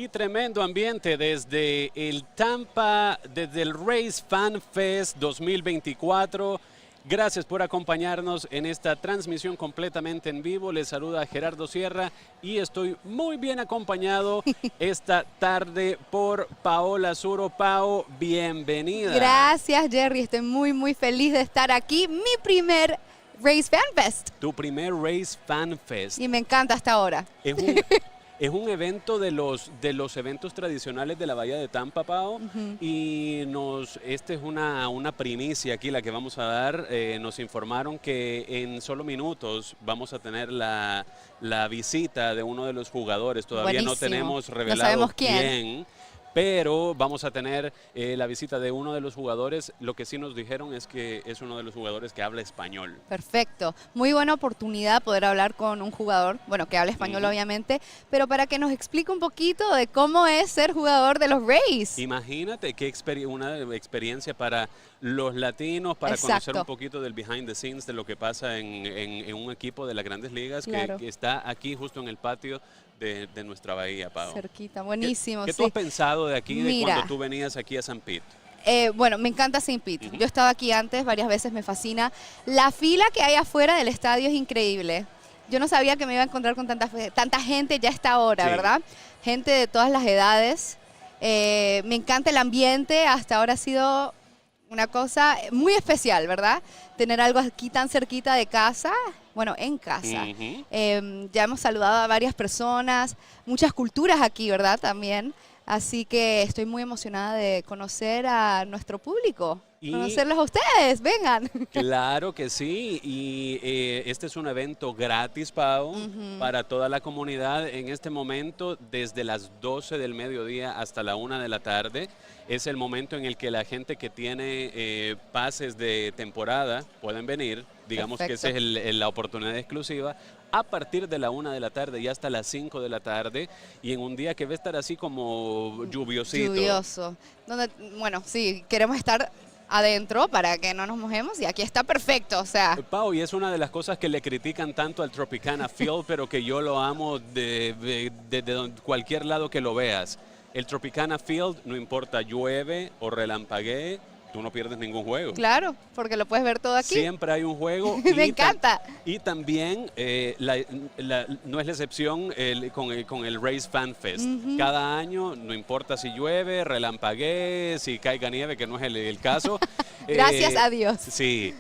Y tremendo ambiente desde desde el Rays Fan Fest 2024. Gracias por acompañarnos en esta transmisión completamente en vivo. Les saluda Gerardo Sierra y estoy muy bien acompañado esta tarde por Paola Suro. Pao, bienvenida. Gracias, Jerry. Estoy muy feliz de estar aquí. Mi primer Rays Fan Fest. Tu primer Rays Fan Fest. Y me encanta hasta ahora. Es un evento de los eventos tradicionales de la Bahía de Tampa, Pao, y esta es una primicia aquí la que vamos a dar. Nos informaron que en solo minutos vamos a tener la visita de uno de los jugadores. Todavía Buenísimo. no tenemos revelado no sabemos quién. Pero vamos a tener la visita de uno de los jugadores. Lo que sí nos dijeron es que es uno de los jugadores que habla español. Perfecto. Muy buena oportunidad poder hablar con un jugador, bueno, que habla español obviamente, pero para que nos explique un poquito de cómo es ser jugador de los Rays. Imagínate qué una experiencia para los latinos, para conocer un poquito del behind the scenes de lo que pasa en un equipo de las Grandes Ligas que está aquí justo en el patio de nuestra bahía, Pau. Cerquita, buenísimo. ¿Qué tú has pensado de aquí, de Mira, cuando tú venías aquí a St. Pete? Bueno, me encanta St. Pete. Yo he estado aquí antes, varias veces, me fascina. La fila que hay afuera del estadio es increíble. Yo no sabía que me iba a encontrar con tanta gente ya a esta hora, ¿verdad? Gente de todas las edades. Me encanta el ambiente, hasta ahora ha sido una cosa muy especial, ¿verdad? Tener algo aquí tan cerquita de casa, bueno, en casa. Ya hemos saludado a varias personas, muchas culturas aquí, ¿verdad? También. Así que estoy muy emocionada de conocer a nuestro público, conocerlos a ustedes, vengan. Claro que sí, y este es un evento gratis, Pau, para toda la comunidad en este momento, desde las 12 del mediodía hasta la 1 de la tarde. Es el momento en el que la gente que tiene pases de temporada pueden venir, digamos que esa es la oportunidad exclusiva, a partir de la 1 de la tarde y hasta las 5 de la tarde, y en un día que va a estar así como lluviosito. Lluvioso. Donde, bueno, sí, queremos estar adentro para que no nos mojemos y aquí está perfecto, o sea. Pau, y es una de las cosas que le critican tanto al Tropicana Field, pero que yo lo amo de cualquier lado que lo veas. El Tropicana Field, no importa llueve o relampaguee, tú no pierdes ningún juego. Claro, porque lo puedes ver todo aquí. Siempre hay un juego. Me encanta. Y también no es la excepción con el Rays Fan Fest. Cada año, no importa si llueve, relampaguee, si caiga nieve, que no es el caso. Gracias a Dios. Sí.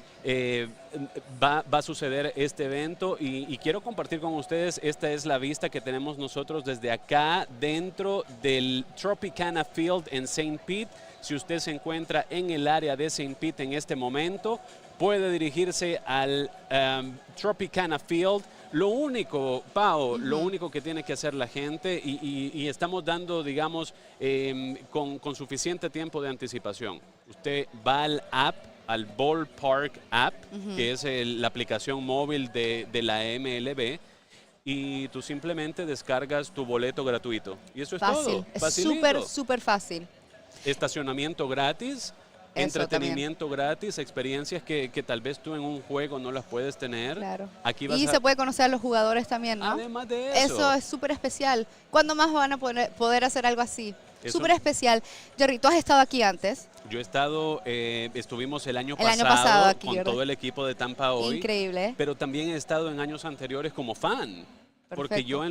Va a suceder este evento y quiero compartir con ustedes, esta es la vista que tenemos nosotros desde acá dentro del Tropicana Field en St. Pete. Si usted se encuentra en el área de St. Pete en este momento, puede dirigirse al Tropicana Field. Lo único, Pau, lo único que tiene que hacer la gente, y estamos dando, digamos, con suficiente tiempo de anticipación. Usted va al Ballpark App, que es la aplicación móvil de la MLB, y tú simplemente descargas tu boleto gratuito. Y eso es todo. Es súper fácil. Estacionamiento gratis, entretenimiento gratis, experiencias que tal vez tú en un juego no las puedes tener. Claro. Aquí se puede conocer a los jugadores también, ¿no? Además de eso. Eso es súper especial. ¿Cuándo más van a poder hacer algo así? Súper especial. Jerry, ¿tú has estado aquí antes? Yo he estado, estuvimos el año pasado aquí, con ¿verdad? todo el equipo de Tampa Hoy. Increíble. Pero también he estado en años anteriores como fan. Porque yo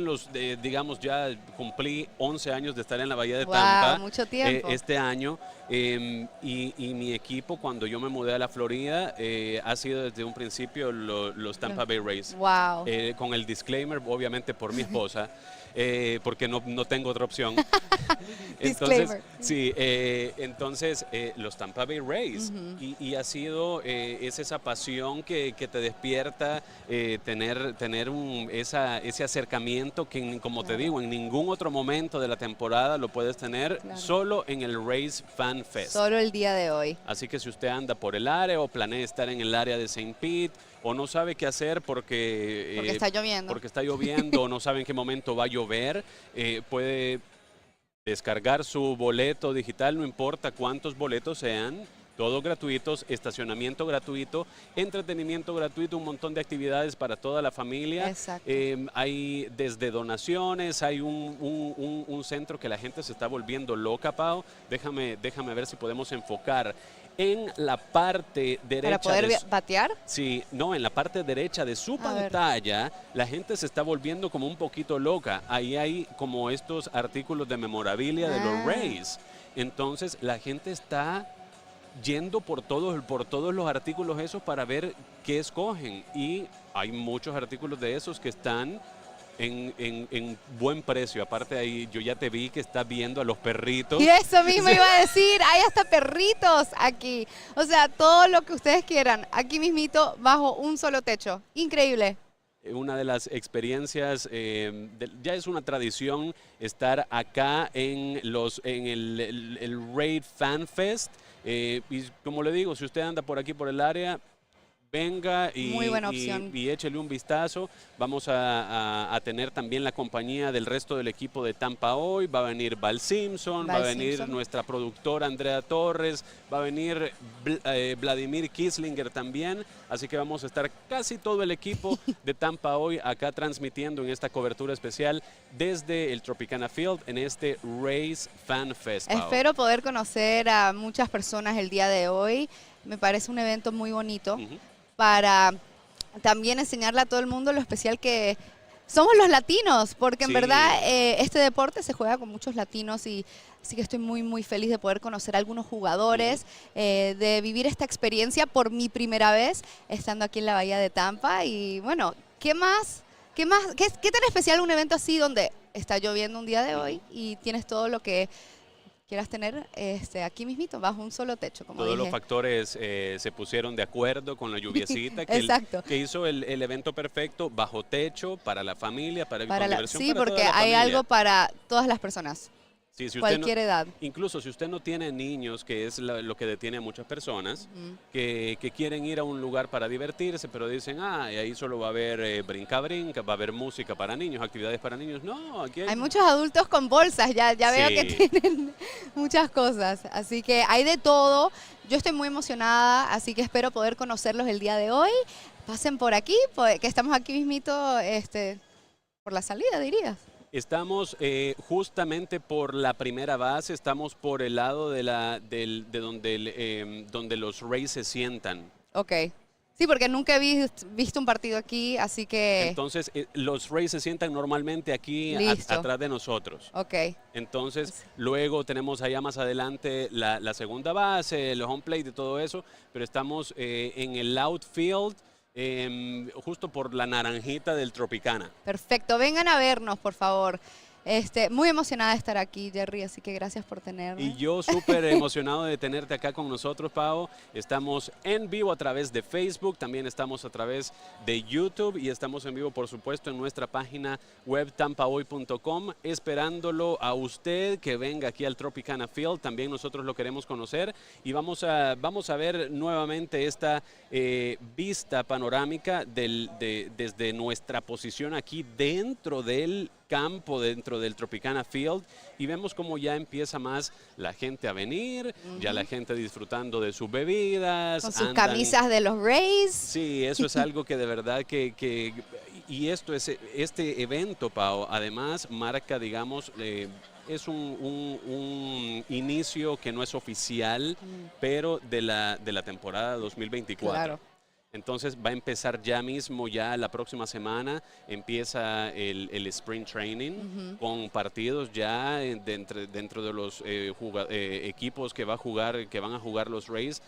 digamos, ya cumplí 11 años de estar en la Bahía de Tampa. Mucho tiempo. Este año. Y mi equipo, cuando yo me mudé a la Florida, ha sido desde un principio los Tampa Bay Rays. Wow. Con el disclaimer, obviamente, por mi esposa. Porque no tengo otra opción. Entonces, los Tampa Bay Rays. Y ha sido, es esa pasión que te despierta, tener ese acercamiento que, como te digo, en ningún otro momento de la temporada lo puedes tener, solo en el Rays Fan Fest. Solo el día de hoy. Así que si usted anda por el área o planea estar en el área de St. Pete, o no sabe qué hacer porque está lloviendo o no sabe en qué momento va a llover, puede descargar su boleto digital, no importa cuántos boletos sean. todos gratuitos, estacionamiento gratuito, entretenimiento gratuito, un montón de actividades para toda la familia. Exacto. Hay desde donaciones, hay un centro que la gente se está volviendo loca, Pau. Déjame ver si podemos enfocar en la parte derecha. ¿Para poder batear? Sí, no, en la parte derecha de su pantalla, la gente se está volviendo como un poquito loca. Ahí hay como estos artículos de memorabilia de los Rays. Entonces, la gente está yendo por todos los artículos esos para ver qué escogen. Y hay muchos artículos de esos que están en buen precio. Aparte ahí, yo ya te vi que estás viendo a los perritos. Y eso mismo iba a decir, hay hasta perritos aquí. O sea, todo lo que ustedes quieran, aquí mismito, bajo un solo techo. Increíble. Una de las experiencias, ya es una tradición estar acá en el Raid Fan Fest. Y como le digo, si usted anda por aquí por el área, venga y échele un vistazo. Vamos a tener también la compañía del resto del equipo de Tampa Hoy. Va a venir Val Simpson, va a venir nuestra productora Andrea Torres, va a venir Vladimir Kislinger también. Así que vamos a estar casi todo el equipo de Tampa Hoy acá transmitiendo en esta cobertura especial desde el Tropicana Field en este Rays Fan Fest. Espero poder conocer a muchas personas el día de hoy. Me parece un evento muy bonito. Para también enseñarle a todo el mundo lo especial que somos los latinos, porque en verdad este deporte se juega con muchos latinos y así que estoy muy, muy feliz de poder conocer a algunos jugadores, de vivir esta experiencia por mi primera vez estando aquí en la Bahía de Tampa. Y bueno, ¿qué tan especial un evento así donde está lloviendo un día de hoy y tienes todo lo que quieras tener aquí mismito, bajo un solo techo, como Todos dije. los factores se pusieron de acuerdo con la lluviecita que hizo el evento perfecto, bajo techo, para la familia, para diversión. Sí, para porque toda la hay familia. algo para todas las personas. Sí, si cualquier edad. Incluso si usted no tiene niños, que es lo que detiene a muchas personas, que quieren ir a un lugar para divertirse, pero dicen, y ahí solo va a haber brinca-brinca, va a haber música para niños, actividades para niños. No, aquí hay muchos adultos con bolsas, ya veo que tienen muchas cosas. Así que hay de todo. Yo estoy muy emocionada, así que espero poder conocerlos el día de hoy. Pasen por aquí, que estamos aquí mismito por la salida, dirías. Estamos justamente por la primera base, estamos por el lado de donde los Rays se sientan. Ok. Sí, porque nunca he visto un partido aquí, así que... Entonces, los Rays se sientan normalmente aquí atrás de nosotros. Ok. Entonces, luego tenemos allá más adelante la segunda base, el home plate y todo eso, pero estamos en el outfield, justo por la naranjita del Tropicana. Perfecto, vengan a vernos, por favor. Muy emocionada de estar aquí, Jerry, así que gracias por tenerme. Y yo súper emocionado de tenerte acá con nosotros, Pau. Estamos en vivo a través de Facebook, también estamos a través de YouTube y estamos en vivo, por supuesto, en nuestra página web tampahoy.com, esperándolo a usted que venga aquí al Tropicana Field. También nosotros lo queremos conocer y vamos a ver nuevamente esta vista panorámica desde nuestra posición aquí dentro del campo, dentro del Tropicana Field, y vemos cómo ya empieza más la gente a venir, ya la gente disfrutando de sus bebidas. Con sus camisas de los Rays. Sí, eso es algo que de verdad y este evento, Pau, además marca, digamos, es un inicio que no es oficial, pero de la temporada 2024. Claro. Entonces va a empezar ya mismo, ya la próxima semana empieza el Spring Training con partidos ya dentro de los equipos que van a jugar los Rays,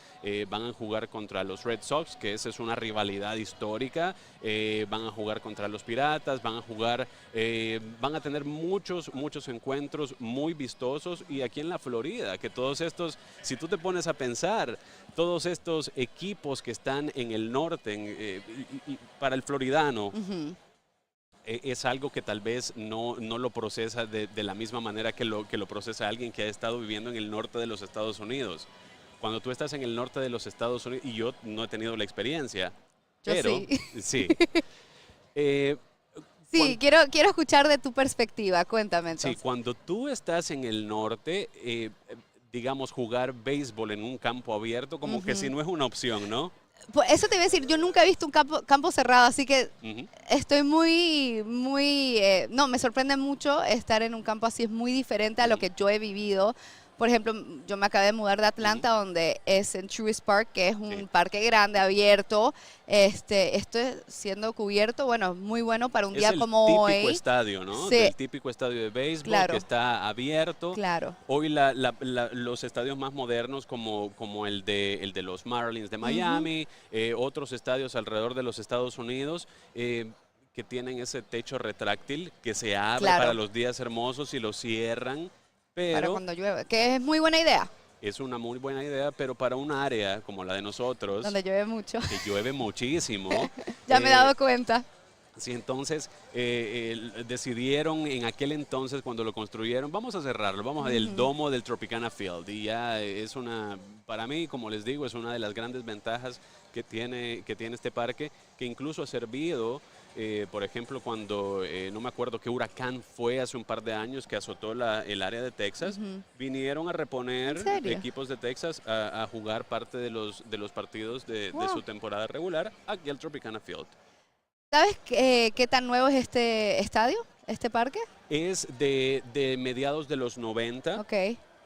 van a jugar contra los Red Sox, que esa es una rivalidad histórica, van a jugar contra los Piratas, van a tener muchos encuentros muy vistosos, y aquí en la Florida, que todos estos, si tú te pones a pensar, todos estos equipos que están en el norte, para el floridano, es algo que tal vez no lo procesa de la misma manera que lo procesa alguien que ha estado viviendo en el norte de los Estados Unidos. Cuando tú estás en el norte de los Estados Unidos, y yo no he tenido la experiencia, pero sí. Sí, quiero escuchar de tu perspectiva, cuéntame entonces. Sí, cuando tú estás en el norte, digamos, jugar béisbol en un campo abierto, como que si no es una opción, ¿no? Pues eso te iba a decir, yo nunca he visto un campo cerrado, así que estoy no, me sorprende mucho estar en un campo así, es muy diferente a lo que yo he vivido. Por ejemplo, yo me acabé de mudar de Atlanta, donde es en Truist Park, que es un parque grande, abierto. Esto siendo cubierto, bueno, muy bueno para un día como hoy. Es el típico estadio, ¿no? Sí. El típico estadio de béisbol que está abierto. Claro. Hoy los estadios más modernos como el de los Marlins de Miami, otros estadios alrededor de los Estados Unidos, que tienen ese techo retráctil que se abre para los días hermosos y lo cierran. Pero para cuando llueve, que es muy buena idea. Es una muy buena idea, pero para un área como la de nosotros, donde llueve mucho, que llueve muchísimo. Ya me he dado cuenta. Sí, entonces decidieron en aquel entonces cuando lo construyeron, vamos a cerrarlo, vamos a el domo del Tropicana Field, y ya es para mí, como les digo, es una de las grandes ventajas que tiene este parque, que incluso ha servido. Por ejemplo, cuando no me acuerdo qué huracán fue hace un par de años que azotó el área de Texas, vinieron a reponer equipos de Texas a jugar parte de los partidos de su temporada regular aquí al Tropicana Field. ¿Sabes qué tan nuevo es este estadio, este parque? Es de mediados de los 90. Ok.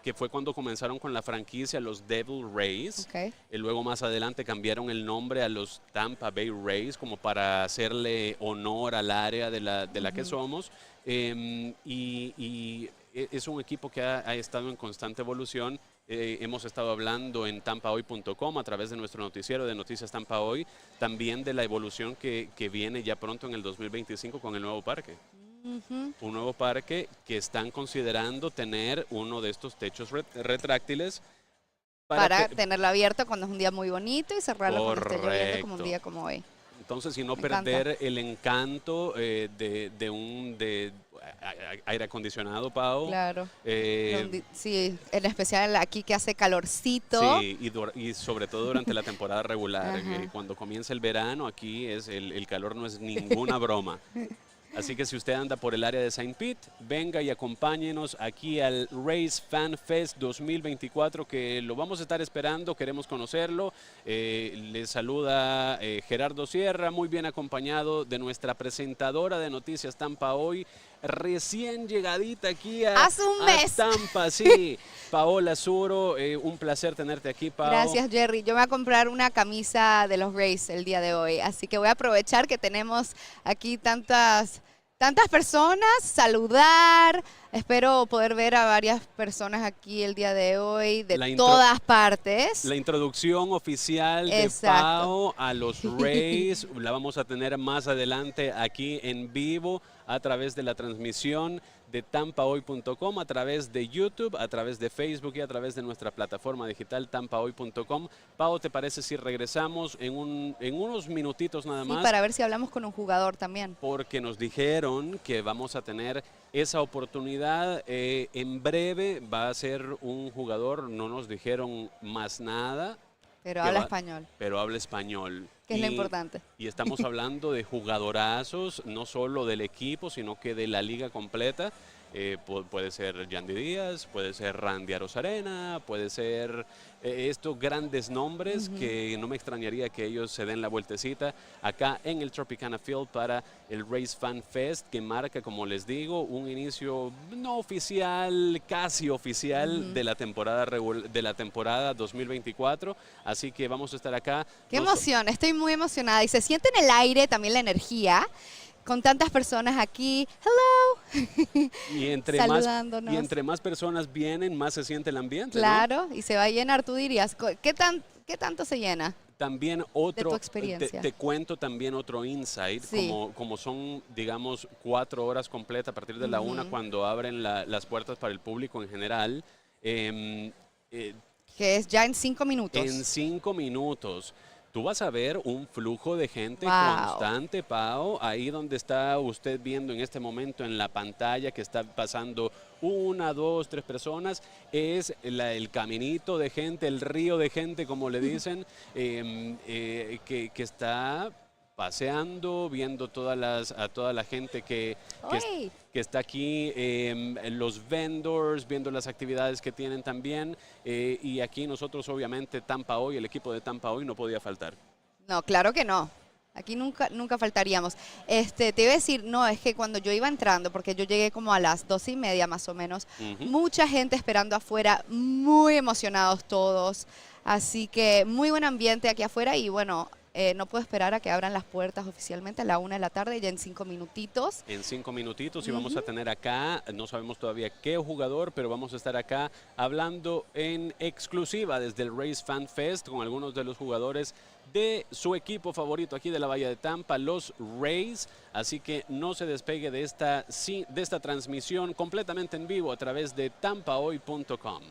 Que fue cuando comenzaron con la franquicia los Devil Rays. Okay. Y luego más adelante cambiaron el nombre a los Tampa Bay Rays como para hacerle honor al área de la que somos. Y es un equipo que ha estado en constante evolución. Hemos estado hablando en tampahoy.com a través de nuestro noticiero de Noticias Tampa Hoy, también de la evolución que viene ya pronto en el 2025 con el nuevo parque. Un nuevo parque que están considerando tener uno de estos techos retráctiles para tenerlo abierto cuando es un día muy bonito y cerrarlo cuando esté lloviendo como un día como hoy. Entonces, y no perder el encanto de aire acondicionado, Pau. Claro. Sí, en especial aquí que hace calorcito. Sí, y sobre todo durante la temporada regular. Cuando comienza el verano, aquí el calor no es ninguna broma. Así que si usted anda por el área de St. Pete, venga y acompáñenos aquí al Rays Fan Fest 2024, que lo vamos a estar esperando, queremos conocerlo. Les saluda Gerardo Sierra, muy bien acompañado de nuestra presentadora de Noticias Tampa Hoy, recién llegadita aquí hace un mes. Tampa, sí. Paola Suro, un placer tenerte aquí, Pao. Gracias, Jerry. Yo me voy a comprar una camisa de los Rays el día de hoy, así que voy a aprovechar que tenemos aquí tantas personas, saludar. Espero poder ver a varias personas aquí el día de hoy, de todas partes. La introducción oficial de Pao a los Rays la vamos a tener más adelante aquí en vivo a través de la transmisión de tampahoy.com, a través de YouTube, a través de Facebook y a través de nuestra plataforma digital tampahoy.com. Pao, ¿te parece si regresamos en unos minutitos nada más? Sí, para ver si hablamos con un jugador también. Porque nos dijeron que vamos a tener esa oportunidad. En breve va a ser un jugador, no nos dijeron más nada. Pero habla español. Pero habla español. Que es lo importante. Y estamos hablando de jugadorazos, no solo del equipo, sino que de la liga completa. Puede ser Yandy Díaz, puede ser Randy Arozarena, puede ser estos grandes nombres que no me extrañaría que ellos se den la vueltecita acá en el Tropicana Field para el Rays Fan Fest, que marca, como les digo, un inicio no oficial, casi oficial de la temporada 2024. Así que vamos a estar acá. ¡Qué emoción! Estoy muy emocionada y se siente en el aire también la energía. Con tantas personas aquí, hello, y entre más personas vienen, más se siente el ambiente. Claro, ¿no? Y se va a llenar, tú dirías. ¿Qué tanto se llena? También de tu experiencia. Te cuento también otro insight, como son, digamos, 4 horas completas a partir de la 1 cuando abren las puertas para el público en general. Que es ya en 5 minutos. En 5 minutos. Tú vas a ver un flujo de gente constante, Pao, ahí donde está usted viendo en este momento en la pantalla que está pasando 1, 2, 3 personas, es el caminito de gente, el río de gente, como le dicen, que está paseando, viendo a toda la gente ¡Uy! que está aquí, los vendors, viendo las actividades que tienen también. Y aquí nosotros, obviamente, Tampa Hoy, el equipo de Tampa Hoy no podía faltar. No, claro que no. Aquí nunca faltaríamos. Te iba a decir, no, es que cuando yo iba entrando, porque yo llegué como a las 12:30 más o menos, Ujú. mucha gente esperando afuera, muy emocionados todos. Así que muy buen ambiente aquí afuera y bueno, no puedo esperar a que abran las puertas oficialmente a la 1 de la tarde, ya en 5 minutitos. En 5 minutitos y vamos a Ujú. tener acá, no sabemos todavía qué jugador, pero vamos a estar acá hablando en exclusiva desde el Rays Fan Fest con algunos de los jugadores de su equipo favorito aquí de la Bahía de Tampa, los Rays. Así que no se despegue de esta transmisión completamente en vivo a través de tampahoy.com.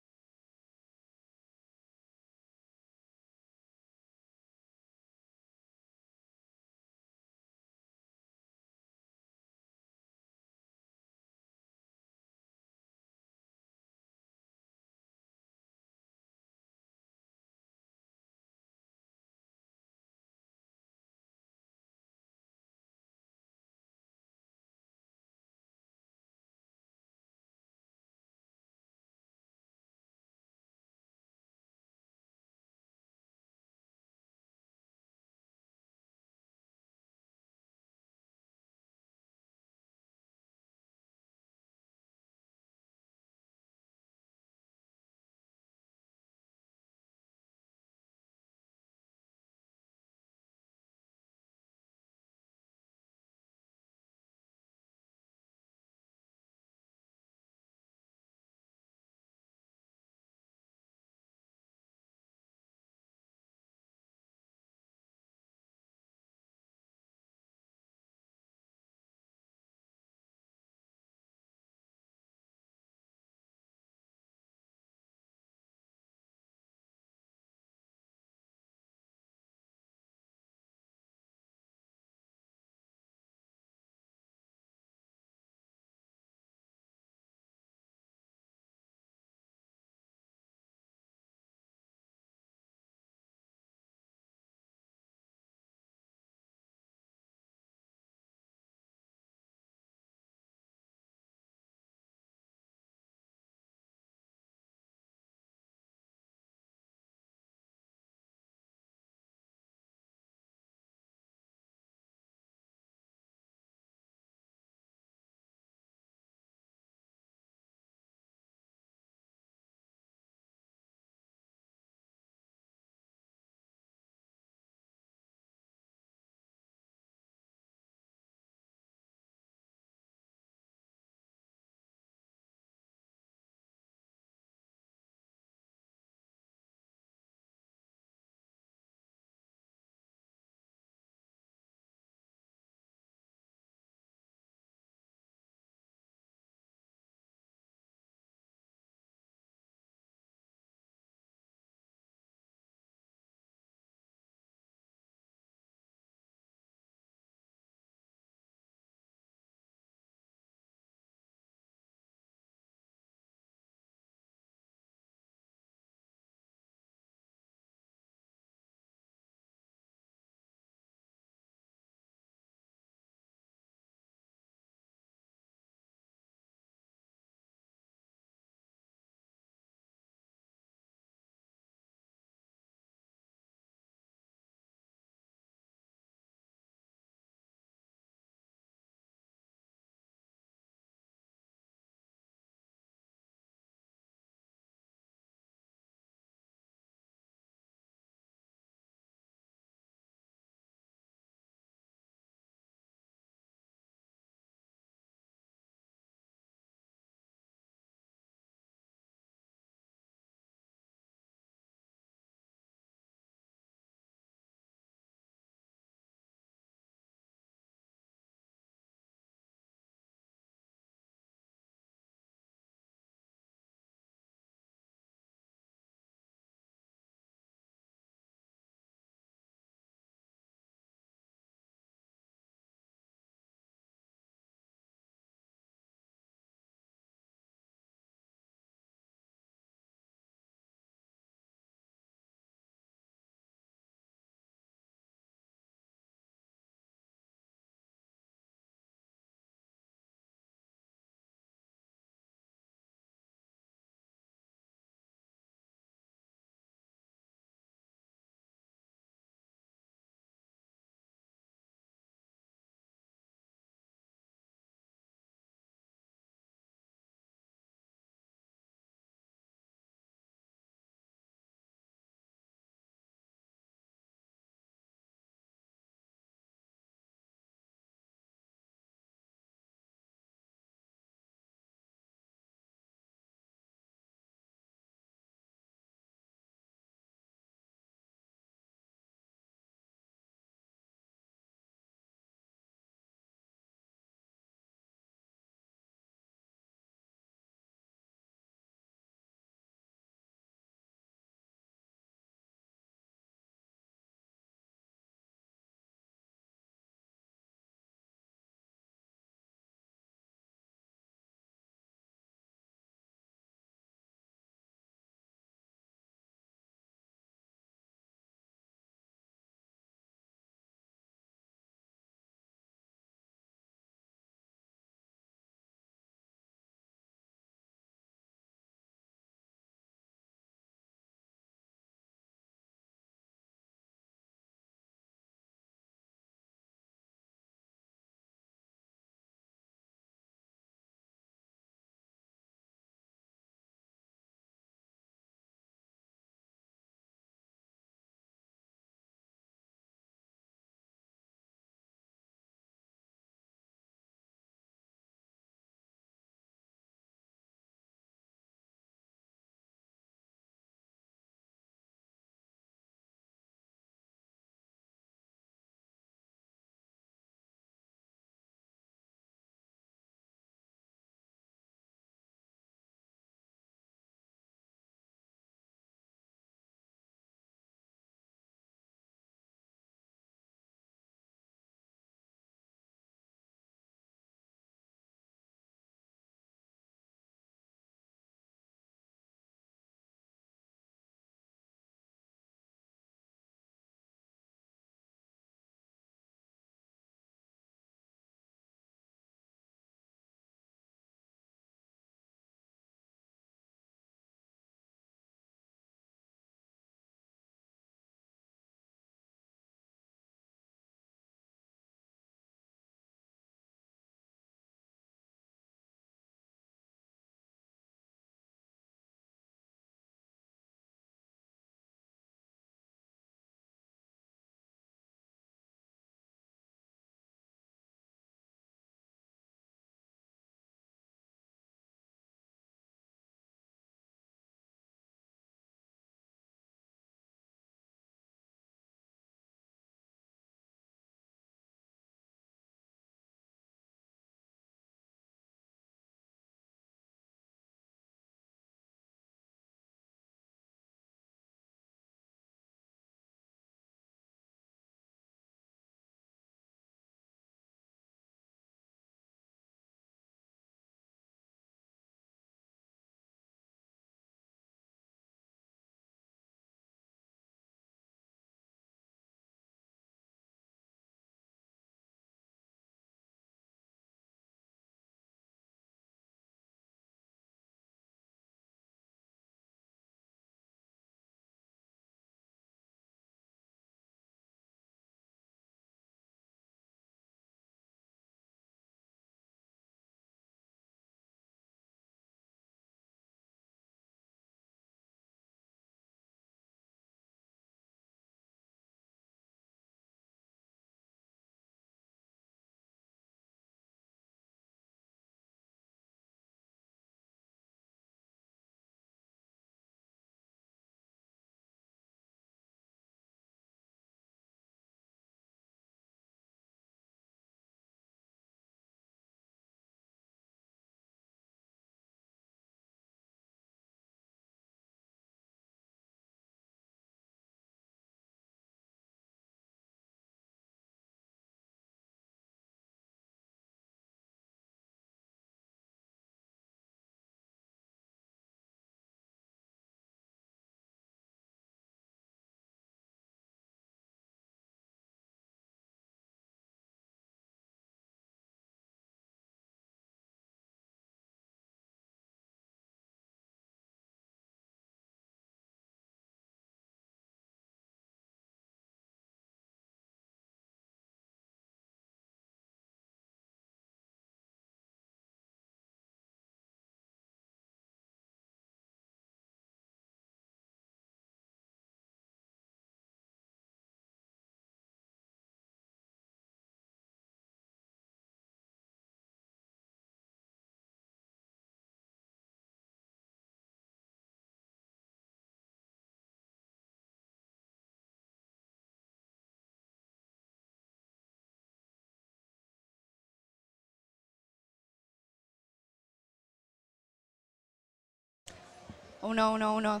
Uno.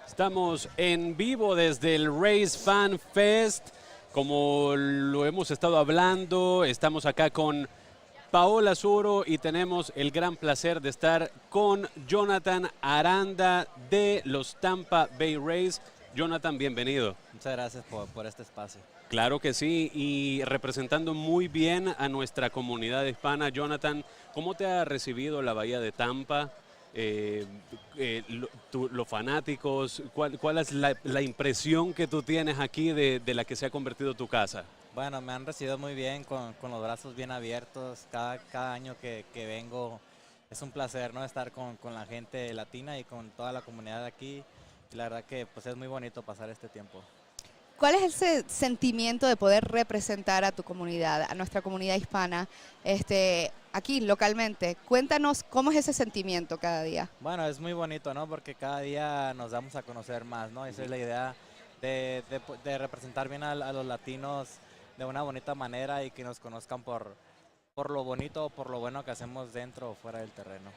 Estamos en vivo desde el Rays Fan Fest. Como lo hemos estado hablando, estamos acá con Paola Suro y tenemos el gran placer de estar con Jonathan Aranda de los Tampa Bay Rays. Jonathan, bienvenido. Muchas gracias por este espacio. Claro que sí, y representando muy bien a nuestra comunidad hispana, Jonathan, ¿cómo te ha recibido la Bahía de Tampa? Los fanáticos, ¿cuál es la impresión que tú tienes aquí de la que se ha convertido tu casa? Bueno, me han recibido muy bien, con los brazos bien abiertos. Cada año que vengo es un placer, ¿no? Estar con la gente latina y con toda la comunidad de aquí. Y la verdad que pues, es muy bonito pasar este tiempo. ¿Cuál es ese sentimiento de poder representar a tu comunidad, a nuestra comunidad hispana, aquí localmente? Cuéntanos cómo es ese sentimiento cada día. Bueno, es muy bonito, ¿no? Porque cada día nos damos a conocer más, ¿no? Esa es la idea de representar bien a los latinos de una bonita manera y que nos conozcan por lo bonito, por lo bueno que hacemos dentro o fuera del terreno.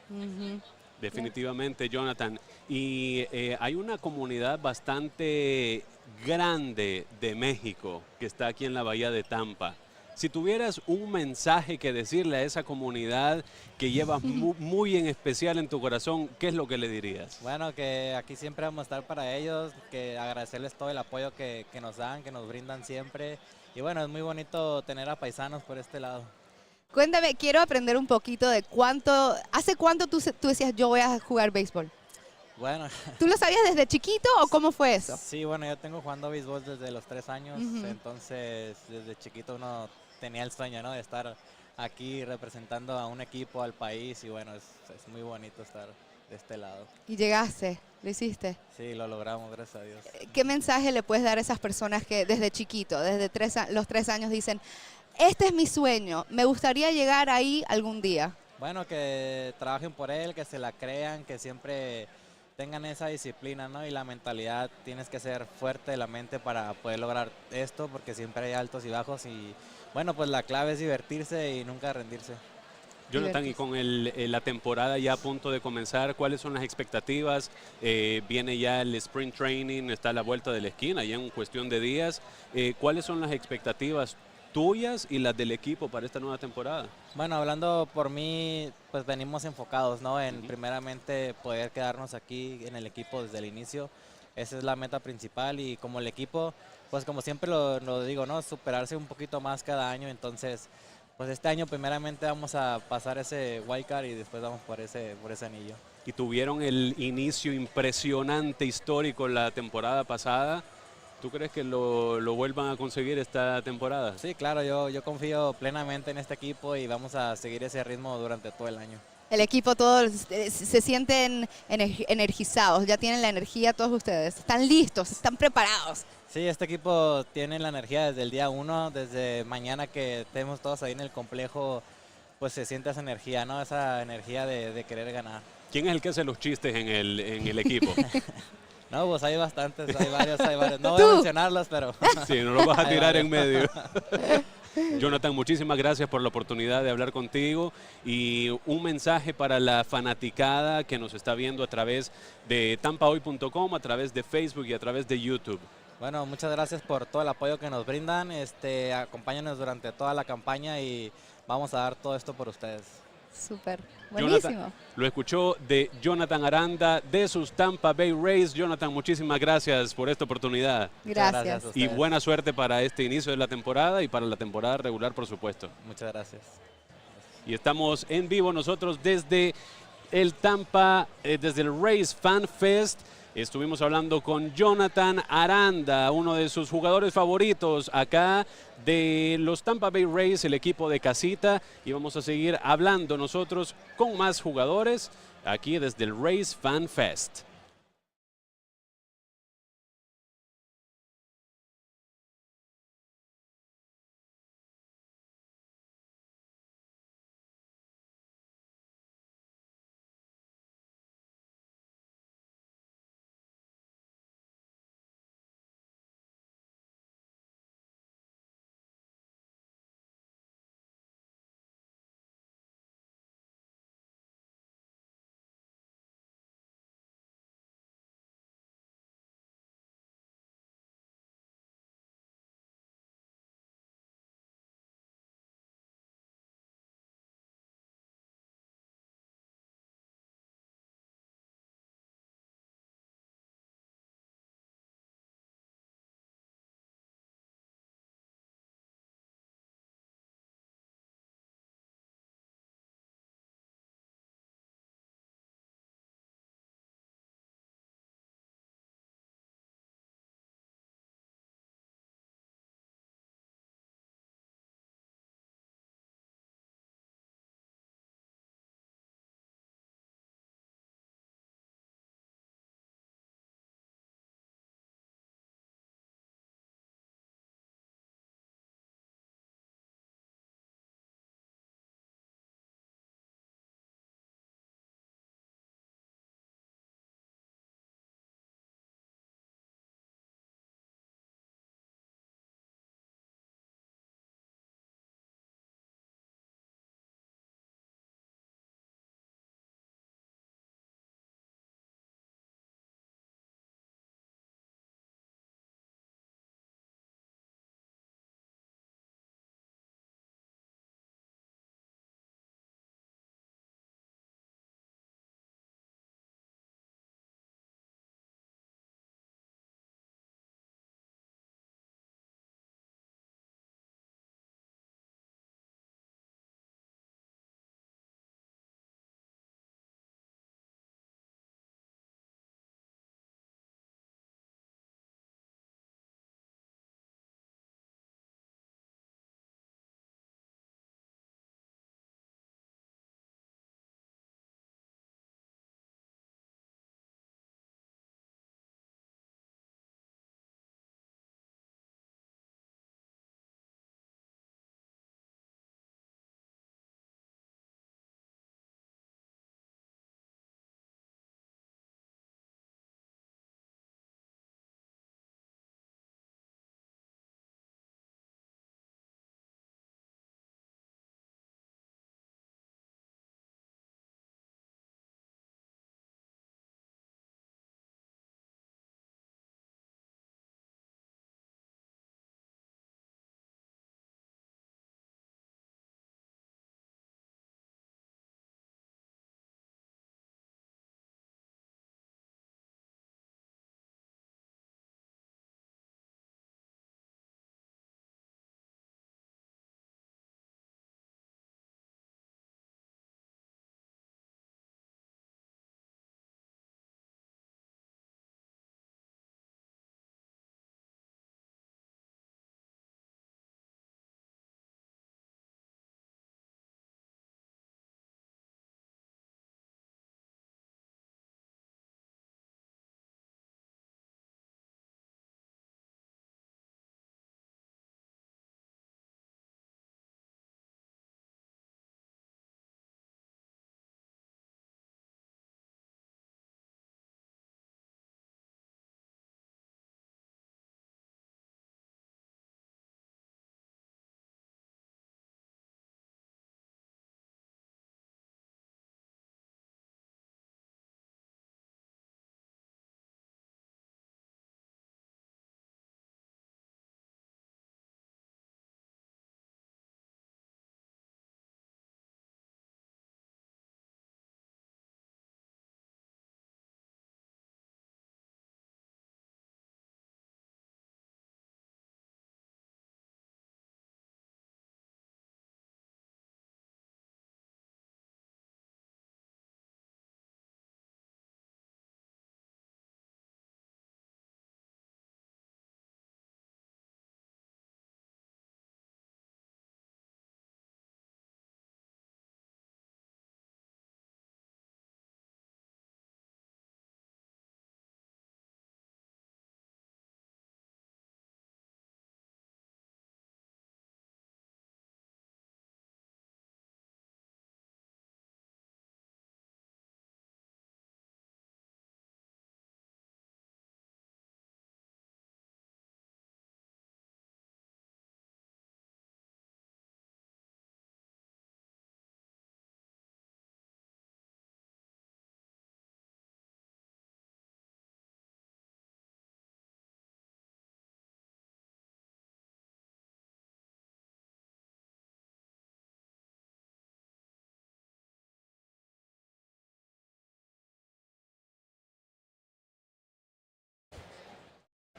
Definitivamente, Jonathan. Y hay una comunidad bastante grande de México que está aquí en la Bahía de Tampa. Si tuvieras un mensaje que decirle a esa comunidad que llevas muy en especial en tu corazón, ¿qué es lo que le dirías? Bueno, que aquí siempre vamos a estar para ellos, que agradecerles todo el apoyo que nos dan, que nos brindan siempre. Y bueno, es muy bonito tener a paisanos por este lado. Cuéntame, quiero aprender un poquito de ¿hace cuánto tú decías yo voy a jugar béisbol? Bueno. ¿Tú lo sabías desde chiquito o cómo fue eso? Sí, bueno, yo tengo jugando béisbol desde los 3 años, entonces desde chiquito uno tenía el sueño, ¿no? De estar aquí representando a un equipo, al país y bueno, es muy bonito estar de este lado. Y llegaste, lo hiciste. Sí, lo logramos, gracias a Dios. ¿Qué mensaje le puedes dar a esas personas que desde chiquito, desde los 3 años dicen, este es mi sueño, me gustaría llegar ahí algún día? Bueno, que trabajen por él, que se la crean, que siempre tengan esa disciplina, ¿no? Y la mentalidad, tienes que ser fuerte de la mente para poder lograr esto, porque siempre hay altos y bajos y bueno, pues la clave es divertirse y nunca rendirse. Jonathan, y con la temporada ya a punto de comenzar, ¿cuáles son las expectativas? Viene ya el Spring Training, está a la vuelta de la esquina, ya en cuestión de días. ¿Cuáles son las expectativas tuyas y las del equipo para esta nueva temporada? Bueno, hablando por mí, pues venimos enfocados, ¿no? En primeramente poder quedarnos aquí en el equipo desde el inicio. Esa es la meta principal y como el equipo, pues como siempre lo digo, ¿no? Superarse un poquito más cada año. Entonces, pues este año primeramente vamos a pasar ese wild card y después vamos por ese anillo. Y tuvieron el inicio impresionante, histórico la temporada pasada. ¿Tú crees que lo vuelvan a conseguir esta temporada? Sí, claro, yo confío plenamente en este equipo y vamos a seguir ese ritmo durante todo el año. El equipo todos se sienten energizados, ya tienen la energía todos ustedes, están listos, están preparados. Sí, este equipo tiene la energía desde el día 1, desde mañana que estemos todos ahí en el complejo, pues se siente esa energía, ¿no? Esa energía de querer ganar. ¿Quién es el que hace los chistes en el equipo? No, pues hay bastantes, hay varios. No voy a mencionarlos, pero... Sí, no lo vas a tirar en medio. Jonathan, muchísimas gracias por la oportunidad de hablar contigo y un mensaje para la fanaticada que nos está viendo a través de tampahoy.com, a través de Facebook y a través de YouTube. Bueno, muchas gracias por todo el apoyo que nos brindan. Acompáñanos durante toda la campaña y vamos a dar todo esto por ustedes. Súper, buenísimo. Jonathan, lo escuchó de Jonathan Aranda de sus Tampa Bay Rays. Jonathan, muchísimas gracias por esta oportunidad. Gracias. Y buena suerte para este inicio de la temporada y para la temporada regular, por supuesto. Muchas gracias. Y estamos en vivo nosotros desde el Tampa, desde el Rays Fan Fest. Estuvimos hablando con Jonathan Aranda, uno de sus jugadores favoritos acá de los Tampa Bay Rays, el equipo de casita. Y vamos a seguir hablando nosotros con más jugadores aquí desde el Rays Fan Fest.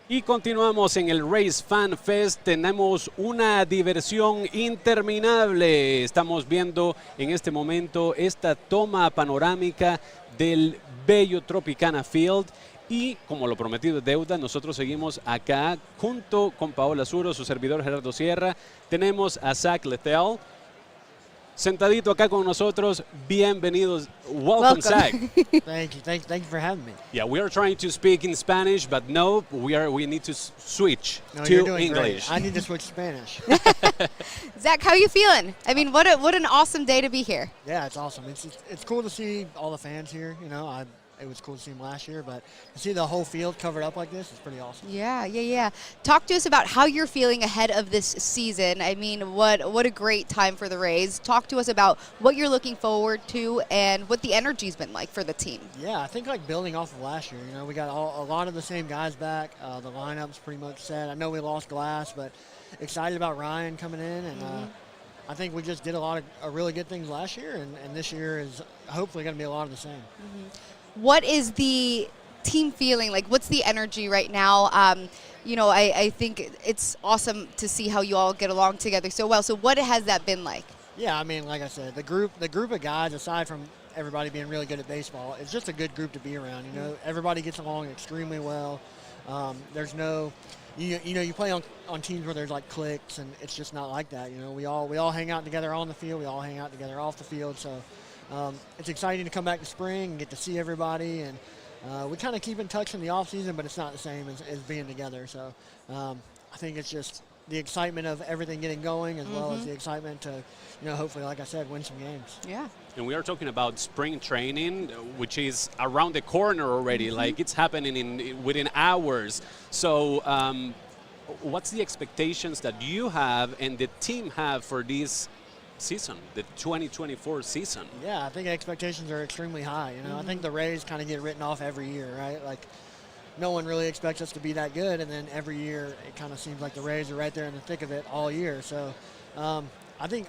Y continuamos en el Rays Fan Fest. Tenemos una diversión interminable. Estamos viendo en este momento esta toma panorámica del bello Tropicana Field. Y como lo prometido es deuda, nosotros seguimos acá junto con Paola Zuro, su servidor Gerardo Sierra. Tenemos a Zach Lethell sentadito acá con nosotros. Bienvenidos. Welcome, Zach. Thank you for having me. Yeah, we are trying to speak in Spanish, but no, we need to switch No, you're to doing English. great. I need to switch Spanish. Zach, how are you feeling? I mean, what an awesome day to be here. Yeah, it's awesome. It's cool to see all the fans here. You know, it was cool to see them last year, but to see the whole field covered up like this is pretty awesome. Yeah. Talk to us about how you're feeling ahead of this season. I mean, what a great time for the Rays. Talk to us about what you're looking forward to and what the energy's been like for the team. Yeah, I think like building off of last year. You know, we got a lot of the same guys back. The lineup's pretty much set. I know we lost Glass, but excited about Ryan coming in, and I think we just did a really good things last year, and this year is hopefully going to be a lot of the same. What is the team feeling like? What's the energy right now? You know, I think it's awesome to see how you all get along together so well. So what has that been like? Yeah, I mean, like I said, the group of guys, aside from everybody being really good at baseball, it's just a good group to be around. You know, everybody gets along extremely well. There's no, you know, you play on teams where there's like cliques, and it's just not like that. You know, we all hang out together on the field. We all hang out together off the field. So it's exciting to come back to spring and get to see everybody. And we kind of keep in touch in the off season, but it's not the same as being together. So I think it's just the excitement of everything getting going, as well as the excitement to, you know, hopefully, like I said, win some games. Yeah. And we are talking about spring training, which is around the corner already. Like it's happening within hours. So what's the expectations that you have and the team have for this season, the 2024 season? Yeah, I think expectations are extremely high. You know, I think the Rays kind of get written off every year, right? Like, no one really expects us to be that good, and then every year it kind of seems like the Rays are right there in the thick of it all year. So I think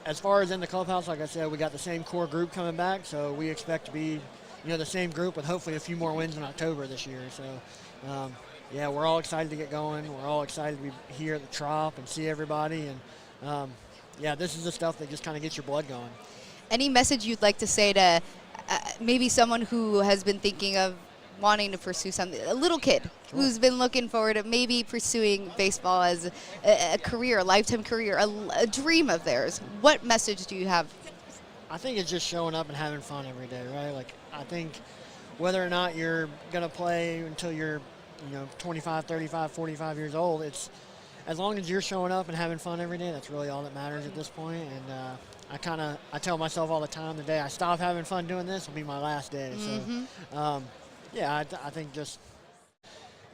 as far as in the clubhouse, like I said, we got the same core group coming back, so we expect to be, you know, the same group with hopefully a few more wins in October this year. So yeah, we're all excited to get going. We're all excited to be here at the Trop and see everybody, and yeah, this is the stuff that just kind of gets your blood going. Any message you'd like to say to maybe someone who has been thinking of wanting to pursue something, a little kid who's been looking forward to maybe pursuing baseball as a career, a lifetime career, a dream of theirs? What message do you have? I think it's just showing up and having fun every day, right? Like, I think whether or not you're going to play until you're, you know, 25, 35, 45 years old, it's as long as you're showing up and having fun every day, that's really all that matters at this point. And I tell myself all the time, the day I stop having fun doing this will be my last day. So, yeah, I think just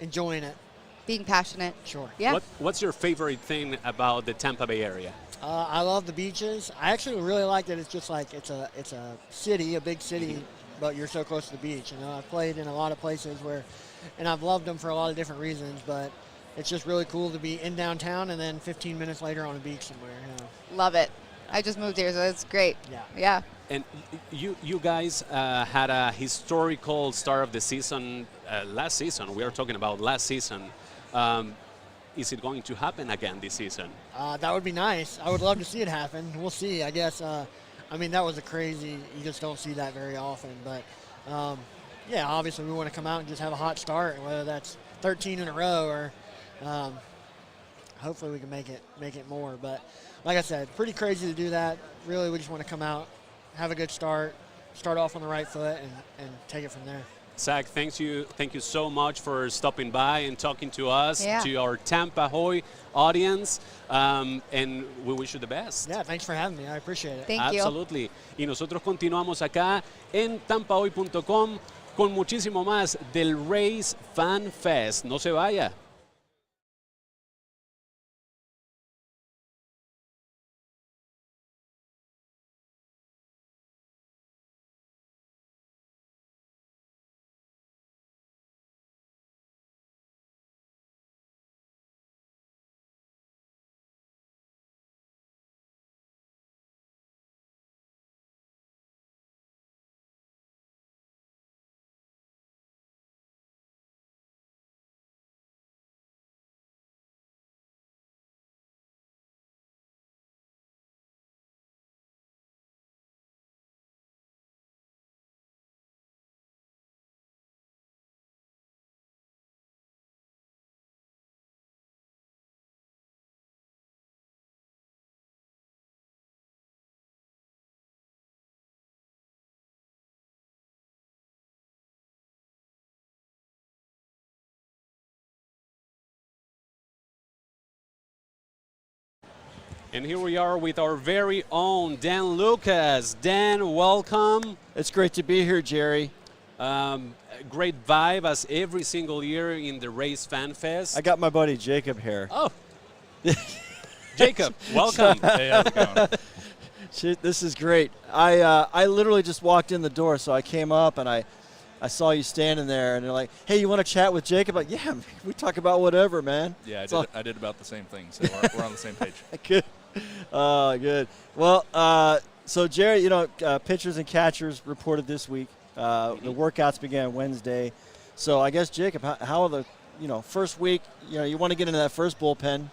enjoying it. Being passionate. Sure. Yeah. What's your favorite thing about the Tampa Bay area? I love the beaches. I actually really like that it's just like it's a city, a big city, but you're so close to the beach. You know, I've played in a lot of places and I've loved them for a lot of different reasons, but it's just really cool to be in downtown and then 15 minutes later on a beach somewhere. You know. Love it. I just moved here, so it's great. Yeah. And you guys had a historical start of the season last season. We are talking about last season. Is it going to happen again this season? That would be nice. I would love to see it happen. We'll see, I guess. I mean, that was a crazy, you just don't see that very often. But, yeah, obviously we want to come out and just have a hot start, whether that's 13 in a row or hopefully we can make it more. But like I said, pretty crazy to do that. Really, we just want to come out, have a good start off on the right foot, and take it from there. Zach, thank you so much for stopping by and talking to us, to our Tampa Hoy audience, and we wish you the best. Yeah, thanks for having me. I appreciate it. Thank you. Absolutely. Y nosotros continuamos acá en tampahoy.com con muchísimo más del Rays Fan Fest. No se vaya. And here we are with our very own Dan Lucas. Dan, welcome. It's great to be here, Jerry. Great vibe as every single year in the Rays Fan Fest. I got my buddy Jacob here. Oh, Jacob, welcome. Hey, how's it going? Shit, this is great. I literally just walked in the door, so I came up and I saw you standing there, and they're like, "Hey, you want to chat with Jacob?" Like, yeah, we talk about whatever, man. Yeah, I did about the same thing, so we're on the same page. Good. Good. Well, so Jerry, pitchers and catchers reported this week. The workouts began Wednesday. So I guess, Jacob, how are the, first week, you want to get into that first bullpen,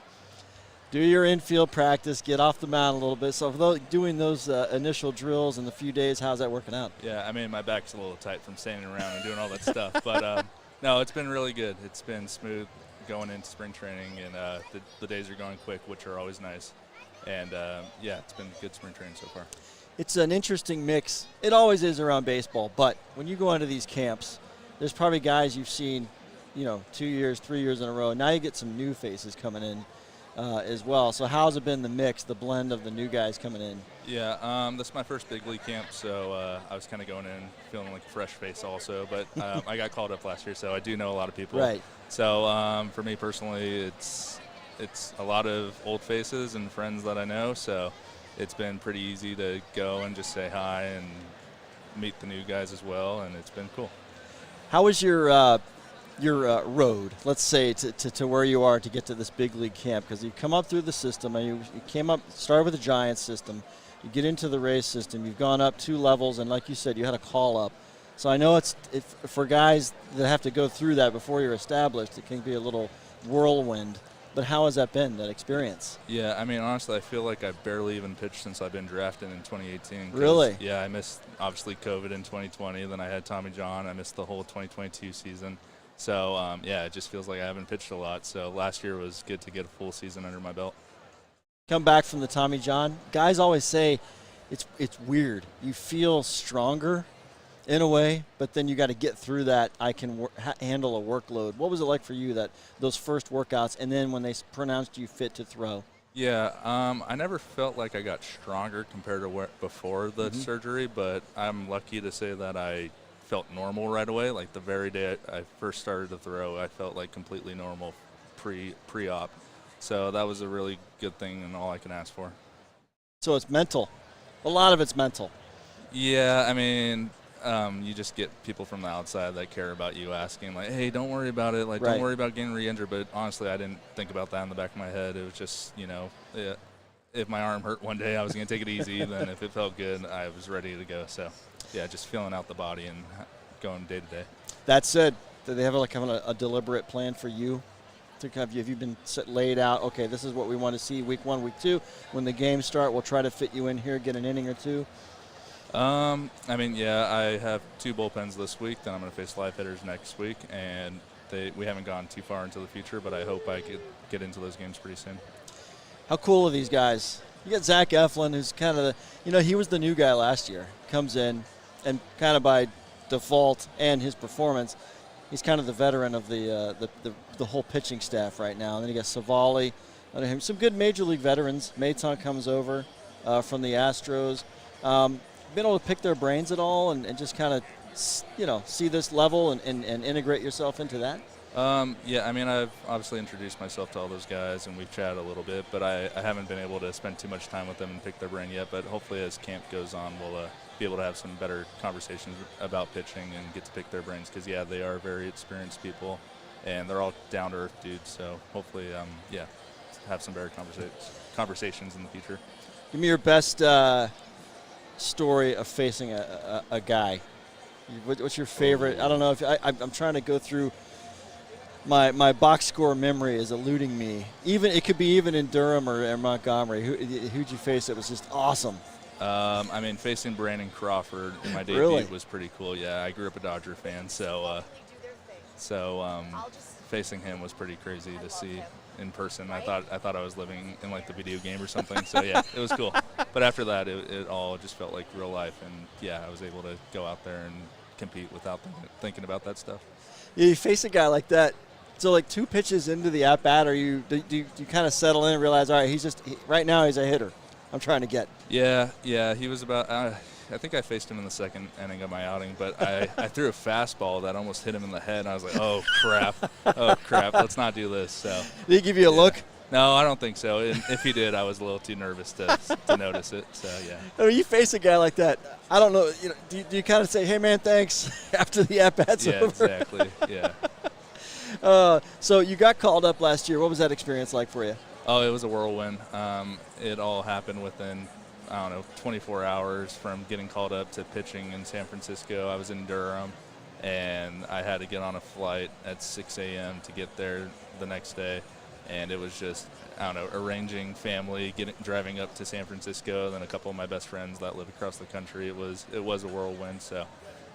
do your infield practice, get off the mound a little bit. So doing those initial drills in the few days, how's that working out? Yeah, I mean, my back's a little tight from standing around and doing all that stuff. But, no, it's been really good. It's been smooth going into spring training, and the days are going quick, which are always nice. And, it's been good spring training so far. It's an interesting mix. It always is around baseball, but when you go into these camps, there's probably guys you've seen, 2 years, 3 years in a row. Now you get some new faces coming in as well. So how's it been, the mix, the blend of the new guys coming in? Yeah, this is my first big league camp, so I was kind of going in feeling like a fresh face also. But I got called up last year, so I do know a lot of people. Right. So for me personally, it's a lot of old faces and friends that I know, so it's been pretty easy to go and just say hi and meet the new guys as well, and it's been cool. How was your road, let's say, to where you are to get to this big league camp? Because you come up through the system, and you came up, started with the Giants system, you get into the Rays system, you've gone up 2 levels, and like you said, you had a call up. So I know it's for guys that have to go through that before you're established, it can be a little whirlwind. But how has that been, that experience? Yeah, I mean, honestly, I feel like I've barely even pitched since I've been drafted in 2018. Really? Yeah, I missed, obviously, COVID in 2020. Then I had Tommy John. I missed the whole 2022 season. So, it just feels like I haven't pitched a lot. So last year was good to get a full season under my belt. Come back from the Tommy John. Guys always say it's weird. You feel stronger in a way, but then you got to get through that. I can handle a workload. What was it like for you, those first workouts, and then when they pronounced you fit to throw? Yeah, I never felt like I got stronger compared to before the surgery, but I'm lucky to say that I felt normal right away. Like the very day I first started to throw, I felt like completely normal pre-op. So that was a really good thing and all I can ask for. So it's mental. A lot of it's mental. Yeah, I mean, you just get people from the outside that care about you asking, like, hey, don't worry about it. Like, right. Don't worry about getting re-injured. But honestly, I didn't think about that in the back of my head. It was just, if my arm hurt one day, I was going to take it easy. Then if it felt good, I was ready to go. So, yeah, just feeling out the body and going day to day. That said, do they have a deliberate plan for you? Have you been laid out, okay, this is what we want to see week 1, week 2. When the games start, we'll try to fit you in here, get an inning or 2. I mean, yeah, I have 2 bullpens this week. Then I'm going to face live hitters next week, and we haven't gone too far into the future, but I hope I could get into those games pretty soon. How cool are these guys? You got Zach Eflin, who's kind of he was the new guy last year. Comes in, and kind of by default and his performance, he's kind of the veteran of the whole pitching staff right now. And then you got Savali, some good major league veterans. Maton comes over from the Astros. Been able to pick their brains at all and just kind of, see this level and integrate yourself into that? Yeah, I mean, I've obviously introduced myself to all those guys, and we've chatted a little bit, but I haven't been able to spend too much time with them and pick their brain yet. But hopefully as camp goes on, we'll be able to have some better conversations about pitching and get to pick their brains because, yeah, they are very experienced people, and they're all down-to-earth dudes. So hopefully, have some better conversations in the future. Give me your best story of facing a guy. What's your favorite? I don't know if I'm trying to go through my box score memory is eluding me. It could be even in Durham or Montgomery. Who'd you face that was just awesome? I mean, facing Brandon Crawford in my debut was pretty cool. Yeah, I grew up a Dodger fan, so facing him was pretty crazy to see in person. I thought I was living in like the video game or something. So yeah, it was cool. But after that, it all just felt like real life, and yeah, I was able to go out there and compete without thinking about that stuff. Yeah, you face a guy like that. So like 2 pitches into the at bat, do you kind of settle in and realize, all right, right now he's a hitter I'm trying to get? Yeah, he was about. I think I faced him in the second inning of my outing, but I threw a fastball that almost hit him in the head, and I was like, oh crap, let's not do this. So did he give you a look? No, I don't think so. And if he did, I was a little too nervous to notice it. So yeah. When you face a guy like that, I don't know. Do you kind of say, "Hey man, thanks" after the at bat's over? Yeah, exactly. Yeah. So you got called up last year. What was that experience like for you? Oh, it was a whirlwind. It all happened within, 24 hours from getting called up to pitching in San Francisco. I was in Durham, and I had to get on a flight at 6 a.m. to get there the next day. And it was just, arranging family, driving up to San Francisco, then a couple of my best friends that live across the country. It was a whirlwind. So,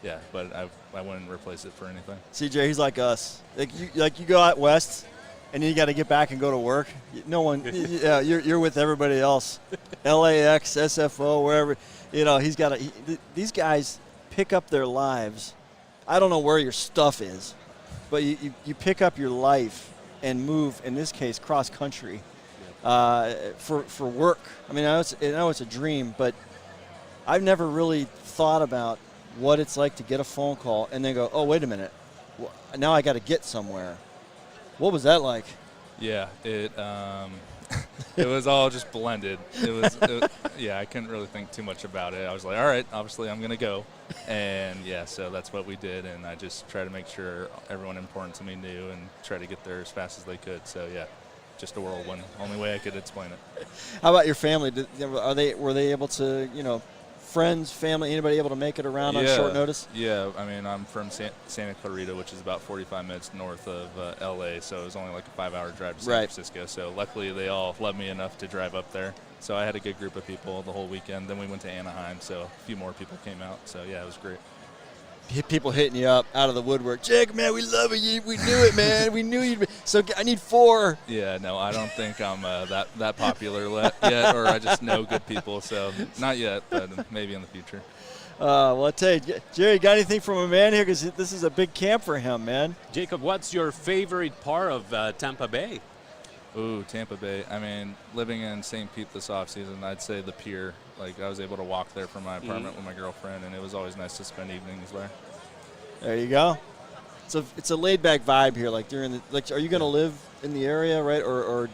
yeah, but I wouldn't replace it for anything. CJ, he's like us. Like you go out west, and you got to get back and go to work. No one, you're with everybody else. LAX, SFO, wherever. He's got these guys pick up their lives. I don't know where your stuff is, but you pick up your life and move, in this case, cross country for work. I mean, I know it's a dream, but I've never really thought about what it's like to get a phone call and then go, oh, wait a minute, now I got to get somewhere. What was that like? Yeah, it was all just blended. I couldn't really think too much about it. I was like, all right, obviously I'm going to go. And, so that's what we did. And I just tried to make sure everyone important to me knew and try to get there as fast as they could. So, just a whirlwind. Only way I could explain it. How about your family? Were they able to, friends, family, anybody able to make it around on short notice? Yeah, I mean, I'm from Santa Clarita, which is about 45 minutes north of L.A., so it was only like a 5-hour drive to San Francisco. So luckily they all loved me enough to drive up there. So I had a good group of people the whole weekend. Then we went to Anaheim, so a few more people came out. So, it was great. People hitting you up out of the woodwork. Jake, man, we love you. We knew it, man. We knew you'd be. So I need 4. Yeah, no, I don't think I'm that popular yet, or I just know good people. So not yet, but maybe in the future. Well, I tell you, Jerry, got anything from a man here? Because this is a big camp for him, man. Jacob, what's your favorite part of Tampa Bay? Ooh, Tampa Bay. I mean, living in St. Pete this offseason, I'd say the pier. Like, I was able to walk there from my apartment with my girlfriend, and it was always nice to spend evenings there. There you go. It's a laid-back vibe here. Like, are you going to live in the area, right? Or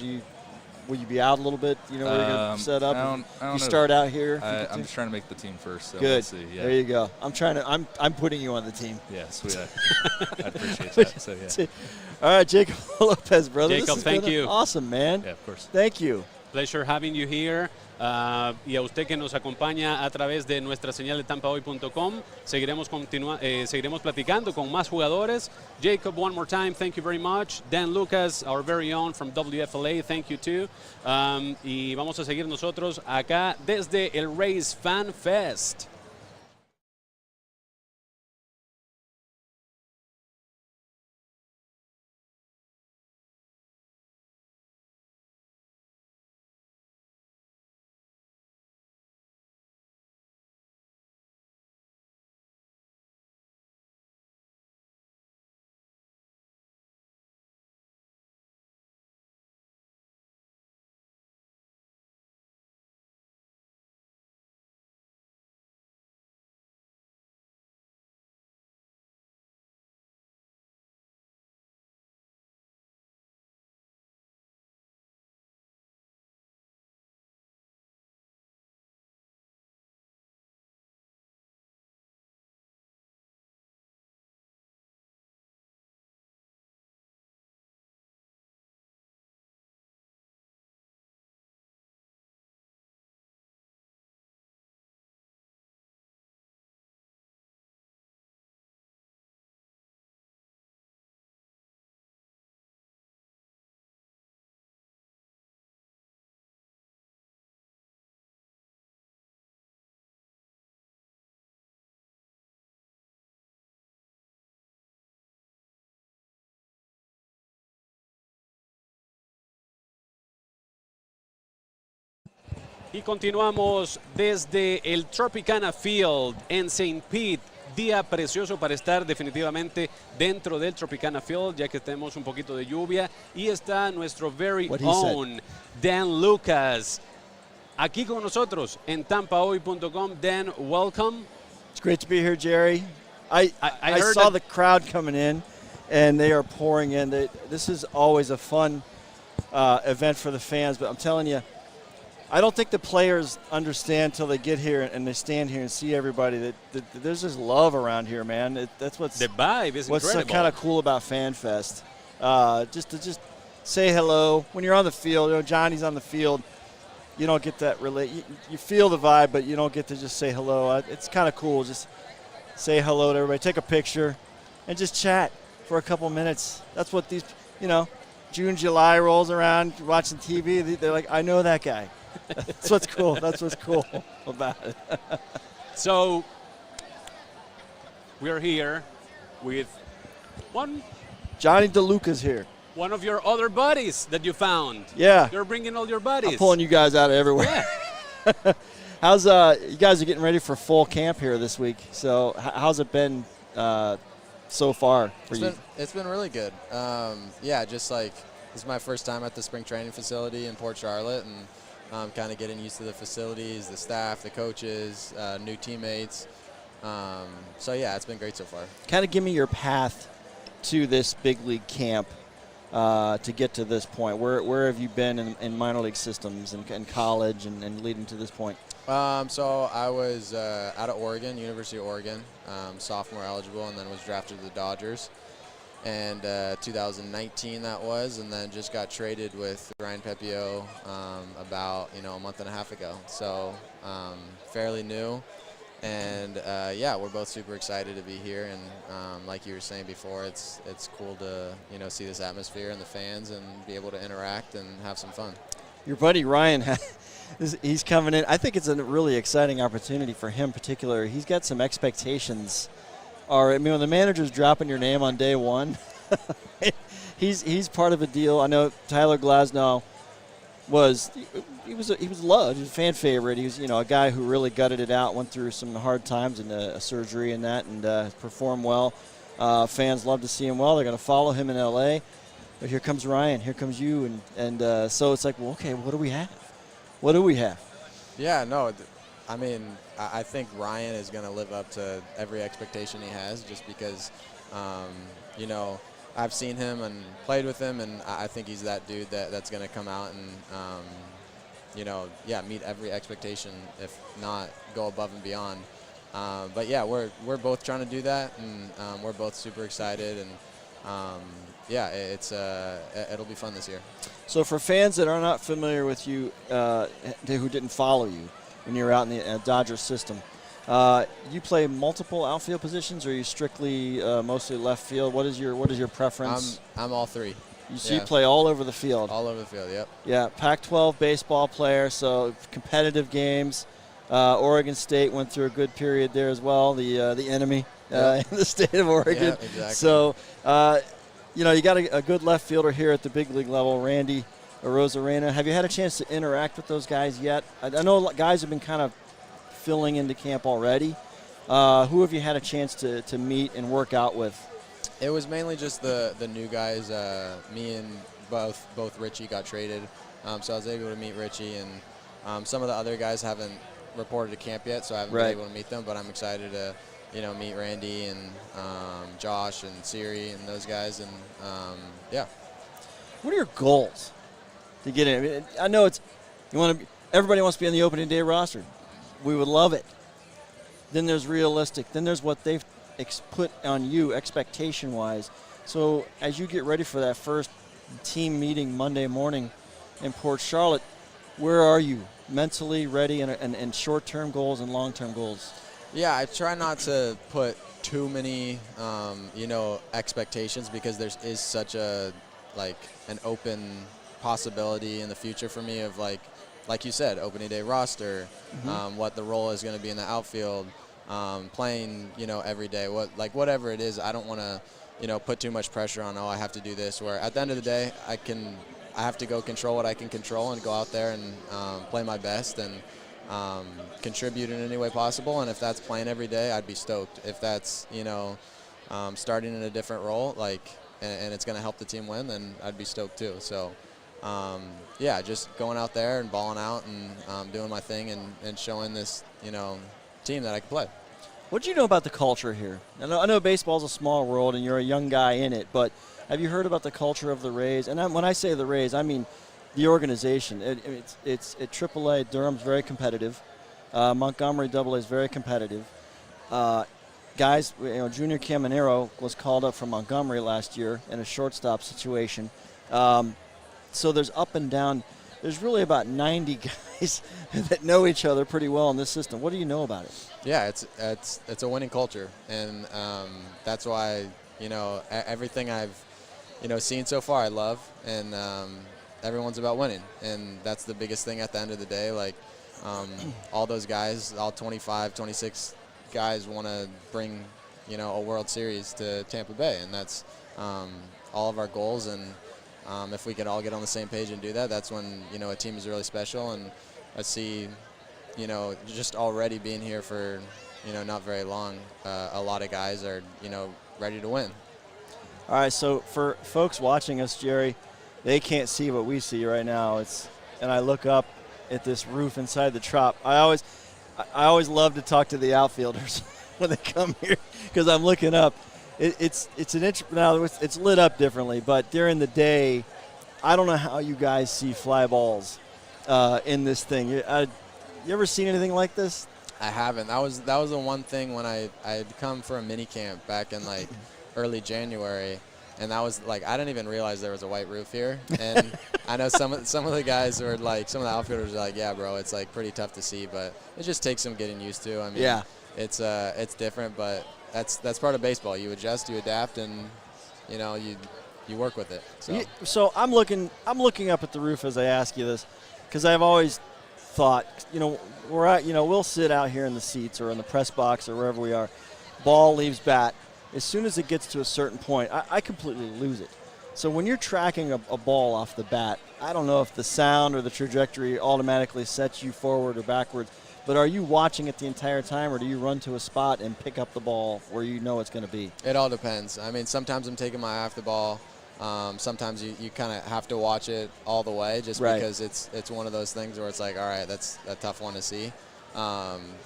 will you be out a little bit? Where you're going to set up? I don't know. Start out here. I'm just trying to make the team first. So Good. We'll see. Yeah. There you go. I'm putting you on the team. Yeah, sweet. I appreciate that. So yeah. All right, Jacob Lopez, brother. Jacob, thank you. Awesome, man. Yeah, of course. Thank you. Pleasure having you here. Y a usted que nos acompaña a través de nuestra señal de tampahoy.com. Seguiremos platicando con más jugadores. Jacob, one more time, thank you very much. Dan Lucas, our very own from WFLA, thank you too. Y vamos a seguir nosotros acá desde el Rays Fan Fest. Y continuamos desde el Tropicana Field en St. Pete. Día precioso para estar definitivamente dentro del Tropicana Field, ya que tenemos un poquito de lluvia. Y está nuestro very What he own Dan Lucas, aquí con nosotros en tampahoy.com. Dan, welcome. It's great to be here, Jerry. I heard saw that- the crowd coming in, and they are pouring in. This is always a fun event for the fans, but I'm telling you, I don't think the players understand till they get here and they stand here and see everybody that there's just love around here, man. That's what's The vibe is what's so incredible. kind of cool about Fan Fest. Just to say hello when you're on the field. You know, Johnny's on the field. You don't get that you feel the vibe, but you don't get to just say hello. It's kind of cool. Just say hello to everybody, take a picture, and just chat for a couple minutes. That's what these, June, July rolls around, you're watching TV. They're like, I know that guy. That's what's cool. That's what's cool about it. So we're here with Johnny DeLuca's here. one of your other buddies that you found. Yeah. You're bringing all your buddies. I'm pulling you guys out of everywhere. Yeah. How's you guys are getting ready for full camp here this week? So how's it been so far for you? It's been really good. Just like this is my first time at the spring training facility in Port Charlotte, and kind of getting used to the facilities, the staff, the coaches, new teammates. It's been great so far. Kind of give me your path to this big league camp to get to this point. Where have you been in minor league systems and college and leading to this point? So I was out of Oregon, University of Oregon, sophomore eligible, and then was drafted to the Dodgers. And 2019 that was, and then just got traded with Ryan Pepio about a month and a half ago. So fairly new, and we're both super excited to be here. And like you were saying before, it's cool to see this atmosphere and the fans and be able to interact and have some fun. Your buddy Ryan, he's coming in. I think it's a really exciting opportunity for him, particularly. He's got some expectations. When the manager's dropping your name on day one, he's part of a deal. I know Tyler Glasnow was loved. He was a fan favorite. He was a guy who really gutted it out, went through some hard times and a surgery and that, and performed well. Fans love to see him well. They're going to follow him in L.A. But here comes Ryan. Here comes you, and so it's like, well, okay, what do we have? What do we have? Yeah, no, I mean, I think Ryan is going to live up to every expectation he has, just because, I've seen him and played with him, and I think he's that dude that's going to come out and, meet every expectation, if not go above and beyond. We're both trying to do that, and we're both super excited, and it'll be fun this year. So for fans that are not familiar with you, who didn't follow you when you were out in the Dodgers system, you play multiple outfield positions, or are you strictly mostly left field? What is your preference? I'm all three. You play all over the field. All over the field, yep. Yeah, Pac-12 baseball player, so competitive games. Oregon State went through a good period there as well, the enemy in the state of Oregon. Yeah, exactly. So, you got a good left fielder here at the big league level, Randy Arozarena. Have you had a chance to interact with those guys yet? I know guys have been kind of filling into camp already. Who have you had a chance to meet and work out with? It was mainly just the new guys. Me and both Richie got traded, so I was able to meet Richie, and some of the other guys haven't reported to camp yet, so I haven't been able to meet them, but I'm excited to meet Randy and Josh and Siri and those guys, and What are your goals to get in? I mean, I know everybody wants to be on the opening day roster. We would love it. Then there's realistic. Then there's what they've put on you expectation-wise. So as you get ready for that first team meeting Monday morning in Port Charlotte, where are you mentally ready and short-term goals and long-term goals? Yeah, I try not to put too many, expectations, because there is such an open possibility in the future for me of like you said, opening day roster, what the role is going to be in the outfield, playing, every day, whatever it is. I don't want to, put too much pressure on, I have to do this, where at the end of the day, I have to go control what I can control and go out there and play my best and contribute in any way possible. And if that's playing every day, I'd be stoked. If that's, starting in a different role, and it's going to help the team win, then I'd be stoked too. So, yeah, just going out there and balling out and doing my thing and showing this, team that I can play. What do you know about the culture here? I know baseball's a small world and you're a young guy in it, but have you heard about the culture of the Rays? And when I say the Rays, I mean the organization. It's at AAA. Durham's very competitive. Montgomery AA is very competitive. Guys, Junior Caminero was called up from Montgomery last year in a shortstop situation. So there's up and down. There's really about 90 guys that know each other pretty well in this system. What do you know about it? Yeah, it's a winning culture, and that's why everything I've seen so far I love, and everyone's about winning, and that's the biggest thing at the end of the day. All those guys, all 25, 26 guys want to bring a World Series to Tampa Bay, and that's all of our goals. And if we could all get on the same page and do that, that's when a team is really special. And I see just already being here for not very long, a lot of guys are ready to win. All right, so for folks watching us, Jerry, they can't see what we see right now. And I look up at this roof inside the Trop. I always love to talk to the outfielders when they come here because I'm looking up. It's lit up differently, but during the day, I don't know how you guys see fly balls in this thing. You ever seen anything like this? I haven't. That was the one thing when I'd come for a mini camp back in early January, and that was I didn't even realize there was a white roof here. And I know some of the guys were some of the outfielders are yeah, bro, it's pretty tough to see, but it just takes some getting used to. I mean, yeah, it's different, but that's part of baseball. You adjust, you adapt, and you work with it. So I'm looking up at the roof as I ask you this, because I've always thought, we'll sit out here in the seats or in the press box or wherever we are. Ball leaves bat. As soon as it gets to a certain point, I completely lose it. So when you're tracking a ball off the bat, I don't know if the sound or the trajectory automatically sets you forward or backwards, but are you watching it the entire time, or do you run to a spot and pick up the ball where you know it's going to be? It all depends. I mean, sometimes I'm taking my eye off the ball. Sometimes you kind of have to watch it all the way just because it's one of those things where it's all right, that's a tough one to see.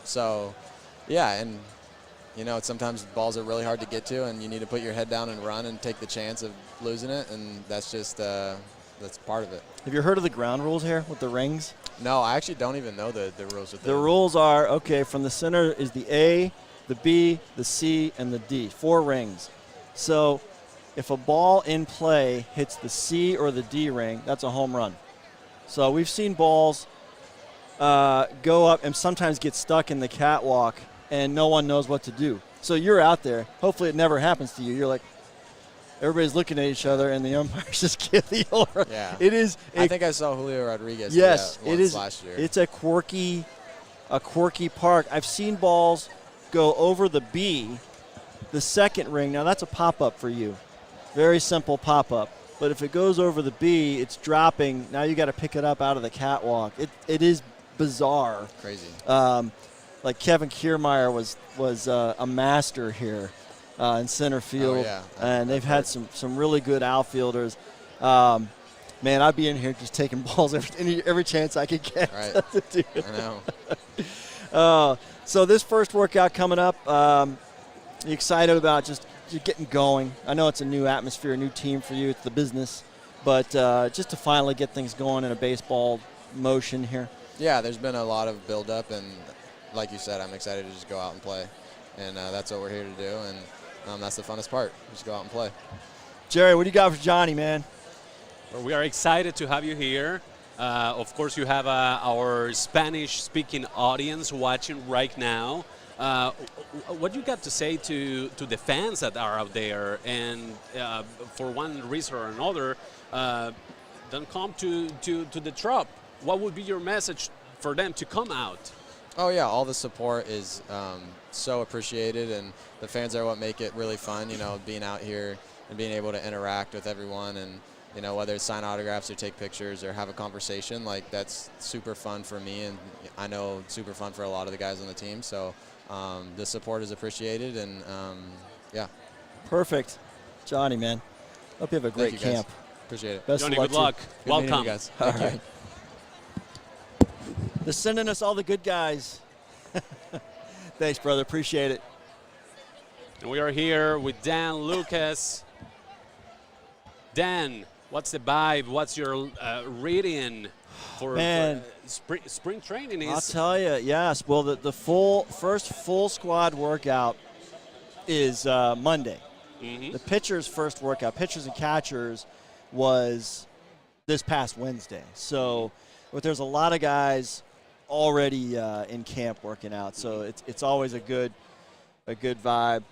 So, yeah, and sometimes balls are really hard to get to, and you need to put your head down and run and take the chance of losing it, and that's just that's part of it. Have you heard of the ground rules here with the rings? No, I actually don't even know the rules with the rules are, from the center is the A, the B, the C, and the D. 4 rings. So if a ball in play hits the C or the D ring, that's a home run. So we've seen balls go up and sometimes get stuck in the catwalk, and no one knows what to do. So you're out there. Hopefully it never happens to you. You're everybody's looking at each other, and the umpires just give the order. Yeah. It is. I think I saw Julio Rodriguez do yes, that once it is. Last year. It's a quirky park. I've seen balls go over the B, the second ring. Now that's a pop-up for you. Very simple pop-up. But if it goes over the B, it's dropping. Now you got to pick it up out of the catwalk. It is bizarre. Crazy. Kevin Kiermaier was a master here in center field. Oh, yeah. And they've had some really good outfielders. Man, I'd be in here just taking balls every chance I could get. Right. To do it. I know. So this first workout coming up, you excited about just getting going? I know it's a new atmosphere, a new team for you. It's the business. But just to finally get things going in a baseball motion here. Yeah, there's been a lot of build-up, and like you said, I'm excited to just go out and play. And that's what we're here to do, and that's the funnest part, just go out and play. Jerry, what do you got for Johnny, man? Well, we are excited to have you here. Of course, you have our Spanish-speaking audience watching right now. What you got to say to the fans that are out there, and for one reason or another, don't come to the Trop? What would be your message for them to come out? Oh yeah, all the support is so appreciated, and the fans are what make it really fun. Being out here and being able to interact with everyone, and whether it's sign autographs or take pictures or have a conversation, that's super fun for me, and I know super fun for a lot of the guys on the team. So the support is appreciated, and yeah. Perfect. Johnny, man. Hope you have a great Thank you, guys. camp. Appreciate it. Best Johnny, of luck. good luck. Good meeting Welcome. you guys. All Thank you. right. They're sending us all the good guys. Thanks, brother. Appreciate it. And we are here with Dan Lucas. Dan, what's the vibe? What's your reading for Man. spring training? I'll Is tell you, yes. Well, the first full squad workout is Monday. Mhm. The pitchers' first workout, pitchers and catchers, was this past Wednesday. So, but there's a lot of guys already in camp working out. So it's always a good vibe.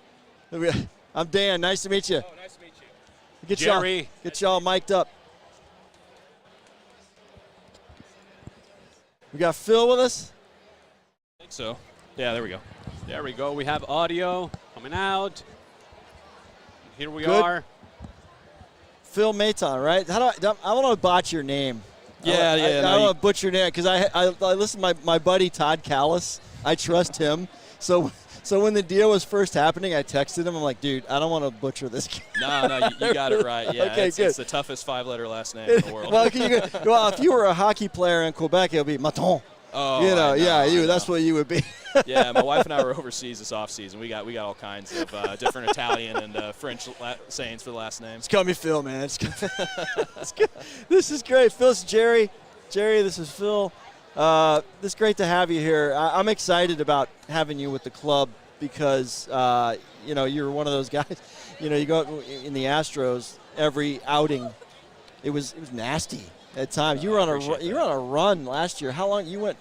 I'm Dan. Nice to meet you. Oh, nice to meet you. Get y'all mic'd up. We got Phil with us. I think so. Yeah, there we go. There we go. We have audio coming out. Here we Good. are. Phil Maton, right? I don't want to botch your name. Yeah, yeah. I don't want to butcher your name because I listen to my buddy Todd Callis. I trust him. So when the deal was first happening, I texted him. I'm like, dude, I don't want to butcher this guy. No, you got it right. Yeah, Okay, it's, good. it's the toughest 5-letter last name in the world. well, if you were a hockey player in Quebec, it would be Maton. Oh, You know, I yeah, I know. that's what you would be. Yeah, my wife and I were overseas this off season. We got all kinds of different Italian and French sayings for the last names. Just call me Phil, man. It's good. This is great. Phil's Jerry. Jerry, this is Phil. It's great to have you here. I'm excited about having you with the club because, you're one of those guys. You go in the Astros, every outing, it was nasty at times. You were on a run last year. How long? You went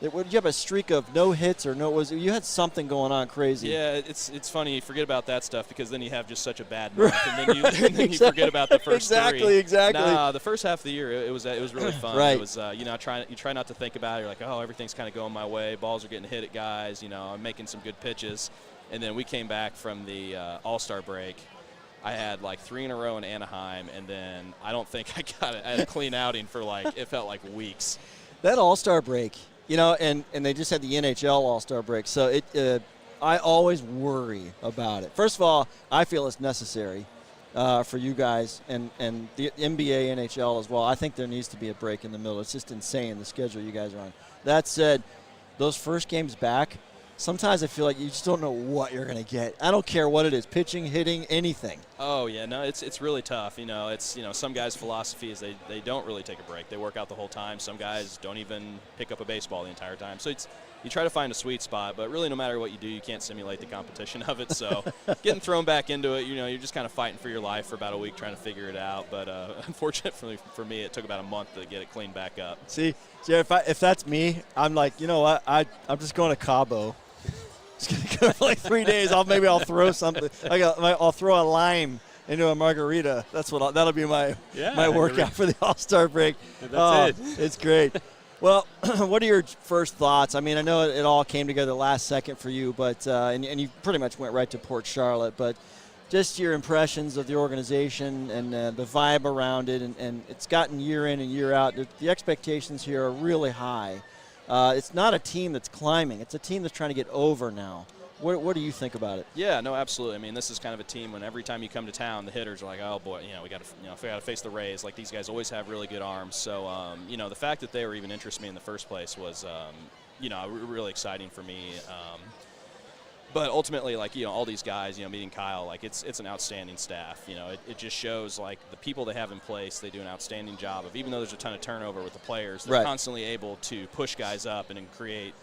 did you have a streak of no hits or no? You had something going on crazy. Yeah, it's funny. You forget about that stuff because then you have just such a bad month, and then you forget about the first three. Exactly. Nah, the first half of the year it was really fun. Right. It was you try not to think about it. You're like, oh, everything's kind of going my way. Balls are getting hit at guys. I'm making some good pitches, and then we came back from the All-Star break. I had like 3 in a row in Anaheim, and then I don't think I had a clean outing for it felt like weeks. That All-Star break, and they just had the NHL All-Star break. So I always worry about it. First of all, I feel it's necessary for you guys and the NBA, NHL as well. I think there needs to be a break in the middle. It's just insane, the schedule you guys are on. That said, those first games back, sometimes I feel like you just don't know what you're going to get. I don't care what it is, pitching, hitting, anything. Oh, yeah, no, it's really tough. Some guys' philosophy is they don't really take a break. They work out the whole time. Some guys don't even pick up a baseball the entire time. So you try to find a sweet spot, but really no matter what you do, you can't simulate the competition of it. So getting thrown back into it, you're just kind of fighting for your life for about a week trying to figure it out. But unfortunately for me, it took about a month to get it cleaned back up. See, Jared, if that's me, I'm like, you know what? I'm just going to Cabo. Just going to go for like 3 days. I'll throw something. I'll throw a lime into a margarita. That'll be my workout for the All-Star break. That's it. It's great. Well, what are your first thoughts? I mean, I know it all came together last second for you, but and you pretty much went right to Port Charlotte. But just your impressions of the organization and the vibe around it, and it's gotten year in and year out. The expectations here are really high. It's not a team that's climbing. It's a team that's trying to get over now. What do you think about it? Yeah, no, absolutely. I mean, this is kind of a team when every time you come to town, the hitters are like, oh boy, we got to face the Rays. Like these guys always have really good arms. So, the fact that they were even interested in me in the first place was, really exciting for me. But ultimately, all these guys, meeting Kyle, it's an outstanding staff. It just shows the people they have in place, they do an outstanding job of, even though there's a ton of turnover with the players, they're constantly able to push guys up and create,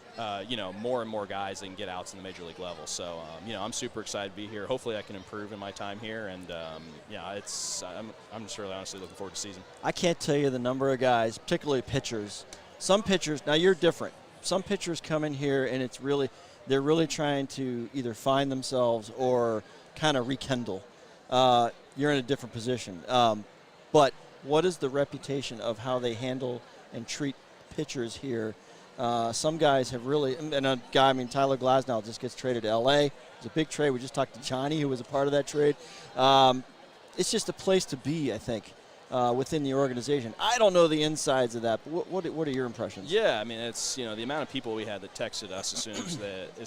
more and more guys that can get outs in the major league level. So, I'm super excited to be here. Hopefully I can improve in my time here. And, I'm just really honestly looking forward to the season. I can't tell you the number of guys, particularly pitchers. Some pitchers, now you're different. Some pitchers come in here and they're really trying to either find themselves or kind of rekindle. You're in a different position. But what is the reputation of how they handle and treat pitchers here? Some guys have really, and a guy, Tyler Glasnow just gets traded to L.A. It's a big trade. We just talked to Johnny, who was a part of that trade. It's just a place to be, I think. within the organization. I don't know the insides of that, but what are your impressions? Yeah, I mean, it's, the amount of people we had that texted us as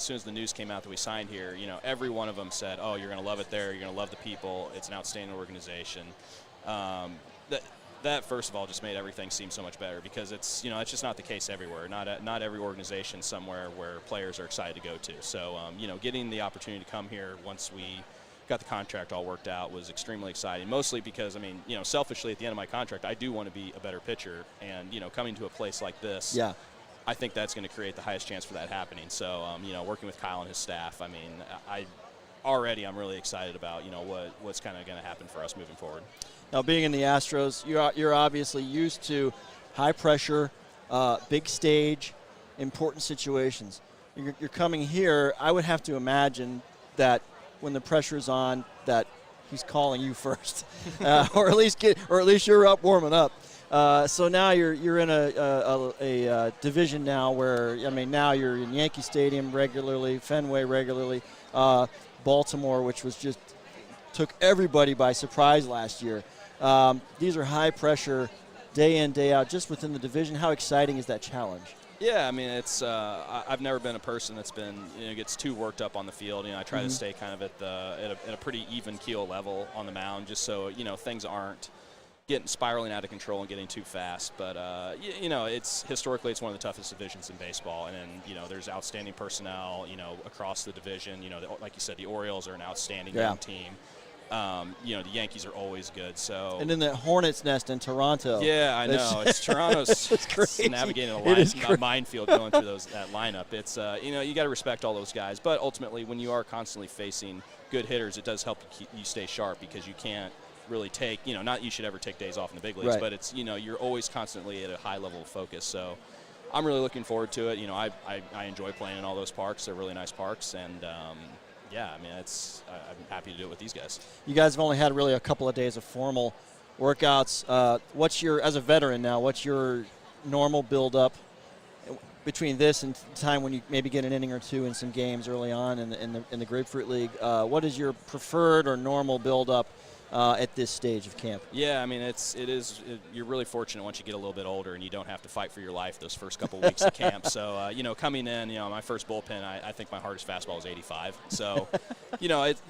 soon as the news came out that we signed here, every one of them said, oh, you're going to love it there, you're going to love the people, it's an outstanding organization. That first of all just made everything seem so much better, because it's it's just not the case everywhere. Not every organization somewhere where players are excited to go to. So getting the opportunity to come here once we got the contract all worked out was extremely exciting. Mostly because selfishly at the end of my contract, I do want to be a better pitcher, and coming to a place like this, yeah, I think that's going to create the highest chance for that happening. So working with Kyle and his staff, I'm really excited about what's kind of going to happen for us moving forward. Now, being in the Astros, you're obviously used to high pressure, big stage, important situations. You're coming here. I would have to imagine that when the pressure's on, that he's calling you first, or at least you're up warming up. So now you're in a division now where now you're in Yankee Stadium regularly, Fenway regularly, Baltimore, which was just took everybody by surprise last year. These are high-pressure, day in, day out, just within the division. How exciting is that challenge? Yeah, it's I've never been a person that's been gets too worked up on the field. I try to stay kind of at a pretty even keel level on the mound, just so things aren't getting spiraling out of control and getting too fast. But it's historically it's one of the toughest divisions in baseball, and then there's outstanding personnel across the division. Like you said, the Orioles are an outstanding young team. The Yankees are always good. So and then the Hornets' nest in Toronto. Yeah, I know. It's Toronto's navigating a minefield going through that lineup. It's you got to respect all those guys, but ultimately, when you are constantly facing good hitters, it does help you stay sharp, because you can't really take not you should ever take days off in the big leagues, but it's you're always constantly at a high level of focus. So I'm really looking forward to it. I enjoy playing in all those parks. They're really nice parks, and yeah, I'm happy to do it with these guys. You guys have only had really a couple of days of formal workouts. As a veteran now, what's your normal build-up between this and time when you maybe get an inning or two in some games early on in the Grapefruit League? What is your preferred or normal build-up at this stage of camp? Yeah, you're really fortunate once you get a little bit older and you don't have to fight for your life those first couple weeks of camp. So, coming in, my first bullpen, I think my hardest fastball was 85. So,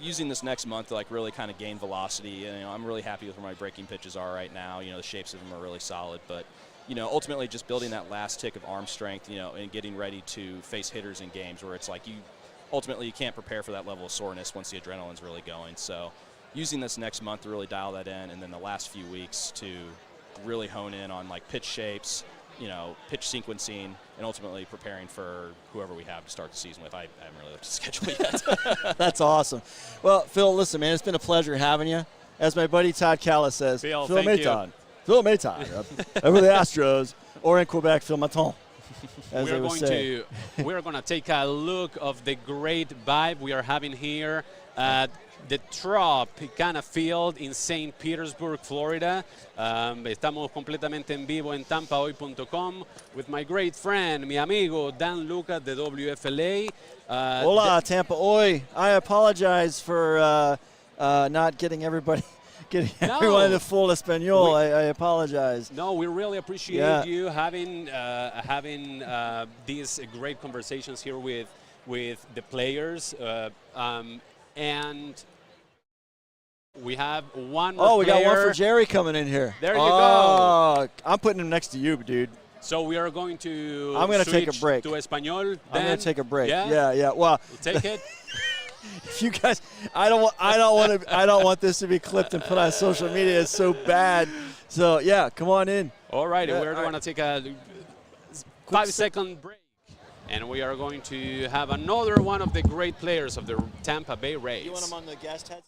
using this next month to really kind of gain velocity. And, I'm really happy with where my breaking pitches are right now. The shapes of them are really solid. But, ultimately just building that last tick of arm strength, and getting ready to face hitters in games where it's like you can't prepare for that level of soreness once the adrenaline's really going. So, using this next month to really dial that in, and then the last few weeks to really hone in on pitch shapes, pitch sequencing, and ultimately preparing for whoever we have to start the season with. I haven't really looked at the schedule yet. That's awesome. Well, Phil, listen, man, it's been a pleasure having you. As my buddy Todd Callis says, Phil Mayton. Phil Mayton. Over the Astros, or in Quebec, Phil Maton. We're going to take a look of the great vibe we are having here at the Tropicana Field in St. Petersburg, Florida. Estamos completamente en vivo en tampahoy.com with my great friend, mi amigo Dan Lucas de WFLA. Hola, Tampa Hoy. I apologize for not getting everyone in the full Espanol. I apologize. No, we really appreciate you having these great conversations here with the players. And we have one more we got player. one for Jerry coming in here. There you go. I'm putting him next to you, dude. So we are going to I'm going to take a break. To Espanol. I'm going to take a break. Yeah. Well, we'll take it. If you guys, I don't want this to be clipped and put on social media. It's so bad. So yeah, come on in. All right, we're going to take a 5-second break. And we are going to have another one of the great players of the Tampa Bay Rays. You want him on the guest headset?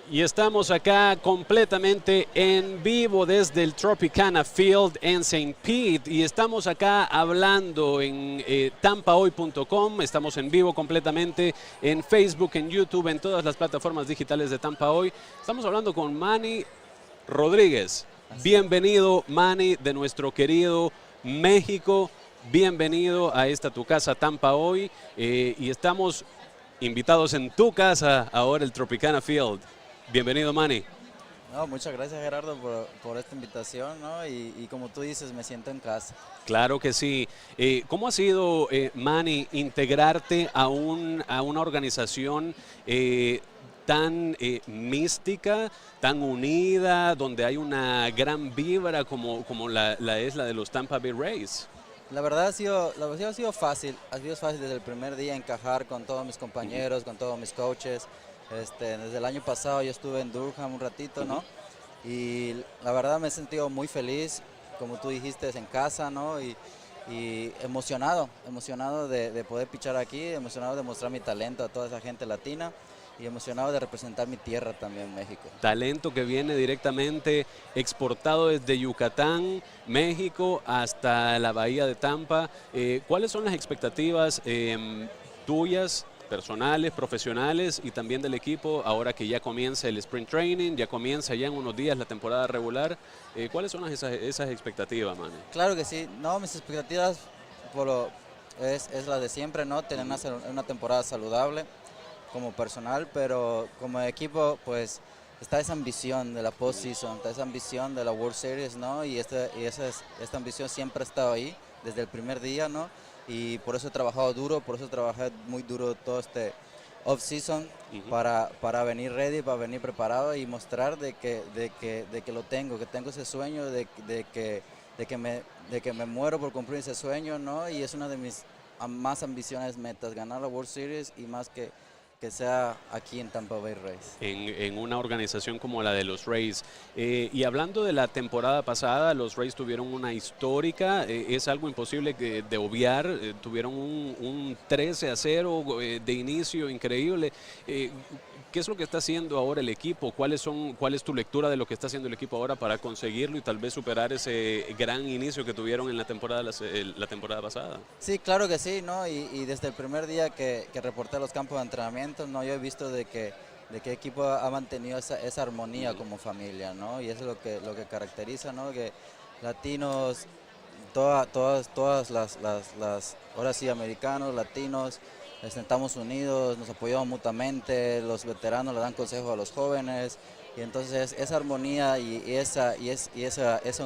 Y estamos acá completamente en vivo desde el Tropicana Field en St. Pete y estamos acá hablando en tampahoy.com, estamos en vivo completamente en Facebook, en YouTube, en todas las plataformas digitales de Tampa Hoy. Estamos hablando con Manny Rodríguez. Bienvenido, Manny, de nuestro querido México. Bienvenido a esta tu casa Tampa Hoy y estamos invitados en tu casa ahora el Tropicana Field. Bienvenido, Manny. No, muchas gracias, Gerardo, por esta invitación, ¿no? Y como tú dices, me siento en casa. Claro que sí. ¿Cómo ha sido, Manny, integrarte a una organización tan mística, tan unida, donde hay una gran vibra como la es la de los Tampa Bay Rays? La verdad ha sido fácil, desde el primer día encajar con todos mis compañeros, con todos mis coaches. Desde el año pasado yo estuve en Durham un ratito, ¿no? Y la verdad me he sentido muy feliz, como tú dijiste, en casa, ¿no? Y emocionado de poder pichar aquí, emocionado de mostrar mi talento a toda esa gente latina y emocionado de representar mi tierra también, México. Talento que viene directamente exportado desde Yucatán, México, hasta la bahía de Tampa. ¿Cuáles son las expectativas tuyas, personales, profesionales y también del equipo, ahora que ya comienza el Spring Training, ya comienza ya en unos días la temporada regular? ¿Cuáles son esas expectativas, Manny? Claro que sí. No, mis expectativas es la de siempre, ¿no? Tener una temporada saludable como personal, pero como equipo, pues está esa ambición de la postseason, está esa ambición de la World Series, ¿no? Y esta ambición siempre ha estado ahí desde el primer día, ¿no? Y por eso he trabajado duro, por eso trabajé muy duro todo este off-season para venir ready, para venir preparado y mostrar de que lo tengo, que tengo ese sueño, de que me muero por cumplir ese sueño, ¿no? Y es una de mis más ambiciones, metas, ganar la World Series y más que sea aquí en Tampa Bay Rays. En una organización como la de los Rays. Y hablando de la temporada pasada, los Rays tuvieron una histórica, es algo imposible de obviar, tuvieron un 13-0 de inicio increíble. ¿Qué es lo que está haciendo ahora el equipo? ¿Cuál es tu lectura de lo que está haciendo el equipo ahora para conseguirlo y tal vez superar ese gran inicio que tuvieron en la temporada pasada? Sí, claro que sí, ¿no? Y desde el primer día que reporté los campos de entrenamiento, ¿no? Yo he visto de que el equipo ha mantenido esa armonía como familia, ¿no? Y eso es lo que caracteriza, ¿no? Que latinos, todas las ahora sí, americanos, latinos, estamos unidos, nos apoyamos mutuamente, los veteranos le dan consejos a los jóvenes y entonces esa armonía y esa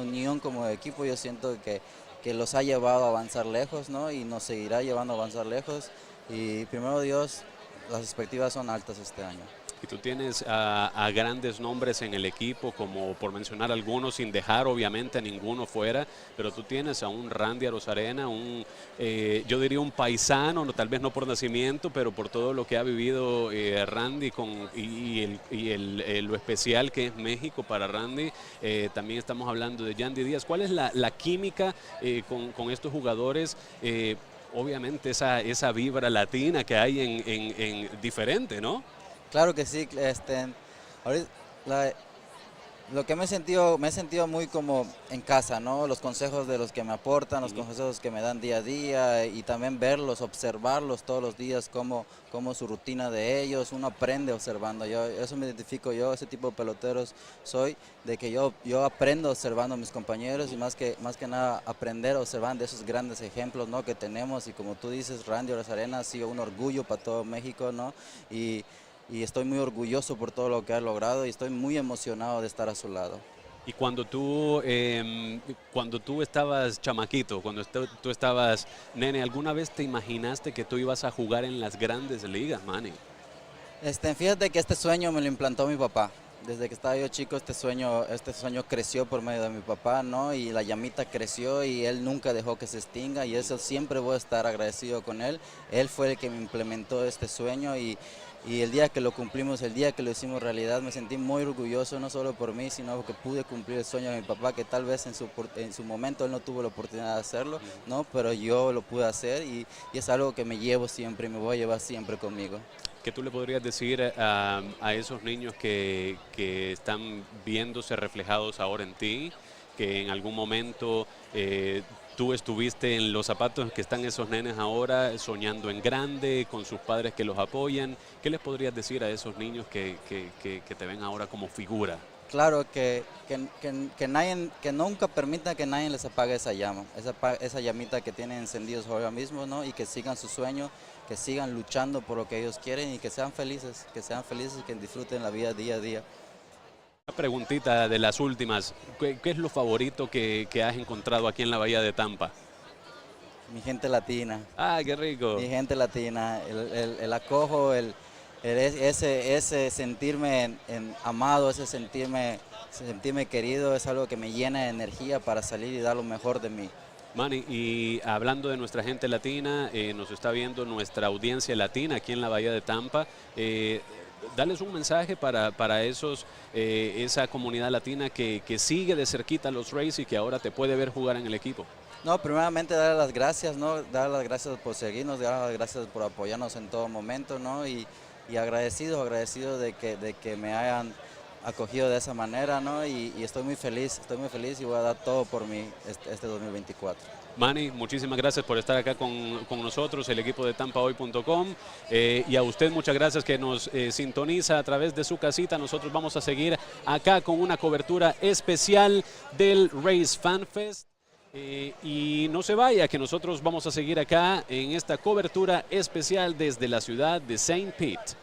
unión como equipo yo siento que los ha llevado a avanzar lejos, ¿no? Y nos seguirá llevando a avanzar lejos y primero Dios, las expectativas son altas este año. Y tú tienes a grandes nombres en el equipo, como por mencionar algunos, sin dejar obviamente a ninguno fuera, pero tú tienes a un Randy Arozarena, yo diría un paisano, tal vez no por nacimiento, pero por todo lo que ha vivido Randy lo especial que es México para Randy. También estamos hablando de Yandy Díaz. ¿Cuál es la química con estos jugadores? Obviamente esa vibra latina que hay en diferente, ¿no? Claro que sí, lo que me he sentido muy como en casa, ¿no? Los consejos de los que me aportan, los consejos que me dan día a día y también verlos, observarlos todos los días, cómo su rutina de ellos, uno aprende observando. Eso me identifico yo, ese tipo de peloteros soy, de que yo aprendo observando a mis compañeros y más que nada aprender observando esos grandes ejemplos, ¿no? Que tenemos y como tú dices, Randy Arozarena ha sido un orgullo para todo México, ¿no? Y estoy muy orgulloso por todo lo que ha logrado y estoy muy emocionado de estar a su lado. Y cuando tú estabas chamaquito, cuando tú estabas nene, ¿alguna vez te imaginaste que tú ibas a jugar en las grandes ligas, Manny? Fíjate que este sueño me lo implantó mi papá. Desde que estaba yo chico este sueño creció por medio de mi papá, ¿no? Y la llamita creció y él nunca dejó que se extinga y eso siempre voy a estar agradecido con él. Él fue el que me implementó este sueño y el día que lo cumplimos, el día que lo hicimos realidad, me sentí muy orgulloso, no solo por mí, sino porque pude cumplir el sueño de mi papá, que tal vez en su momento él no tuvo la oportunidad de hacerlo, ¿no? Pero yo lo pude hacer y es algo que me llevo siempre y me voy a llevar siempre conmigo. ¿Qué tú le podrías decir a esos niños que están viéndose reflejados ahora en ti, que en algún momento tú estuviste en los zapatos que están esos nenes ahora, soñando en grande, con sus padres que los apoyan? ¿Qué les podrías decir a esos niños que te ven ahora como figura? Claro, que nunca permita que nadie les apague esa llama, esa llamita que tienen encendidos ahora mismo, ¿no? Y que sigan su sueño, que sigan luchando por lo que ellos quieren y que sean felices y que disfruten la vida día a día. Una preguntita de las últimas. ¿Qué es lo favorito que has encontrado aquí en la Bahía de Tampa? Mi gente latina. ¡Ah, qué rico! Mi gente latina, el acojo, ese sentirme amado, ese sentirme querido es algo que me llena de energía para salir y dar lo mejor de mí. Manny, y hablando de nuestra gente latina, nos está viendo nuestra audiencia latina aquí en la Bahía de Tampa. Dales un mensaje para esa comunidad latina que sigue de cerquita a los Rays y que ahora te puede ver jugar en el equipo. No, primeramente dar las gracias, ¿no? Dar las gracias por seguirnos, dar las gracias por apoyarnos en todo momento, ¿no? Y agradecido de que me hayan acogido de esa manera, ¿no? Y estoy muy feliz y voy a dar todo por mí este 2024. Manny, muchísimas gracias por estar acá con nosotros, el equipo de tampahoy.com, y a usted muchas gracias que nos sintoniza a través de su casita. Nosotros vamos a seguir acá con una cobertura especial del Rays Fan Fest. Y no se vaya, que nosotros vamos a seguir acá en esta cobertura especial desde la ciudad de St. Pete.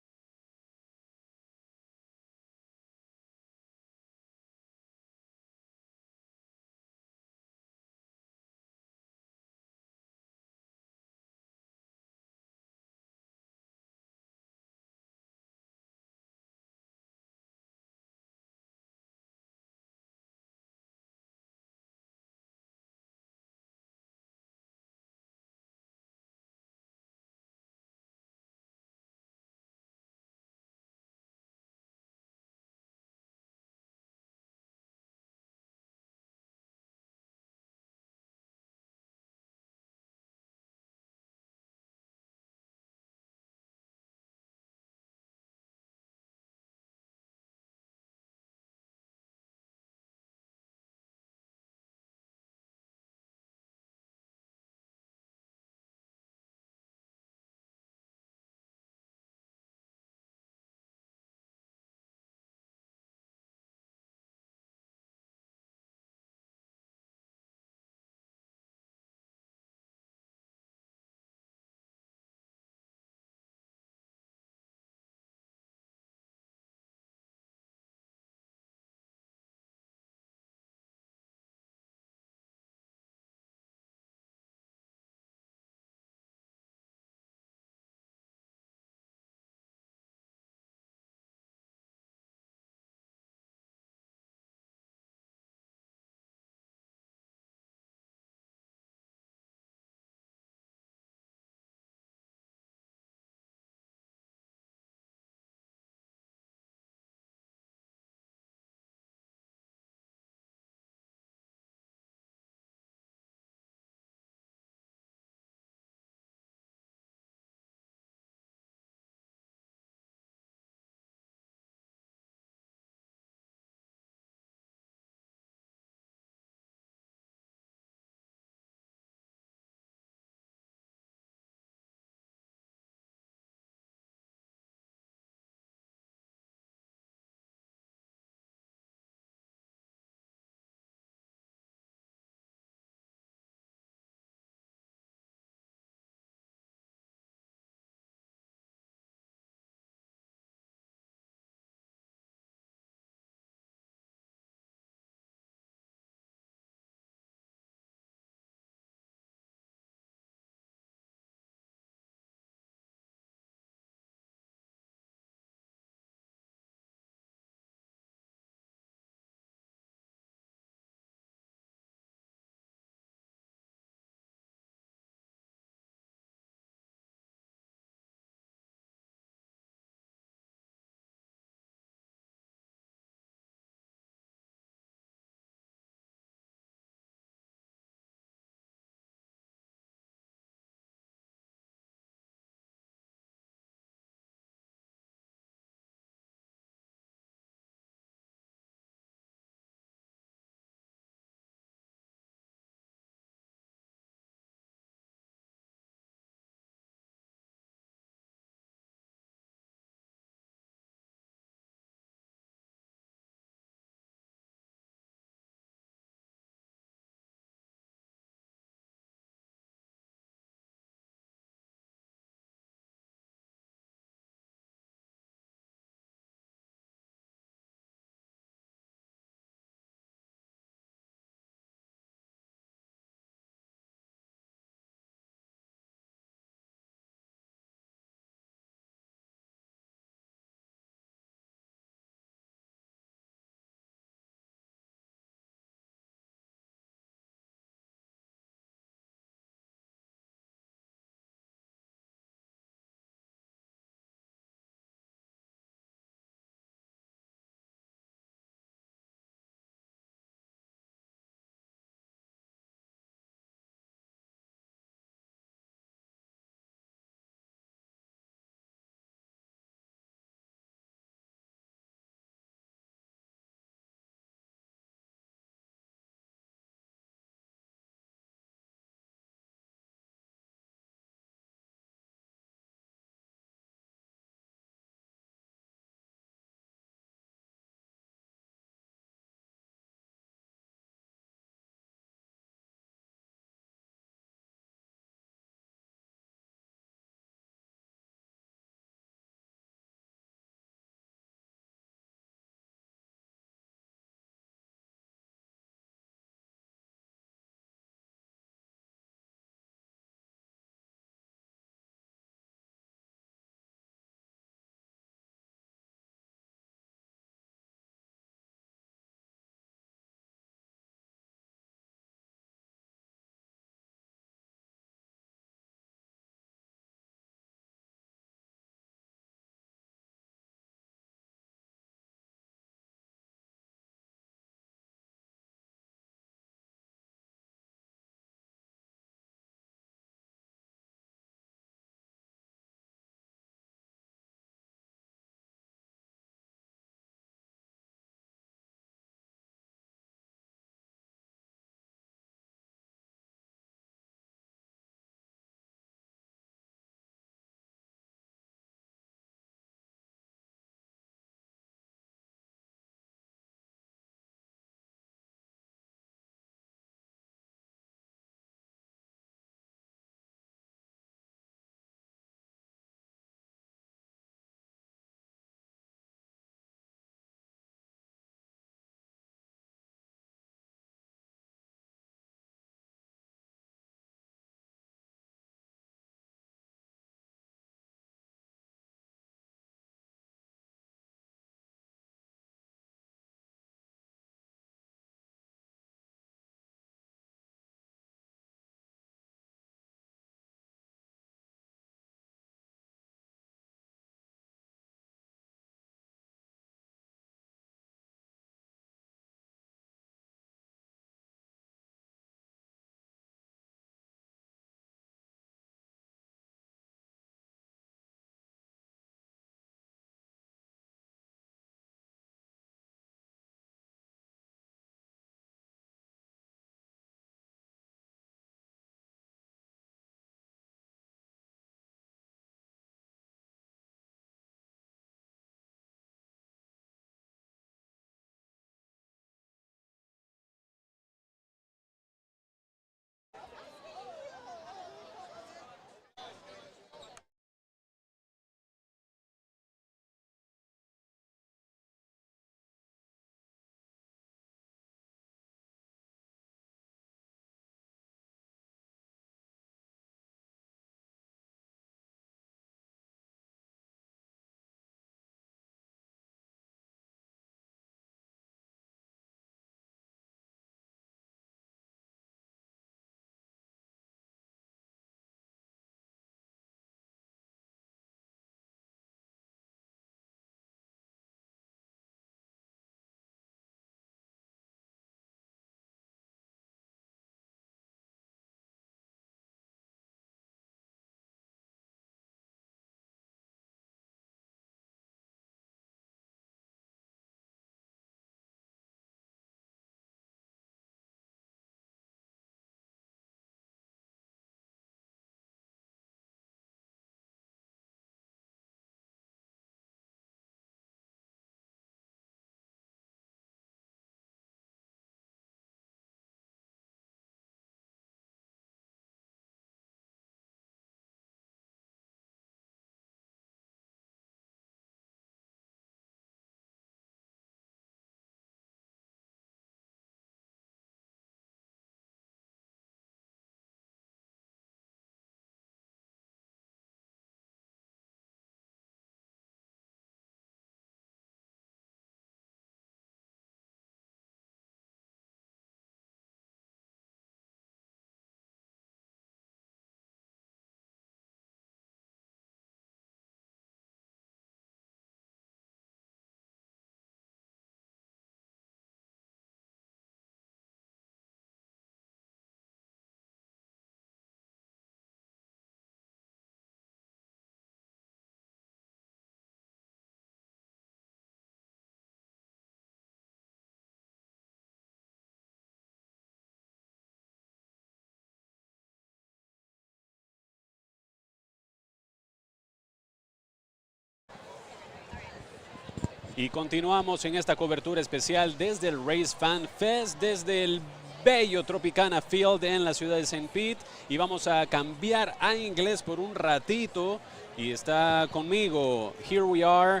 Y continuamos en esta cobertura especial desde el Rays Fan Fest, desde el bello Tropicana Field en la ciudad de St. Pete. Y vamos a cambiar a inglés por un ratito. Y está conmigo, here we are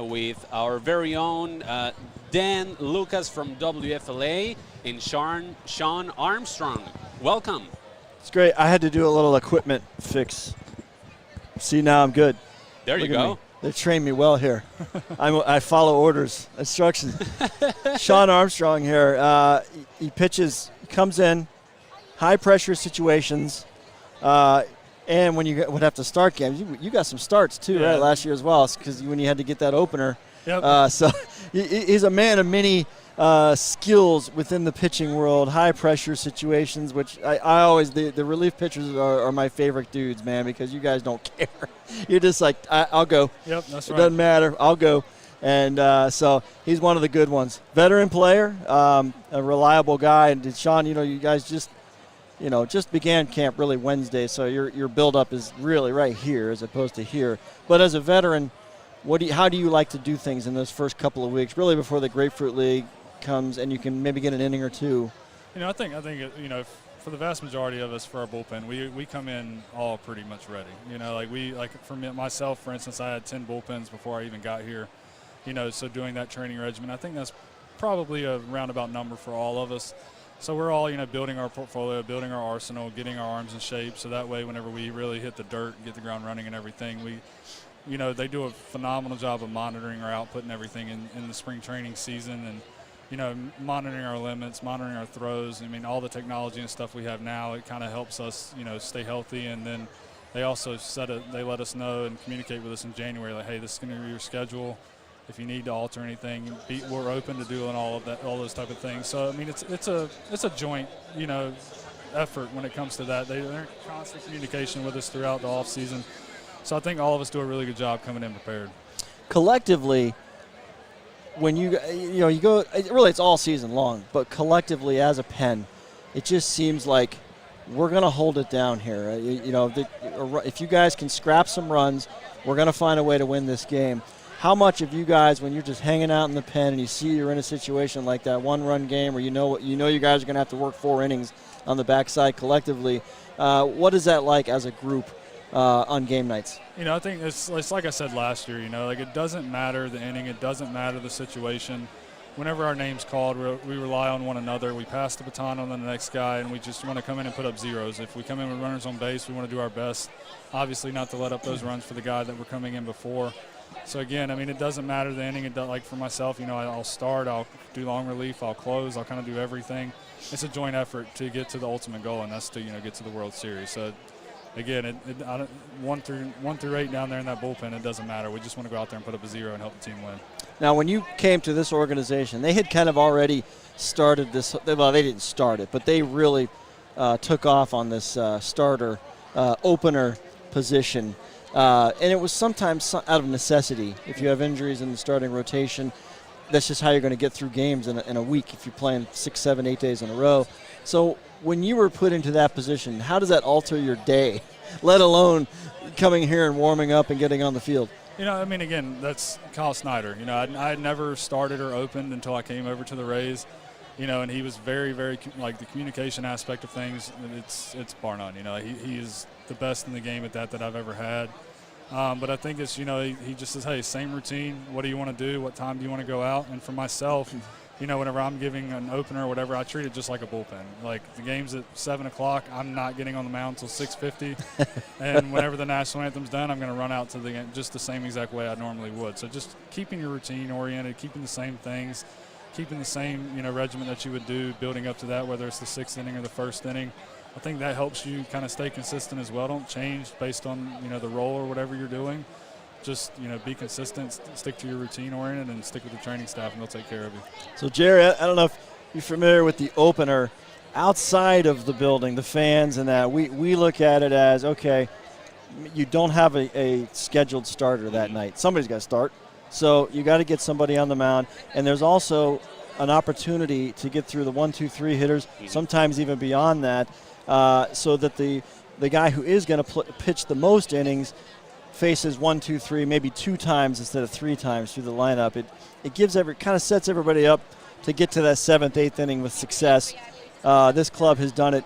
with our very own Dan Lucas from WFLA and Sean Armstrong. Welcome. It's great. I had to do a little equipment fix. See, now I'm good. There you go. They trained me well here. I follow orders, instructions. Sean Armstrong here. He pitches, comes in, high-pressure situations, and when you would have to start games, you got some starts too, right, last year as well, because when you had to get that opener. Yep. So he's a man of many skills within the pitching world, high-pressure situations, which I always, the relief pitchers are my favorite dudes, man, because you guys don't care. You're just like, I'll go. Yep, that's right. It doesn't matter. I'll go. And so he's one of the good ones. Veteran player, a reliable guy. And Sean, you guys just began camp really Wednesday, so your build-up is really right here as opposed to here. But as a veteran, how do you like to do things in those first couple of weeks, really before the Grapefruit League comes and you can maybe get an inning or two? I think for the vast majority of us, for our bullpen, we come in all pretty much ready. For myself, for instance, I had 10 bullpens before I even got here. So doing that training regimen, I think that's probably a roundabout number for all of us. So we're all, building our portfolio, building our arsenal, getting our arms in shape, so that way whenever we really hit the dirt, get the ground running and everything, they do a phenomenal job of monitoring our output and everything in the spring training season, and monitoring our limits, monitoring our throws. All the technology and stuff we have now, it kind of helps us, stay healthy. And then they also they let us know and communicate with us in January, like, hey, this is going to be your schedule. If you need to alter anything, we're open to doing all of that, all those type of things. So it's a joint, effort when it comes to that. They're in constant communication with us throughout the off season. So I think all of us do a really good job coming in prepared. Collectively, when you go, really it's all season long, but collectively as a pen, it just seems like we're going to hold it down here. If you guys can scrap some runs, we're going to find a way to win this game. How much of you guys, when you're just hanging out in the pen and you see you're in a situation like that one-run game where you know you guys are going to have to work 4 innings on the backside collectively, what is that like as a group on game nights? I think it's like I said last year, it doesn't matter the inning, it doesn't matter the situation. Whenever our name's called, we rely on one another. We pass the baton on to the next guy, and we just want to come in and put up zeros. If we come in with runners on base, we want to do our best, obviously not to let up those runs for the guy that we're coming in before. So, again, it doesn't matter the inning. Like for myself, I'll start, I'll do long relief, I'll close, I'll kind of do everything. It's a joint effort to get to the ultimate goal, and that's to, get to the World Series. So, again, 1 through 8 down there in that bullpen, it doesn't matter. We just want to go out there and put up a zero and help the team win. Now, when you came to this organization, they had kind of already started this. Well, they didn't start it, but they really took off on this starter opener position. And it was sometimes out of necessity. If you have injuries in the starting rotation, that's just how you're going to get through games in a week if you're playing 6, 7, 8 days in a row. So when you were put into that position, how does that alter your day, let alone coming here and warming up and getting on the field? Again, that's Kyle Snyder. I had never started or opened until I came over to the Rays, and he was very, very, the communication aspect of things, it's bar none. He is the best in the game at that I've ever had. But I think it's, he just says, hey, same routine. What do you want to do? What time do you want to go out? And for myself, whenever I'm giving an opener or whatever, I treat it just like a bullpen. Like the game's at 7 o'clock, I'm not getting on the mound until 6:50. And whenever the national anthem's done, I'm going to run out to the game just the same exact way I normally would. So just keeping your routine oriented, keeping the same things, keeping the same, regimen that you would do, building up to that, whether it's the 6th inning or the 1st inning. I think that helps you kind of stay consistent as well. Don't change based on, the role or whatever you're doing. Just, be consistent, stick to your routine oriented, and stick with the training staff, and they'll take care of you. So, Jerry, I don't know if you're familiar with the opener. Outside of the building, the fans and that, we look at it as, okay, you don't have a scheduled starter that night. Somebody's got to start. So you got to get somebody on the mound. And there's also an opportunity to get through the 1, 2, 3 hitters, sometimes even beyond that, so that the guy who is going to pitch the most innings faces 1, 2, 3, maybe 2 times instead of 3 times through the lineup, it gives kind of sets everybody up to get to that 7th, 8th inning with success. This club has done it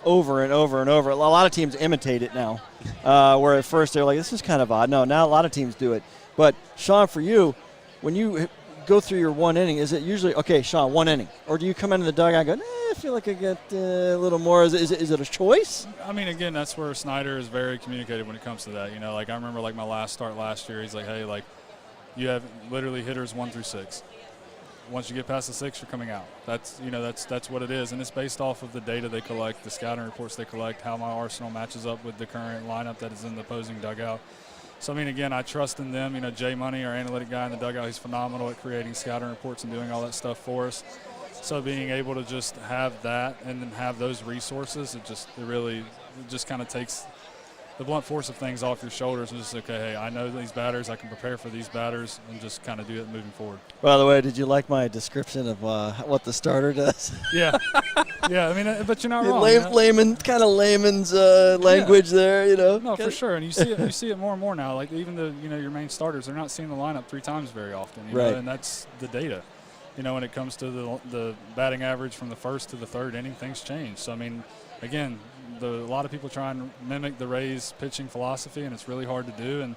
over and over and over. A lot of teams imitate it now, where at first they're like, this is kind of odd. No, now a lot of teams do it. But, Sean, for you, when you go through your 1 inning, is it usually, okay, Sean, 1 inning? Or do you come into the dugout and go, I feel like I get a little more? Is it a choice? I mean, again, that's where Snyder is very communicative when it comes to that. You know, like I remember like my last start last year, he's like, hey, like you have literally hitters 1 through 6. Once you get past the 6, you're coming out. That's what it is, and it's based off of the data they collect, the scouting reports they collect, how my arsenal matches up with the current lineup that is in the opposing dugout. So I mean, again, I trust in them. You know, Jay Money, our analytic guy in the dugout, he's phenomenal at creating scouting reports and doing all that stuff for us. So being able to just have that and then have those resources, it just kind of takes the blunt force of things off your shoulders and just, okay, hey, I know these batters, I can prepare for these batters, and just kind of do it moving forward. By the way, did you like my description of what the starter does? Yeah. Yeah, I mean, but you're not wrong. Layman's language there, you know. No, for sure, and you see it more and more now. Like even your main starters, they're not seeing the lineup 3 times very often, you know, and that's the data. You know, when it comes to the batting average from the 1st to the 3rd inning, things change. So I mean, again, a lot of people try and mimic the Rays pitching philosophy, and it's really hard to do. And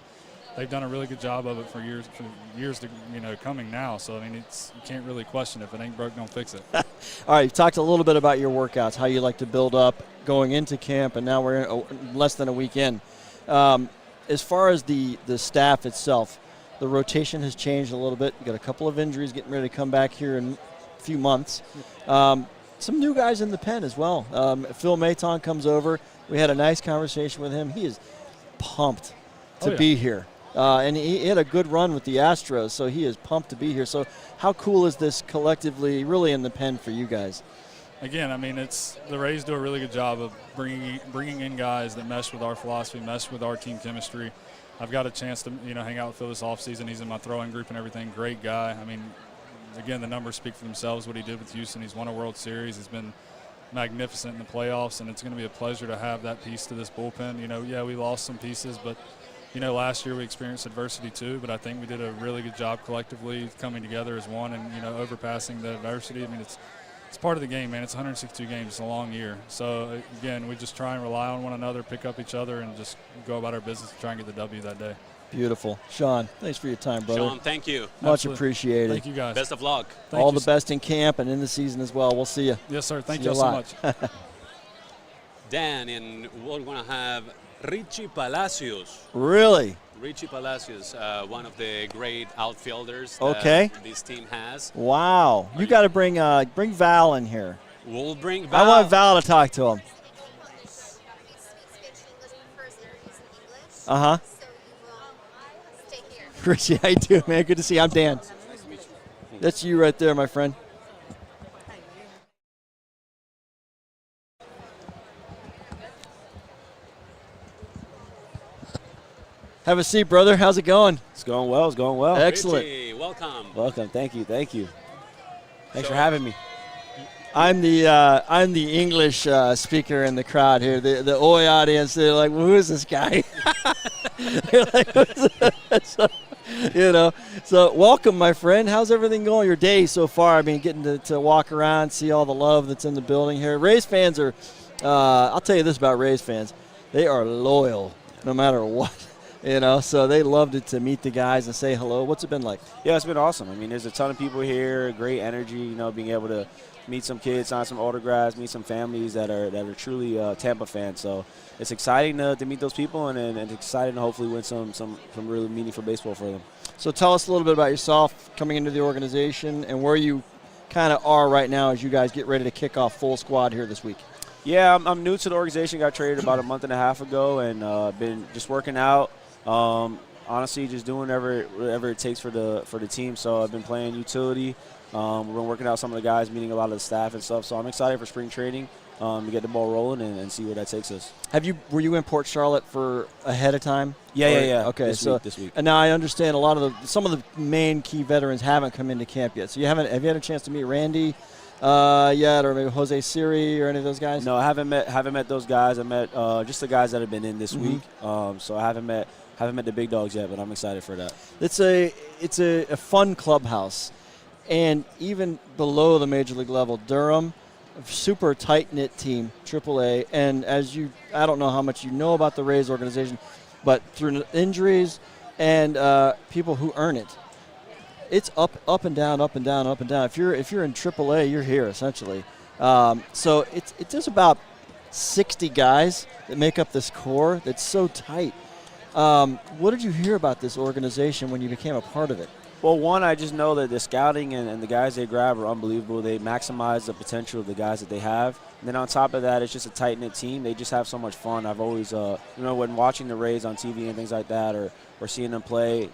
they've done a really good job of it for years to coming now. So I mean, you can't really question it. If it ain't broke, don't fix it. All right, you've talked a little bit about your workouts, how you like to build up going into camp, and now we're less than a week in. As far as the staff itself, the rotation has changed a little bit. You got a couple of injuries getting ready to come back here in a few months. Some new guys in the pen as well. Phil Maton comes over. We had a nice conversation with him. He is pumped to be here. And he had a good run with the Astros, so he is pumped to be here. So how cool is this collectively really in the pen for you guys? Again, I mean, the Rays do a really good job of bringing in guys that mesh with our philosophy, mesh with our team chemistry. I've got a chance to hang out with Phil this offseason. He's in my throwing group and everything. Great guy. I mean, again, the numbers speak for themselves, what he did with Houston. He's won a World Series. He's been magnificent in the playoffs, and it's going to be a pleasure to have that piece to this bullpen. We lost some pieces, but, last year we experienced adversity too, but I think we did a really good job collectively coming together as one and, overpassing the adversity. I mean, it's part of the game, man. It's 162 games. It's a long year. So, again, we just try and rely on one another, pick up each other, and just go about our business to try and get the W that day. Beautiful. Sean, thanks for your time, brother. Sean, thank you. Much Absolutely. Appreciated. Thank you, guys. Best of luck. All the best in camp and in the season as well. We'll see you. Yes, sir. Thank you so much. Dan, and we're going to have Richie Palacios. Really? Richie Palacios, one of the great outfielders that this team has. Wow. You got to bring Val in here. We'll bring Val. I want Val to talk to him. Uh-huh. Richie, how you doing, man? Good to see you. I'm Dan. Nice to meet you. That's you right there, my friend. Have a seat, brother. How's it going? It's going well. It's going well. Excellent. Richie, welcome. Welcome. Thank you. Thank you. Thanks for having me. I'm the English speaker in the crowd here. The Oi audience, they're like, well, who is this guy? They're like, so welcome, my friend. How's everything going? Your day so far? I mean, getting to walk around, see all the love that's in the building here. Rays fans are, I'll tell you this about Rays fans. They are loyal no matter what. So they loved it to meet the guys and say hello. What's it been like? Yeah, it's been awesome. I mean, there's a ton of people here, great energy, being able to meet some kids, sign some autographs, meet some families that are truly Tampa fans. So it's exciting to meet those people and it's exciting to hopefully win some really meaningful baseball for them. So tell us a little bit about yourself coming into the organization and where you kind of are right now as you guys get ready to kick off full squad here this week. Yeah, I'm new to the organization. Got traded about a month and a half ago and been just working out. Honestly, just doing whatever it takes for the team. So I've been playing utility. We've been working out some of the guys, meeting a lot of the staff and stuff. So I'm excited for spring training to get the ball rolling and see where that takes us. Were you in Port Charlotte for ahead of time? Yeah. Okay, this week. And now I understand some of the main key veterans haven't come into camp yet. So have you had a chance to meet Randy yet, or maybe Jose Siri or any of those guys? No, I haven't met those guys. I met just the guys that have been in this week. So I haven't met the big dogs yet, but I'm excited for that. It's a fun clubhouse, and even below the major league level, Durham, a super tight-knit team, AAA, and I don't know how much you know about the Rays organization, but through injuries and people who earn it, it's up and down, up and down, up and down. If you're in AAA, you're here essentially. So it's just about 60 guys that make up this core that's so tight. What did you hear about this organization when you became a part of it? Well, one, I just know that the scouting and the guys they grab are unbelievable. They maximize the potential of the guys that they have. And then on top of that, it's just a tight-knit team. They just have so much fun. I've always, when watching the Rays on TV and things like that or seeing them play,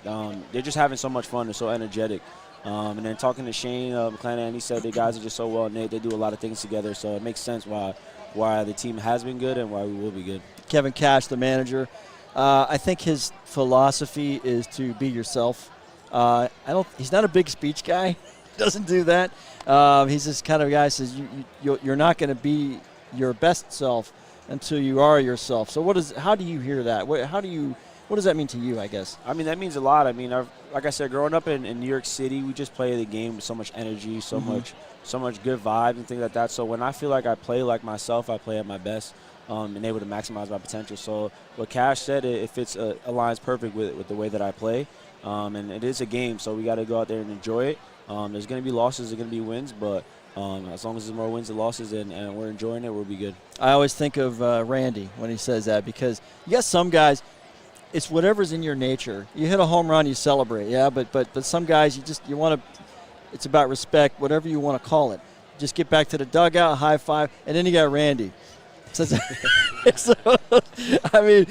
they're just having so much fun. They're so energetic. And then talking to Shane McClanahan, he said the guys are just so well-knit. They do a lot of things together. So it makes sense why the team has been good and why we will be good. Kevin Cash, the manager, I think his philosophy is to be yourself. He's not a big speech guy. Doesn't do that. He's this kind of guy who says you're not going to be your best self until you are yourself. So how do you hear that? What does that mean to you, I guess? I mean, that means a lot. I mean, like I said, growing up in New York City, we just play the game with so much energy, so much good vibes and things like that. So when I feel like I play like myself, I play at my best. And able to maximize my potential. So what Cash said, it fits aligns perfect with the way that I play. And it is a game, so we got to go out there and enjoy it. There's going to be losses, there's going to be wins, but as long as there's more wins than losses and we're enjoying it, we'll be good. I always think of Randy when he says that, because you got some guys, it's whatever's in your nature. You hit a home run, you celebrate, yeah, but some guys you want to, it's about respect, whatever you want to call it. Just get back to the dugout, high five, and then you got Randy. So, I mean,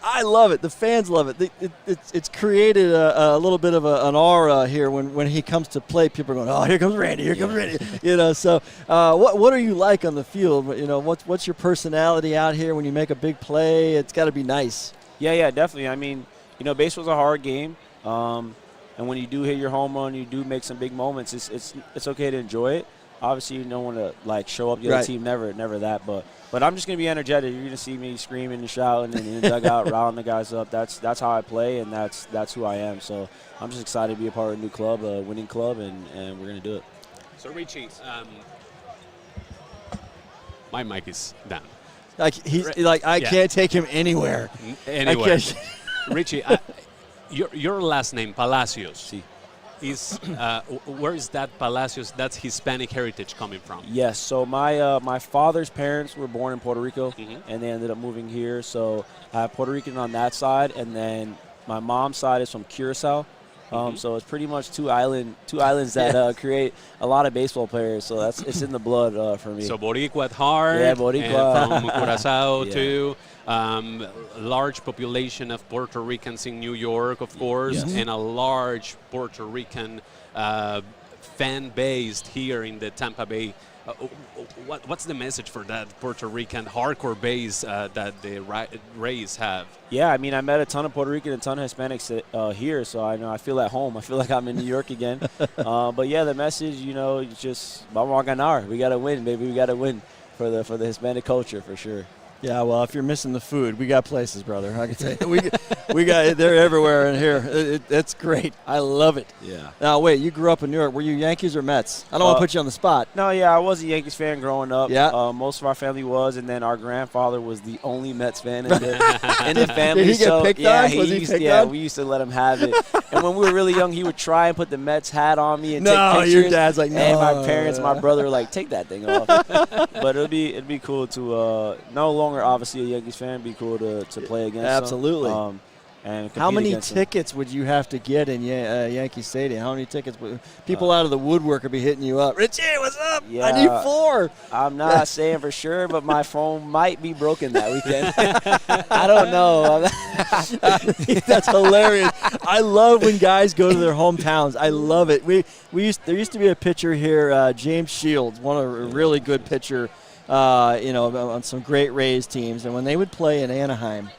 I love it. The fans love it. It's created a little bit of an aura here when he comes to play. People are going, "Oh, here comes Randy! Here comes Randy!" So, what are you like on the field? What's your personality out here when you make a big play? It's got to be nice. Yeah, definitely. I mean, baseball's a hard game, and when you do hit your home run, you do make some big moments. It's okay to enjoy it. Obviously, you don't want to show up the other team, never that. But I'm just gonna be energetic. You're gonna see me screaming and shouting and in the dugout, riling the guys up. That's how I play, and that's who I am. So I'm just excited to be a part of a new club, a winning club, and we're gonna do it. So Richie, my mic is down. I can't take him anywhere. Anyway, Richie, your last name Palacios. Is where is that Palacios? That's Hispanic heritage coming from. Yes. So my father's parents were born in Puerto Rico, and they ended up moving here. So I have Puerto Rican on that side, and then my mom's side is from Curacao. So it's pretty much two islands that create a lot of baseball players. So it's in the blood for me. So Boricua at heart. Yeah, Boricua. And from Curacao too. Large population of Puerto Ricans in New York, of course, and a large Puerto Rican fan base here in the Tampa Bay. What's the message for that Puerto Rican hardcore base that the Rays have? Yeah, I mean, I met a ton of Puerto Rican and a ton of Hispanics here, so I feel at home. I feel like I'm in New York again. But yeah, the message, it's just vamos a ganar. We got to win, baby. We got to win for the Hispanic culture for sure. Yeah, well, if you're missing the food, we got places, brother. I can tell you, we got they're everywhere in here. That's great. I love it. Yeah. Now, wait, you grew up in New York. Were you Yankees or Mets? I don't want to put you on the spot. No, yeah, I was a Yankees fan growing up. Yeah. Most of our family was, and then our grandfather was the only Mets fan in the family. Did he get picked on? Was he picked on? We used to let him have it. And when we were really young, he would try and put the Mets hat on me and take pictures. Your dad's like, no. And my parents, my brother were like, take that thing off. But it'd be cool to no longer obviously a Yankees fan. Be cool to play against. Absolutely. Them, and how many tickets would you have to get in Yankee Stadium? How many tickets? People out of the woodwork would be hitting you up. Richie, what's up? Yeah, I need 4. I'm not saying for sure, but my phone might be broken that weekend. I don't know. That's hilarious. I love when guys go to their hometowns. I love it. There used to be a pitcher here, James Shields, a really good pitcher. On some great Rays teams, and when they would play in Anaheim,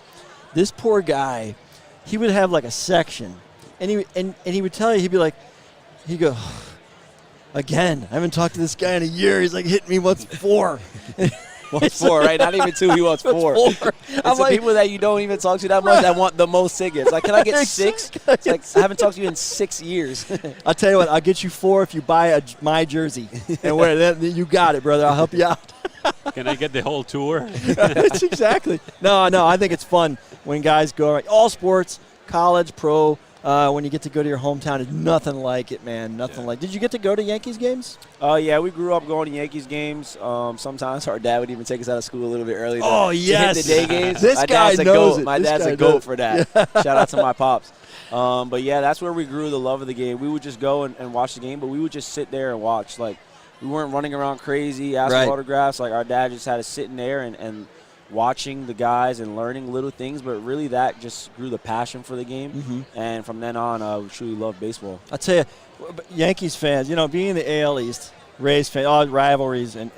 this poor guy, he would have like a section, and he would tell you, he'd go, Again, I haven't talked to this guy in a year. He's like hitting me once 4. Wants 4, right? Not even 2. He wants 4. It's the people that you don't even talk to that much that want the most tickets. Like, can I get 6? It's like, I haven't talked to you in 6 years. I'll tell you what. I'll get you 4 if you buy my jersey and wear that. You got it, brother. I'll help you out. Can I get the whole tour? That's exactly. No, I think it's fun when guys go. All sports, college, pro. When you get to go to your hometown, it's nothing like it, man. Nothing like. Did you get to go to Yankees games? Yeah, we grew up going to Yankees games. Sometimes our dad would even take us out of school a little bit early. To hit the day games. This guy knows it. My dad's a goat for that. Shout out to my pops. But yeah, that's where we grew the love of the game. We would just go and watch the game, but we would just sit there and watch. Like, we weren't running around crazy, asking autographs. Like, our dad just had us sitting there and watching the guys and learning little things, but really that just grew the passion for the game. Mm-hmm. And from then on, we truly love baseball. I'll tell you, Yankees fans, being in the AL East, Rays fans, all rivalries, and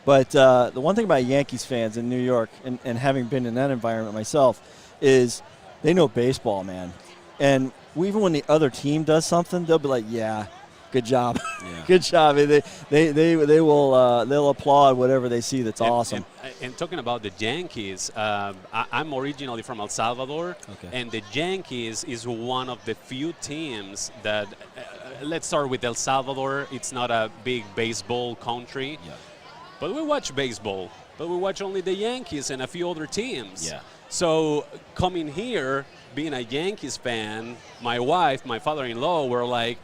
but the one thing about Yankees fans in New York, and having been in that environment myself, is they know baseball, man. And even when the other team does something, they'll be like, yeah, good job. Yeah. Good job. They will they'll applaud whatever they see that's awesome. And talking about the Yankees, I'm originally from El Salvador, and the Yankees is one of the few teams that, let's start with El Salvador. It's not a big baseball country, but we watch baseball, but we watch only the Yankees and a few other teams. Yeah. So coming here, being a Yankees fan, my wife, my father-in-law were like,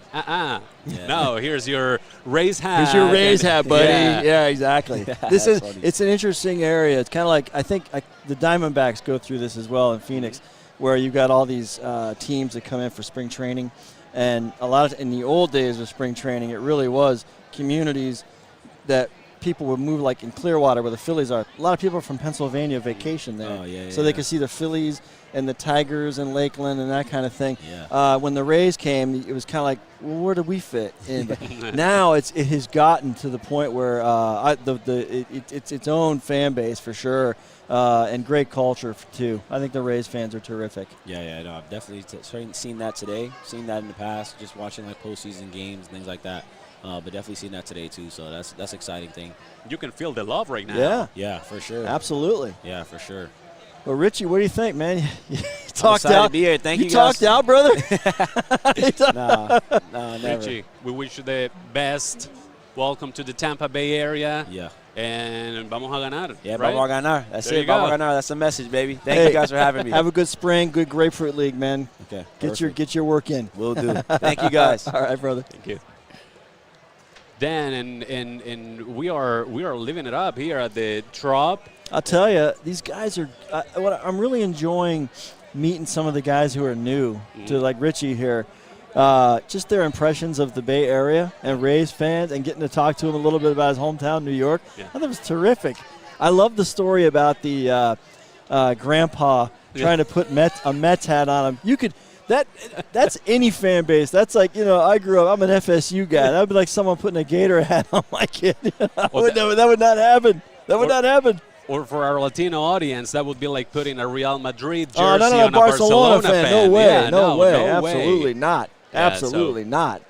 no, here's your Rays hat. Here's your Rays hat, buddy. Yeah, exactly. It's an interesting area. It's kind of like, I think the Diamondbacks go through this as well in Phoenix, where you've got all these teams that come in for spring training. And in the old days of spring training, it really was communities that people would move, like in Clearwater where the Phillies are. A lot of people from Pennsylvania vacation there. So they could see the Phillies and the Tigers and Lakeland and that kind of thing. Yeah. When the Rays came, it was kind of like, well, where do we fit in? But now it has gotten to the point where it's its own fan base for sure, and great culture too. I think the Rays fans are terrific. Yeah, no, I've definitely seen that today, seen that in the past, just watching like postseason games, things like that. But definitely seen that today too, so that's an exciting thing. You can feel the love right now. Yeah, for sure. Absolutely. Yeah, for sure. Well, Richie, what do you think, man? You talked out. To be here. Thank you guys. Talked out, brother? No, never. Richie, we wish you the best. Welcome to the Tampa Bay area. Yeah. And vamos a ganar. Yeah, right? vamos a ganar. That's there it. Vamos a ganar. That's the message, baby. Thank you guys for having me. Have a good spring, good grapefruit league, man. Okay. Get your work in. Will do. Thank you guys. All right, brother. Thank you. Dan, and we are living it up here at the Trop. I'll tell you, these guys are. I'm really enjoying meeting some of the guys who are new to, like Richie here. Just their impressions of the Bay Area and Rays fans, and getting to talk to him a little bit about his hometown, New York. Yeah. I thought it was terrific. I love the story about the grandpa trying to put a Mets hat on him. You could. That's any fan base. That's like, I grew up, I'm an FSU guy. That would be like someone putting a Gator hat on my kid. That would not happen. That would not happen. Or for our Latino audience, that would be like putting a Real Madrid jersey on a Barcelona fan. No way. Yeah, no way. way. Absolutely not. Yeah, Absolutely not.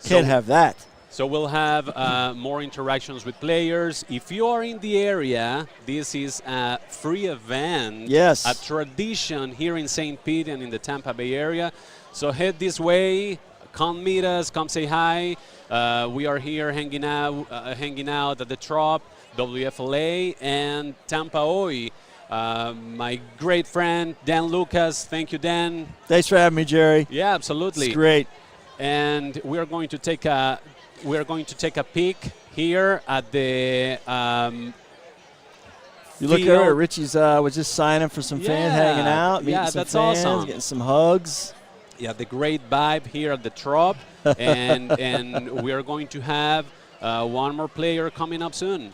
Can't have that. So we'll have more interactions with players. If you are in the area, this is a free event. Yes. A tradition here in St. Pete and in the Tampa Bay area. So head this way. Come meet us. Come say hi. We are here hanging out at the Trop, WFLA, and Tampa Hoy. My great friend, Dan Lucas. Thank you, Dan. Thanks for having me, Jerry. Yeah, absolutely. It's great. And we are going to take a peek here at the you look over, Richie's was just signing for some fans, hanging out, meeting some that's fans, awesome. Getting some hugs. Yeah, the great vibe here at the Trop, and we are going to have one more player coming up soon.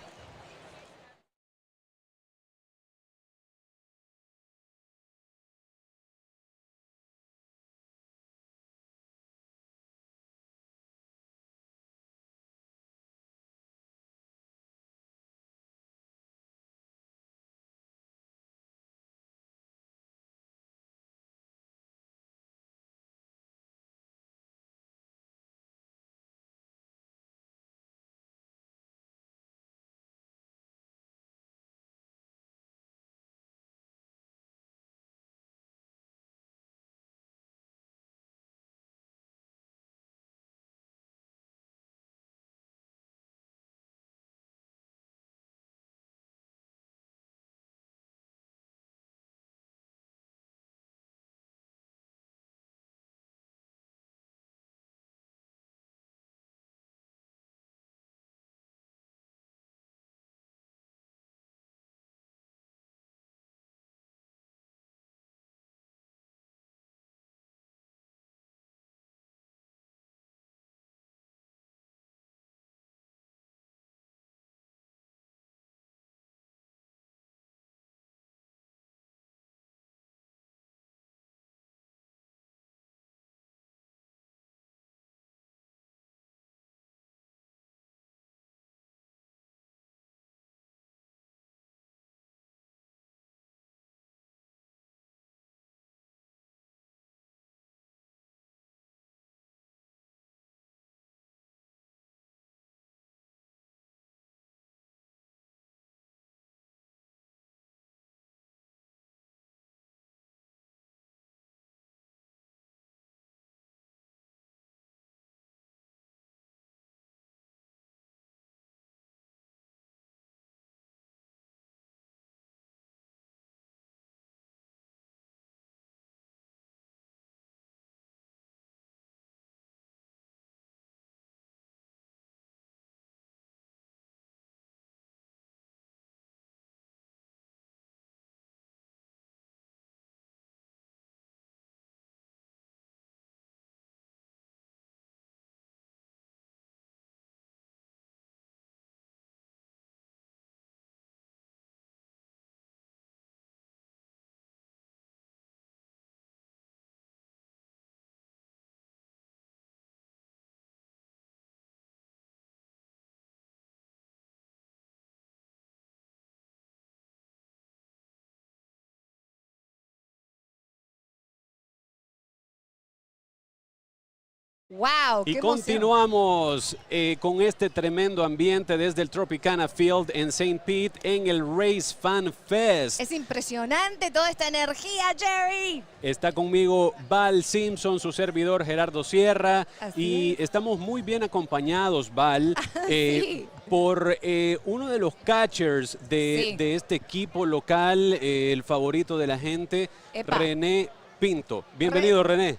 ¡Wow! Y ¡Qué continuamos con este tremendo ambiente desde el Tropicana Field en St. Pete en el Rays Fan Fest. Es impresionante toda esta energía, Jerry. Está conmigo Val Simpson, su servidor Gerardo Sierra. Así Y estamos muy bien acompañados, Val, Sí. por uno de los catchers de este equipo local, el favorito de la gente, Epa. René Pinto. Bienvenido, René.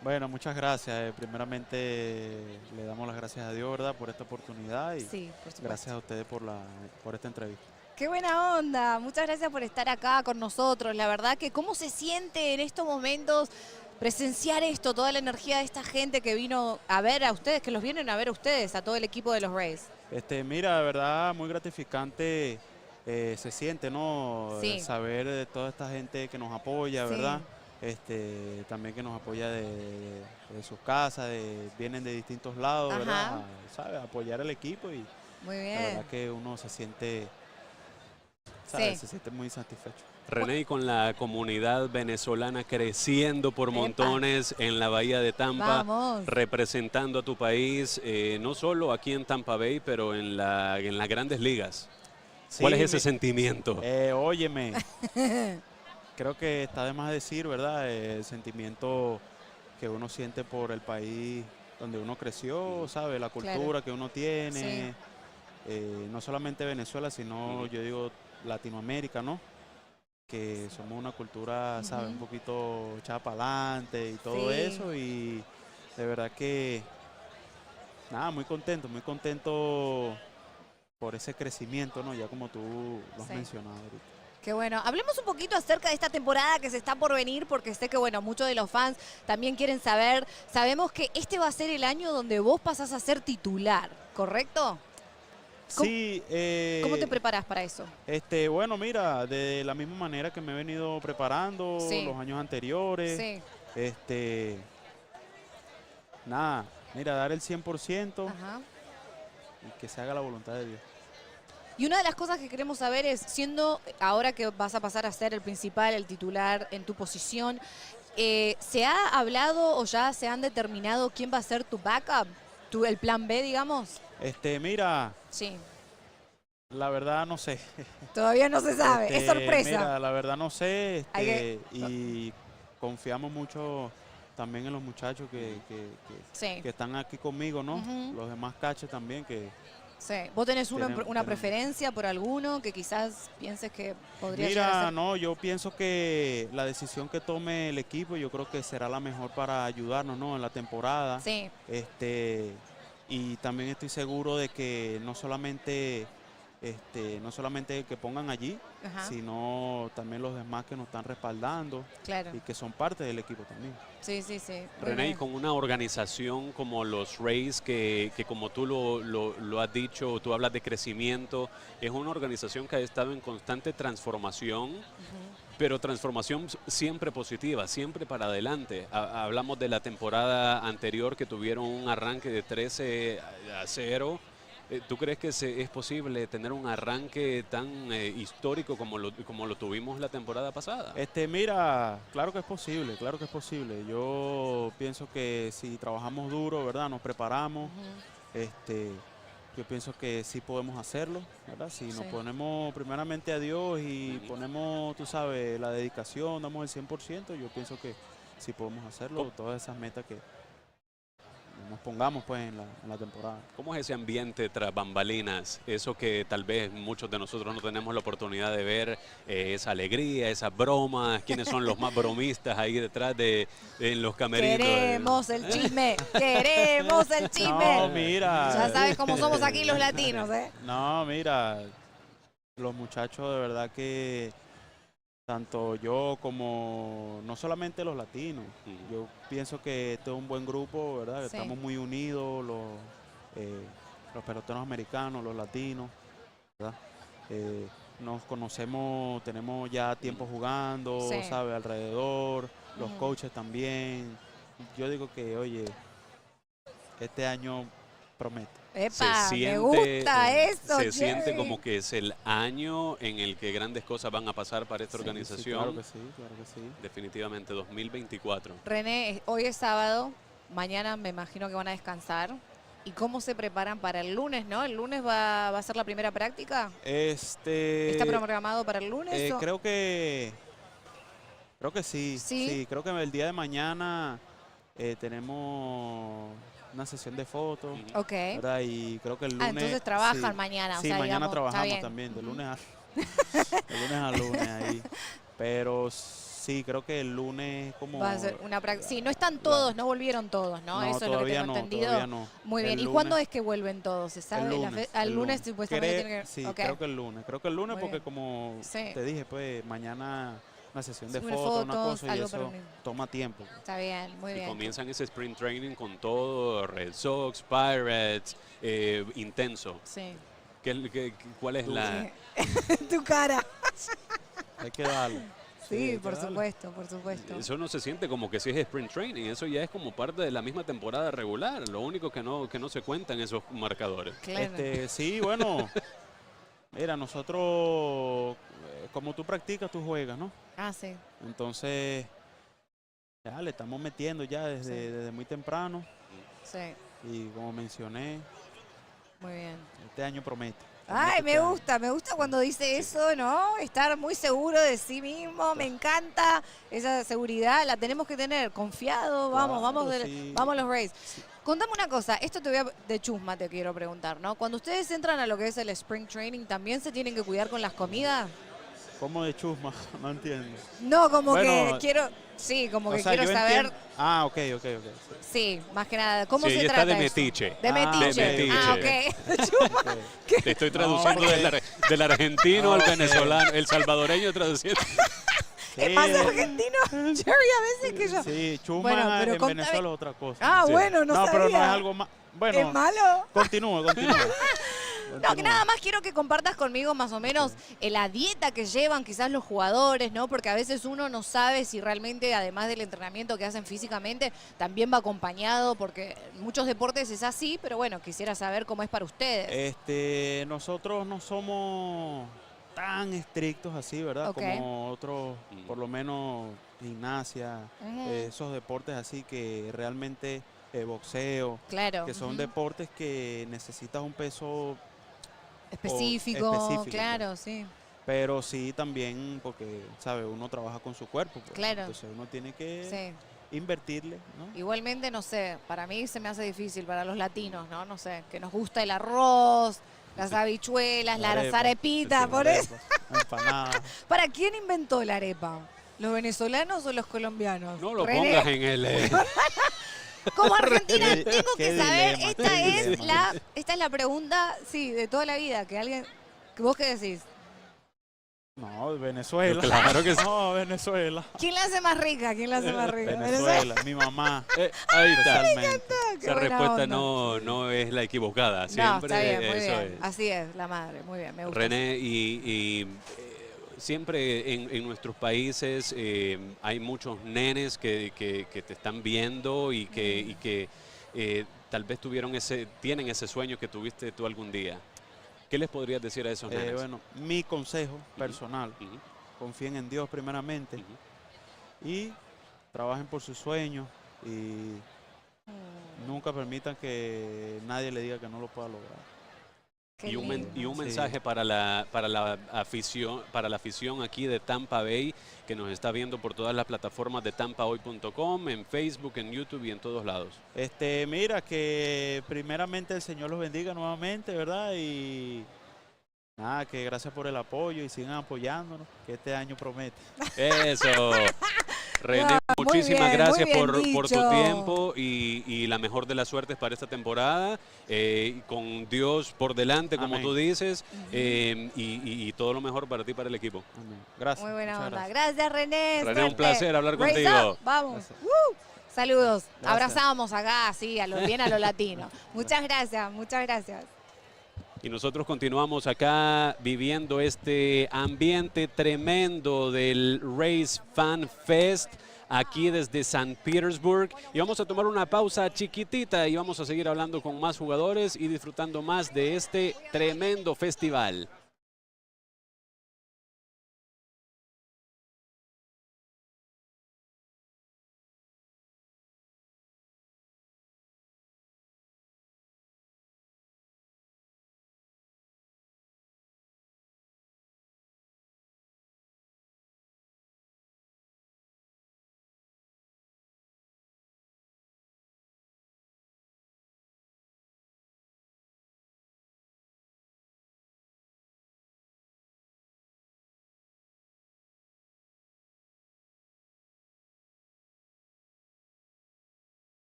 Bueno, muchas gracias. Primeramente le damos las gracias a Dios, ¿verdad?, por esta oportunidad y Sí, por supuesto. gracias a ustedes por esta entrevista. Qué buena onda. Muchas gracias por estar acá con nosotros. La verdad que cómo se siente en estos momentos presenciar esto, toda la energía de esta gente que vino a ver a ustedes, que los vienen a ver a ustedes, a todo el equipo de los Rays. Mira, de verdad, muy gratificante se siente, ¿no? Sí. Saber de toda esta gente que nos apoya, Sí. ¿verdad? También que nos apoya de sus casas, vienen de distintos lados, Ajá. ¿verdad? ¿Sabes? Apoyar al equipo y Muy la bien. verdad que uno se siente, ¿sabes? Sí. Se siente muy satisfecho. René, y con la comunidad venezolana creciendo por montones en la Bahía de Tampa, Vamos. representando a tu país, no solo aquí en Tampa Bay, pero en las grandes ligas. ¿Cuál es ese sentimiento? Óyeme, creo que está de más decir, ¿verdad? El sentimiento que uno siente por el país donde uno creció, ¿sabe? La cultura Claro. que uno tiene, no solamente Venezuela, sino yo digo Latinoamérica, ¿no? Que somos una cultura, ¿sabes? Un poquito echada para adelante y todo Sí. eso y de verdad que, nada, muy contento por ese crecimiento, ¿no? Ya como tú lo has Sí. mencionado ahorita. Qué bueno. Hablemos un poquito acerca de esta temporada que se está por venir, porque sé que, bueno, muchos de los fans también quieren saber. Sabemos que este va a ser el año donde vos pasás a ser titular, ¿correcto? Sí. ¿Cómo te preparás para eso? Bueno, mira, de la misma manera que me he venido preparando Sí. los años anteriores. Sí. Nada, mira, dar el 100% Ajá. y que se haga la voluntad de Dios. Y una de las cosas que queremos saber es, siendo ahora que vas a pasar a ser el principal, el titular en tu posición, ¿se ha hablado o ya se han determinado quién va a ser tu backup? ¿El plan B, digamos? Mira, Sí. la verdad no sé. Todavía no se sabe, es sorpresa. Mira, la verdad no sé, Hay que- y confiamos mucho también en los muchachos Sí. que están aquí conmigo, ¿no? Ujú. Los demás catchers también que... Sí. ¿Vos tenés una Tenemos- preferencia por alguno que quizás pienses que podría llegar a Mira, ser? no, yo pienso que la decisión que tome el equipo, yo creo que será la mejor para ayudarnos, ¿no?, en la temporada. Sí. Y también estoy seguro de que no solamente que pongan allí, Ajá. sino también los demás que nos están respaldando Claro. y que son parte del equipo también. Sí, sí, sí. Muy René, y bien. con una organización como los Rays, que como tú lo has dicho, tú hablas de crecimiento, es una organización que ha estado en constante transformación, pero transformación siempre positiva, siempre para adelante. Hablamos de la temporada anterior que tuvieron un arranque de 13-0. ¿Tú crees que es posible tener un arranque tan histórico como lo tuvimos la temporada pasada? Mira, claro que es posible, claro que es posible. Yo pienso que si trabajamos duro, ¿verdad?, nos preparamos, yo pienso que sí podemos hacerlo, ¿verdad? Si nos ponemos primeramente a Dios y ponemos, tú sabes, la dedicación, damos el 100%, yo pienso que sí podemos hacerlo, todas esas metas que nos pongamos pues en la temporada. ¿Cómo es ese ambiente tras bambalinas? Eso que tal vez muchos de nosotros no tenemos la oportunidad de ver, esa alegría, esas bromas, quiénes son los más bromistas ahí detrás en los camerinos. Queremos el chisme, queremos el chisme. No, mira. Ya sabes cómo somos aquí los latinos, ¿eh? No, mira, los muchachos de verdad que tanto yo como no solamente los latinos, yo pienso que este es un buen grupo, ¿verdad? Sí. Estamos muy unidos, los peloteros americanos, los latinos, ¿verdad? Nos conocemos, tenemos ya tiempo jugando, Sí. ¿sabes? Alrededor, los Ujú. coaches también. Yo digo que, oye, este año promete. Epa, me gusta eso, Se siente Jerry. como que es el año en el que grandes cosas van a pasar para esta organización. Sí, claro que sí, claro que sí. Definitivamente 2024. René, hoy es sábado, mañana me imagino que van a descansar. ¿Y cómo se preparan para el lunes, no? ¿El lunes va a ser la primera práctica? ¿Está programado para el lunes? Creo que sí. Sí, creo que el día de mañana tenemos una sesión de fotos. Ok. ¿Verdad? Y creo que el lunes... entonces trabajan mañana. Sí, o sea, mañana digamos, trabajamos también, de lunes a lunes ahí. Pero sí, creo que el lunes como... Va a ser una práctica. Sí, no están todos, no volvieron todos, ¿no? Eso es lo que tengo entendido. Todavía no. Muy bien. ¿Y cuándo es que vuelven todos? ¿Se sabe? El lunes supuestamente tiene que... Sí, creo que el lunes. Creo que el lunes Muy porque bien. como te dije, pues mañana una sesión de Sobre fotos, una cosa y algo eso toma tiempo. Está bien, muy Y bien. comienzan ese sprint training con todo, Red Sox, Pirates, intenso. Sí. ¿Cuál es la...? Tu cara. Hay que darle. Sí, por supuesto, por supuesto. Eso no se siente como que si es sprint training, eso ya es como parte de la misma temporada regular. Lo único que no se cuentan esos marcadores. Claro. Sí, bueno, mira, nosotros, como tú practicas, tú juegas, ¿no? Ah, sí. Entonces, ya le estamos metiendo ya desde muy temprano. Sí. Y como mencioné, Muy bien. este año promete. Ay, me gusta cuando dice eso, ¿no? Estar muy seguro de sí mismo, me encanta esa seguridad, la tenemos que tener, confiado, vamos los Rays. Sí. Contame una cosa, esto de chusma te quiero preguntar, ¿no? Cuando ustedes entran a lo que es el Spring Training, ¿también se tienen que cuidar con las comidas? ¿Cómo de chusma? No entiendo. No, como bueno, que quiero, sí, como que sea, quiero saber. Ah, ok. Sí, más que nada, ¿cómo Sí, se ella trata está de eso? metiche. De metiche. Ah, ok. Te estoy traduciendo del argentino al venezolano, el salvadoreño traduciendo. Es más argentino, Jerry, a veces que yo. Sí, chuma Bueno, pero en Venezuela es otra cosa. Ah, Sí. bueno, no sabía. Pero no es algo más. Bueno, ¿Es malo? Continúa. No, que nada más quiero que compartas conmigo más o menos la dieta que llevan quizás los jugadores, ¿no? Porque a veces uno no sabe si realmente, además del entrenamiento que hacen físicamente, también va acompañado, porque en muchos deportes es así, pero bueno, quisiera saber cómo es para ustedes. Nosotros no somos tan estrictos así, ¿verdad? Ok. Como otros, por lo menos gimnasia, esos deportes así que realmente boxeo, Claro. que son deportes que necesitas un peso específico, claro, sí. Pero sí también porque, ¿sabes? Uno trabaja con su cuerpo. Pues. Claro. Entonces uno tiene que invertirle, ¿no? Igualmente, no sé, para mí se me hace difícil, para los latinos, ¿no? No sé, que nos gusta el arroz, las habichuelas, las arepitas, por eso. Empanada. ¿Para quién inventó la arepa? ¿Los venezolanos o los colombianos? No lo pongas en el... Como argentina tengo que Qué saber, dilema, esta es la pregunta, sí, de toda la vida, que vos qué decís. No, de Venezuela. Claro que sí. No, Venezuela. ¿Quién la hace más rica? Venezuela, mi mamá. Ahí está. Qué Esa buena respuesta onda. no es la equivocada. No, Siempre está bien, muy eso bien. es. Así es, la madre, muy bien, me gusta. René, siempre en nuestros países hay muchos nenes que te están viendo y que tal vez tienen ese sueño que tuviste tú algún día. ¿Qué les podrías decir a esos nenes? Bueno, mi consejo personal, confíen en Dios primeramente y trabajen por sus sueños y nunca permitan que nadie le diga que no lo pueda lograr. Y un mensaje para la afición aquí de Tampa Bay que nos está viendo por todas las plataformas de tampahoy.com, en Facebook, en YouTube y en todos lados. Mira, que primeramente el Señor los bendiga nuevamente, ¿verdad? Y nada, que gracias por el apoyo y sigan apoyándonos, que este año promete. Eso. René, muchísimas gracias por tu tiempo y la mejor de las suertes para esta temporada, con Dios por delante, como Amén. tú dices, y todo lo mejor para ti y para el equipo. Amén. Gracias. Muy buena muchas onda. gracias. Gracias, René. René, un suerte. placer hablar Raise contigo. up, vamos. Gracias. Saludos. Gracias. Abrazamos acá, sí, bien a lo latino. Muchas gracias, muchas gracias. Y nosotros continuamos acá viviendo este ambiente tremendo del Rays Fan Fest aquí desde St. Petersburg. Y vamos a tomar una pausa chiquitita y vamos a seguir hablando con más jugadores y disfrutando más de este tremendo festival.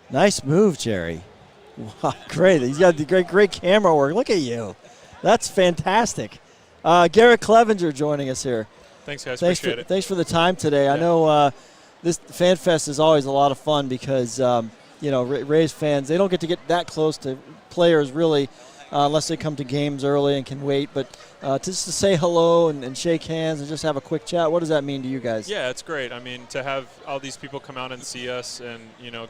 Nice move, Jerry. Wow, great. He's got the great camera work. Look at you. That's fantastic. Garrett Clevenger joining us here. Thanks, guys. Appreciate it. Thanks for the time today. Yeah. I know this Fan Fest is always a lot of fun because, Rays fans, they don't get to get that close to players really unless they come to games early and can wait. But just to say hello and shake hands and just have a quick chat, what does that mean to you guys? Yeah, it's great. I mean, to have all these people come out and see us and,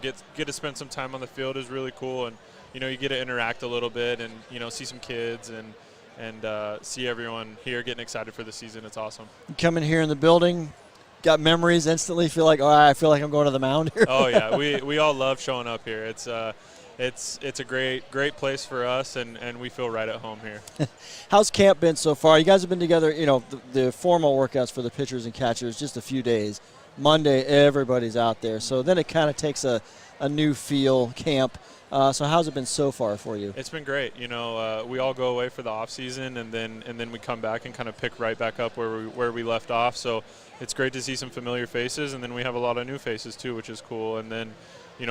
get to spend some time on the field is really cool. And, you get to interact a little bit and, see some kids and see everyone here getting excited for the season. It's awesome. You come in here in the building, got memories instantly, feel like, I feel like I'm going to the mound here. Oh, yeah. We all love showing up here. It's a great place for us, and we feel right at home here. How's camp been so far? You guys have been together, the formal workouts for the pitchers and catchers, just a few days. Monday, everybody's out there. So then it kind of takes a new feel camp. So how's it been so far for you? It's been great. We all go away for the off season, and then we come back and kind of pick right back up where we left off. So it's great to see some familiar faces, and then we have a lot of new faces too, which is cool. And then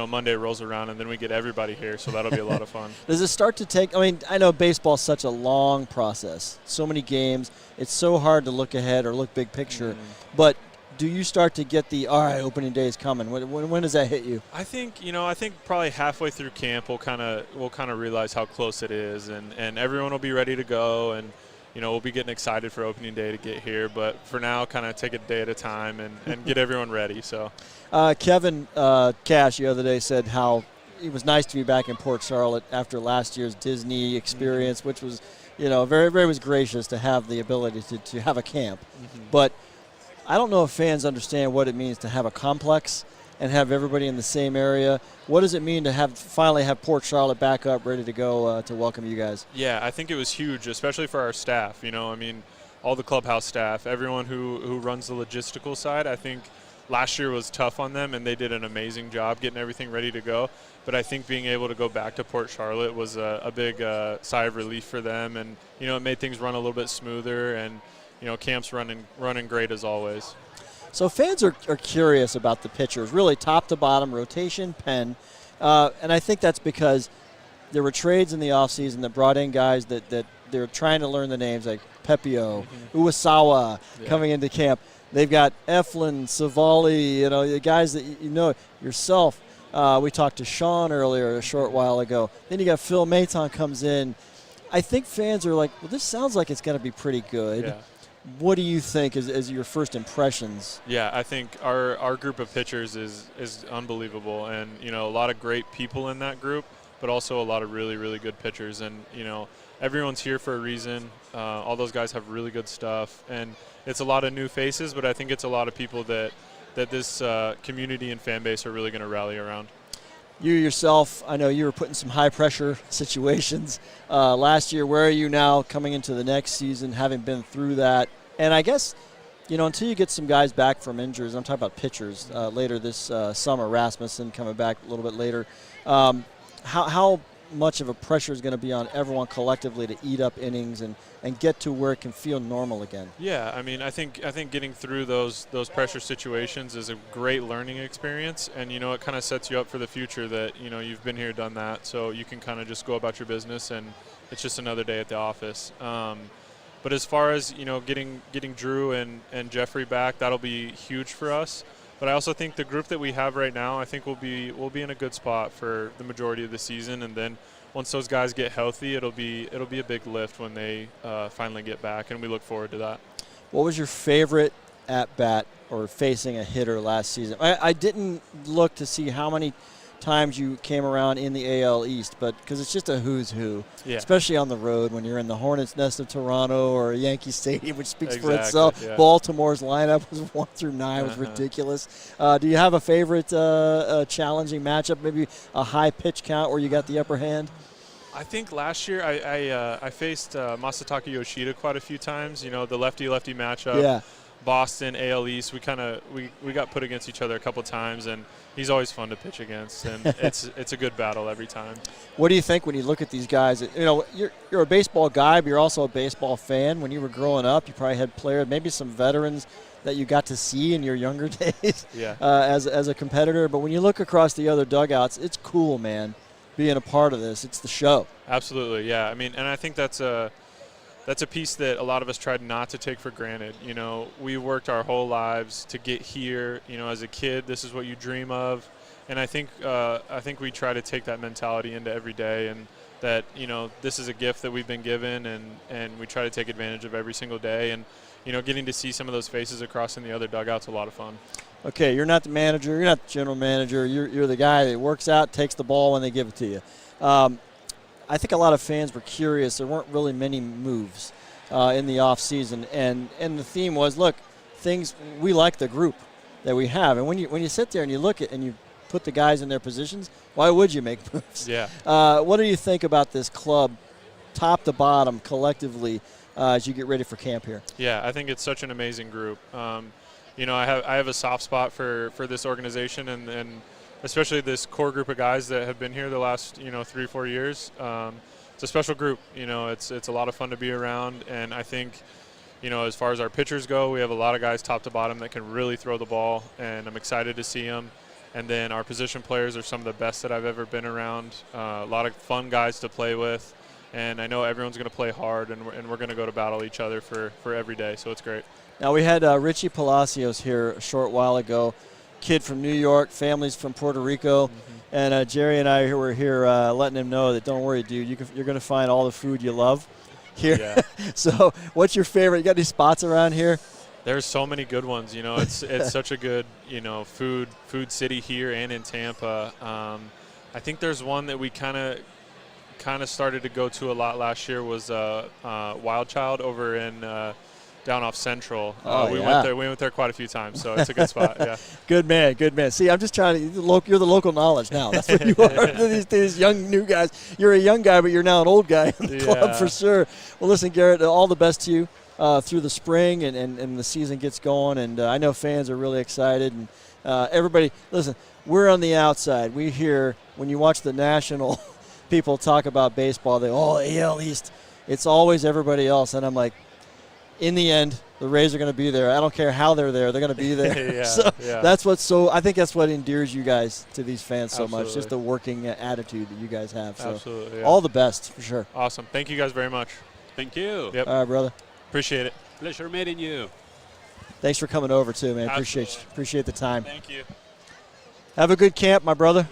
Monday rolls around, and then we get everybody here, so that'll be a lot of fun. Does it start to take – I know baseball's such a long process, so many games. It's so hard to look ahead or look big picture. But do you start to get opening day is coming? When does that hit you? I think probably halfway through camp we'll kind of realize how close it is, and everyone will be ready to go, and we'll be getting excited for opening day to get here. But for now, kind of take it a day at a time and get everyone ready. So, Kevin Cash the other day said how it was nice to be back in Port Charlotte after last year's Disney experience, which was very, very was gracious to have the ability to have a camp. But I don't know if fans understand what it means to have a complex and have everybody in the same area. What does it mean to finally have Port Charlotte back up, ready to go to welcome you guys? Yeah, I think it was huge, especially for our staff. All the clubhouse staff, everyone who runs the logistical side. I think last year was tough on them, and they did an amazing job getting everything ready to go. But I think being able to go back to Port Charlotte was a big sigh of relief for them, and it made things run a little bit smoother, and camp's running great as always. So fans are curious about the pitchers, really top to bottom, rotation, pen. And I think that's because there were trades in the offseason that brought in guys that they're trying to learn the names, like Pepio, Uwasawa coming into camp. They've got Eflin, Savali, the guys that yourself. We talked to Sean earlier a short while ago. Then you got Phil Maton comes in. I think fans are like, well, this sounds like it's going to be pretty good. Yeah. What do you think as your first impressions? Yeah, I think our group of pitchers is unbelievable, and a lot of great people in that group, but also a lot of really, really good pitchers. And everyone's here for a reason. All those guys have really good stuff, and it's a lot of new faces, but I think it's a lot of people that this community and fan base are really going to rally around. You yourself, I know you were put in some high-pressure situations last year. Where are you now coming into the next season, having been through that? And I guess, until you get some guys back from injuries, I'm talking about pitchers later this summer, Rasmussen coming back a little bit later, how much of a pressure is going to be on everyone collectively to eat up innings and get to where it can feel normal again? Yeah, I think getting through those pressure situations is a great learning experience, and it kind of sets you up for the future that you've been here, done that, so you can kind of just go about your business, and it's just another day at the office. But as far as getting Drew and Jeffrey back, that'll be huge for us. But I also think the group that we have right now, I think we'll be in a good spot for the majority of the season, and then once those guys get healthy, it'll be a big lift when they finally get back, and we look forward to that. What was your favorite at-bat or facing a hitter last season? I didn't look to see how many times you came around in the AL East, but because it's just a who's who, especially on the road when you're in the Hornets' nest of Toronto or Yankee Stadium, which speaks for itself. Yeah. Baltimore's lineup was 1 through 9 was ridiculous. Do you have a favorite challenging matchup, maybe a high pitch count where you got the upper hand? I think last year I faced Masataka Yoshida quite a few times. The lefty-lefty matchup. Yeah. Boston, AL East, we got put against each other a couple times, and he's always fun to pitch against, and it's a good battle every time. What do you think when you look at these guys? You know, you're a baseball guy, but you're also a baseball fan. When you were growing up, you probably had players, maybe some veterans that you got to see in your younger days as a competitor. But when you look across the other dugouts, it's cool, man, being a part of this. It's the show. Absolutely, yeah. I mean, and I think that's a piece that a lot of us tried not to take for granted. You know, we worked our whole lives to get here. You know, as a kid, this is what you dream of, and I think we try to take that mentality into every day, and that, you know, this is a gift that we've been given, and we try to take advantage of every single day. And, you know, getting to see some of those faces across in the other dugouts, a lot of fun. Okay, you're not the manager, you're not the general manager, you're the guy that works out, takes the ball when they give it to you. I think a lot of fans were curious. There weren't really many moves in the off season, and the theme was, look, we like the group that we have, and when you sit there and you look at and you put the guys in their positions, why would you make moves? Yeah. What do you think about this club, top to bottom, collectively, as you get ready for camp here? Yeah, I think it's such an amazing group. You know, I have a soft spot for this organization, and especially this core group of guys that have been here the last, you know, 3 or 4 years. It's a special group. You know, it's a lot of fun to be around, and I think, you know, as far as our pitchers go, we have a lot of guys top to bottom that can really throw the ball, and I'm excited to see them. And then our position players are some of the best that I've ever been around. A lot of fun guys to play with, and I know everyone's going to play hard, and we're going to go to battle each other for every day, so it's great. Now, we had Richie Palacios here a short while ago, kid from New York, families from Puerto Rico, and Jerry and I were here letting him know that, don't worry, dude, you're going to find all the food you love here. Yeah. So what's your favorite? You got any spots around here? There's so many good ones. You know, it's such a good, you know, food city here and in Tampa. I think there's one that we kind of started to go to a lot last year was Wild Child over in down off Central. We went there quite a few times, so it's a good spot. Yeah. Good man. See, I'm just trying to. You're the local knowledge now. That's what you are. These young new guys. You're a young guy, but you're now an old guy in the club for sure. Well, listen, Garrett, all the best to you through the spring and the season gets going. And I know fans are really excited. And everybody, listen, we're on the outside. We hear when you watch the national people talk about baseball, they AL East. It's always everybody else, and I'm like, in the end, the Rays are going to be there. I don't care how they're there; they're going to be there. I think that's what endears you guys to these fans so much, just the working attitude that you guys have. So absolutely, all the best for sure. Awesome. Thank you guys very much. Thank you. Yep. All right, brother. Appreciate it. Pleasure meeting you. Thanks for coming over too, man. Absolutely. Appreciate the time. Thank you. Have a good camp, my brother.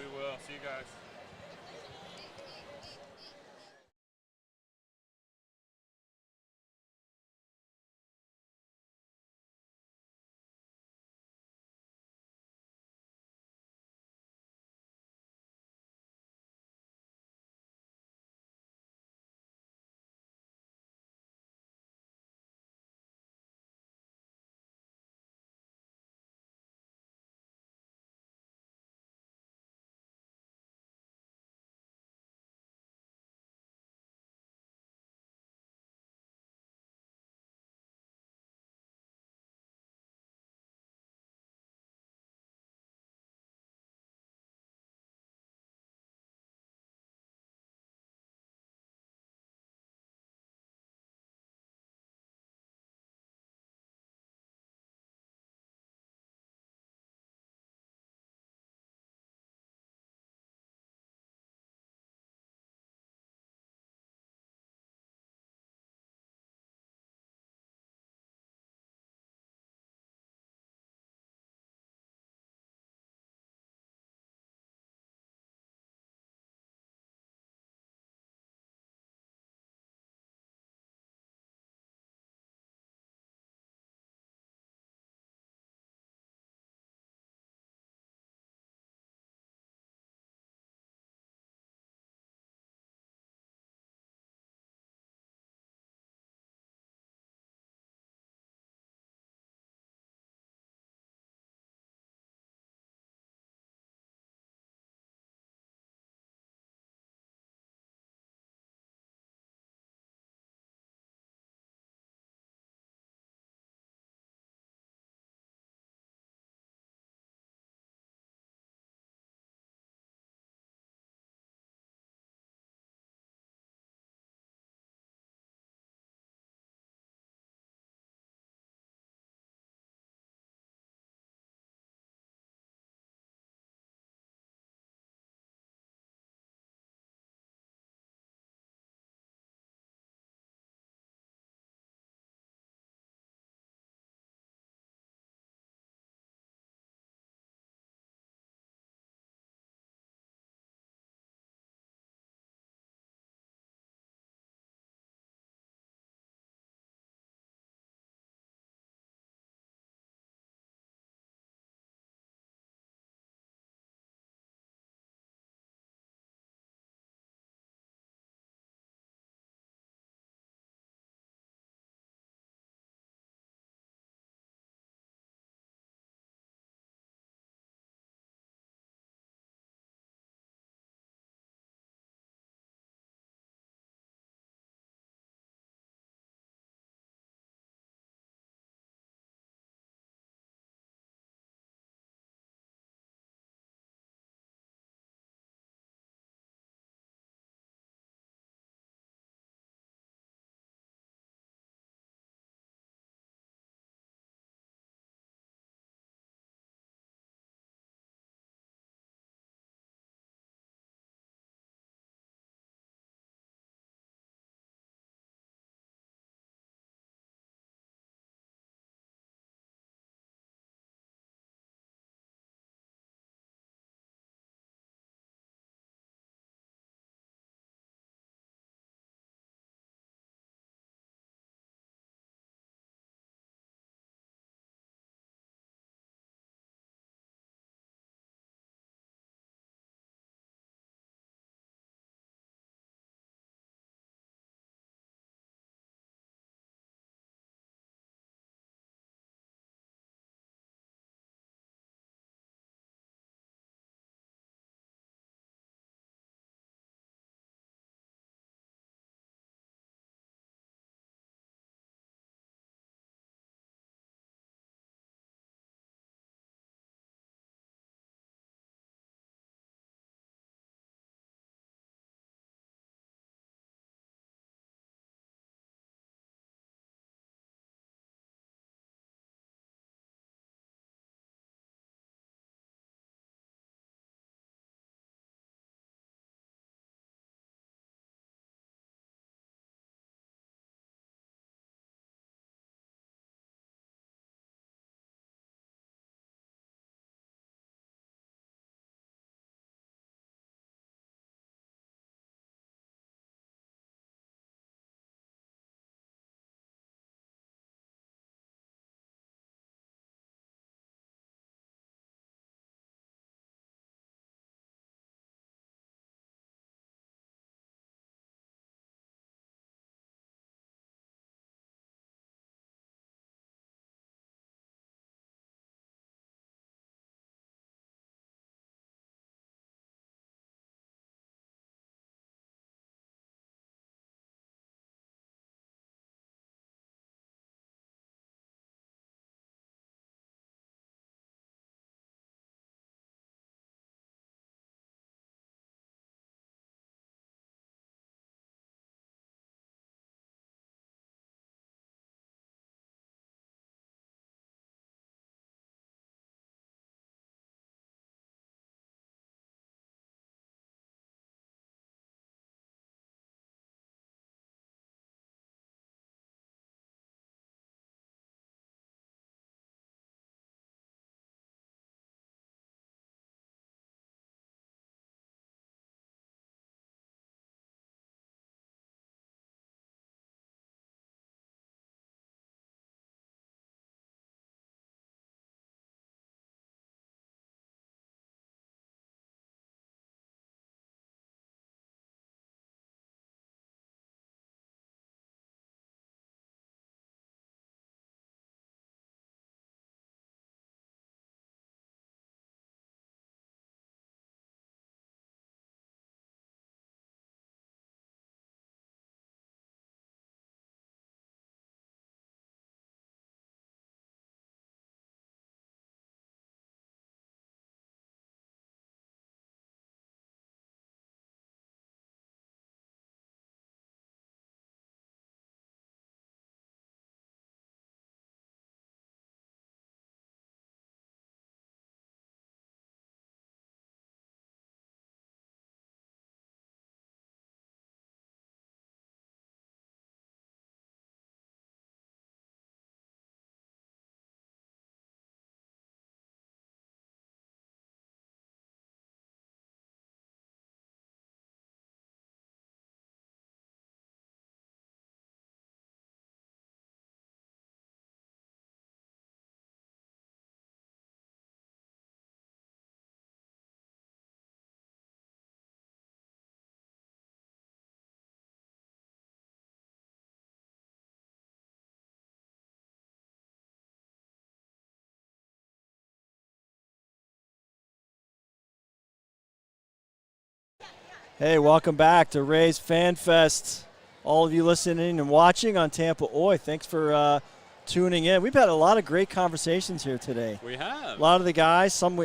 Hey, welcome back to Rays Fan Fest. All of you listening and watching on Tampa Hoy, thanks for tuning in. We've had a lot of great conversations here today. We have. A lot of the guys, some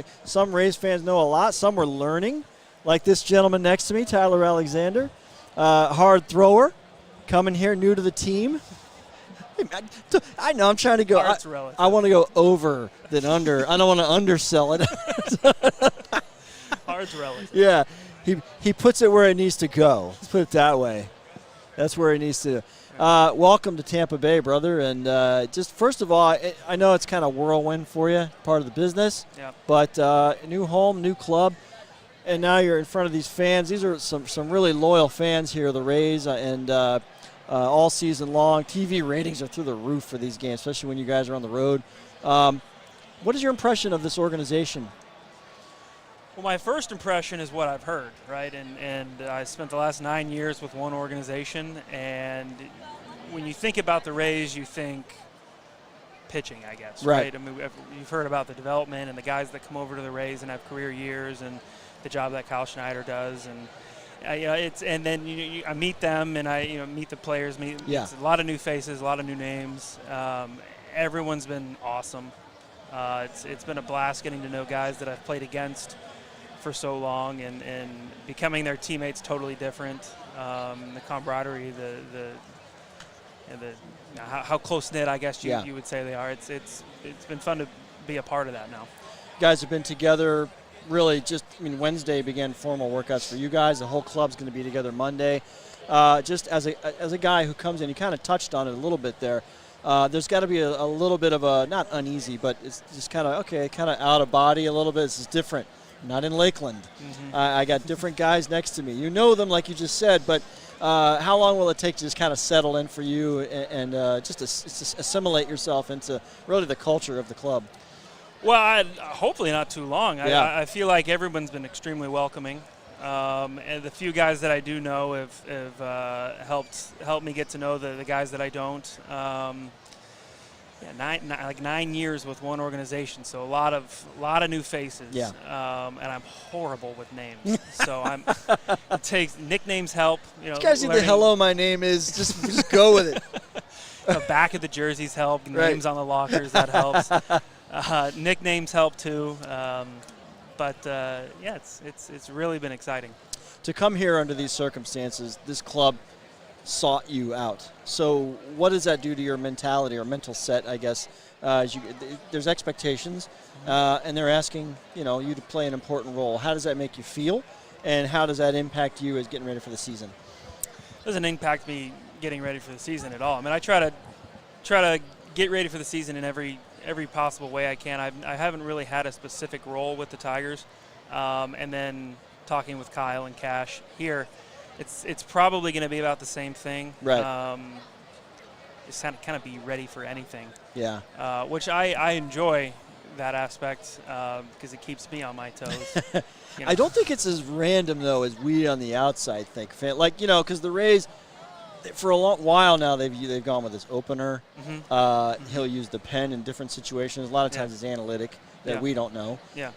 Rays fans know a lot, some were learning, like this gentleman next to me, Tyler Alexander, hard thrower, coming here new to the team. I know, I'm trying to go. I want to go over than under. I don't want to undersell it. Hard's relative. Yeah, he puts it where it needs to go. Let's put it that way. That's where it needs to. Welcome to Tampa Bay, brother. And just first of all, I know it's kind of whirlwind for you, part of the business. Yeah. But new home, new club, and now you're in front of these fans. These are some really loyal fans here, the Rays, and all season long. TV ratings are through the roof for these games, especially when you guys are on the road. What is your impression of this organization? Well, my first impression is what I've heard, right? And I spent the last 9 years with one organization, and when you think about the Rays, you think pitching, I guess, right? I mean, you've heard about the development and the guys that come over to the Rays and have career years, and the job that Kyle Schneider does, and and then I meet them, and I meet the players, it's a lot of new faces, a lot of new names. Everyone's been awesome. It's been a blast getting to know guys that I've played against for so long, and becoming their teammates totally different. The camaraderie, how close knit, I guess you would say they are. It's been fun to be a part of that now. You guys have been together. Really, Wednesday began formal workouts for you guys. The whole club's going to be together Monday. Just as a guy who comes in, you kind of touched on it a little bit there. There's got to be a little bit of a, not uneasy, but it's just kind of out of body a little bit. This is different. I'm not in Lakeland. Mm-hmm. I got different guys next to me. You know them, like you just said, but how long will it take to just kind of settle in for you and just assimilate yourself into really the culture of the club? Well, hopefully not too long. Yeah. I feel like everyone's been extremely welcoming. And the few guys that I do know have helped me get to know the guys that I don't. 9 years with one organization, so a lot of new faces. Yeah. And I'm horrible with names, so it takes nicknames help. You guys need the hello, my name is. Just go with it. The back of the jerseys help. Names on the lockers, that helps. Nicknames help too. It's really been exciting. To come here under these circumstances, this club sought you out. So what does that do to your mentality or mental set, I guess? There's expectations, and they're asking you to play an important role. How does that make you feel, and how does that impact you as getting ready for the season? It doesn't impact me getting ready for the season at all. I mean, I try to get ready for the season in every possible way I can. I haven't really had a specific role with the Tigers, and then talking with Kyle and Cash here, it's probably going to be about the same thing. Right. Just kind of be ready for anything. Yeah. Which I enjoy that aspect because it keeps me on my toes. I don't think it's as random though as we on the outside think. Because the Rays, for a long while now, they've gone with this opener. Mm-hmm. He'll use the pen in different situations. A lot of times it's analytic that we don't know. Yeah.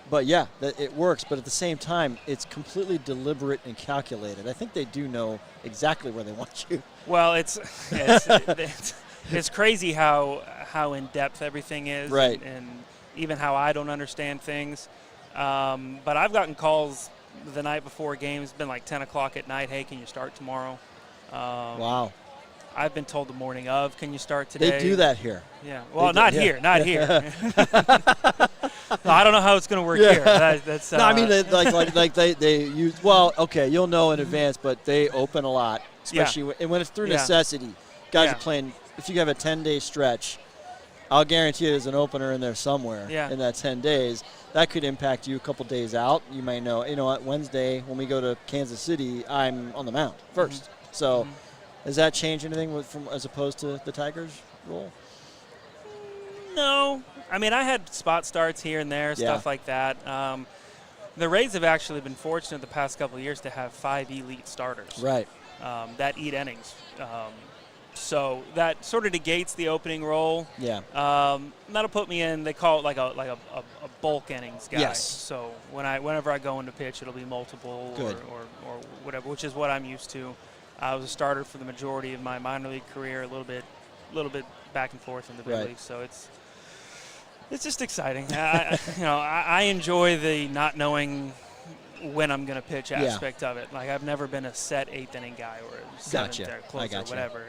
But it works. But at the same time, it's completely deliberate and calculated. I think they do know exactly where they want you. Well, it's crazy how in depth everything is, right? And even how I don't understand things. But I've gotten calls the night before a game. It's been like 10 o'clock at night. Hey, can you start tomorrow? Wow. I've been told the morning of, can you start today? They do that here. Yeah. Well, not here. No, I don't know how it's going to work here. That's, no, I mean, they use, well, okay, you'll know in advance, but they open a lot, especially and when it's through necessity. Guys are playing, if you have a 10-day stretch, I'll guarantee there's an opener in there somewhere in that 10 days. That could impact you a couple days out. You may know, what, Wednesday when we go to Kansas City, I'm on the mound first. Mm-hmm. So does that change anything from as opposed to the Tigers' role? No. I mean, I had spot starts here and there, stuff like that. The Rays have actually been fortunate the past couple of years to have 5 elite starters. Right. That eat innings. So that sort of negates the opening role. Yeah. That'll put me in. They call it like a bulk innings guy. Yes. So whenever I go into pitch, it'll be multiple or whatever, which is what I'm used to. I was a starter for the majority of my minor league career, a little bit back and forth in the big league. So it's just exciting. I enjoy the not knowing when I'm going to pitch aspect of it. Like, I've never been a set 8th inning guy or a 7th or closer or whatever.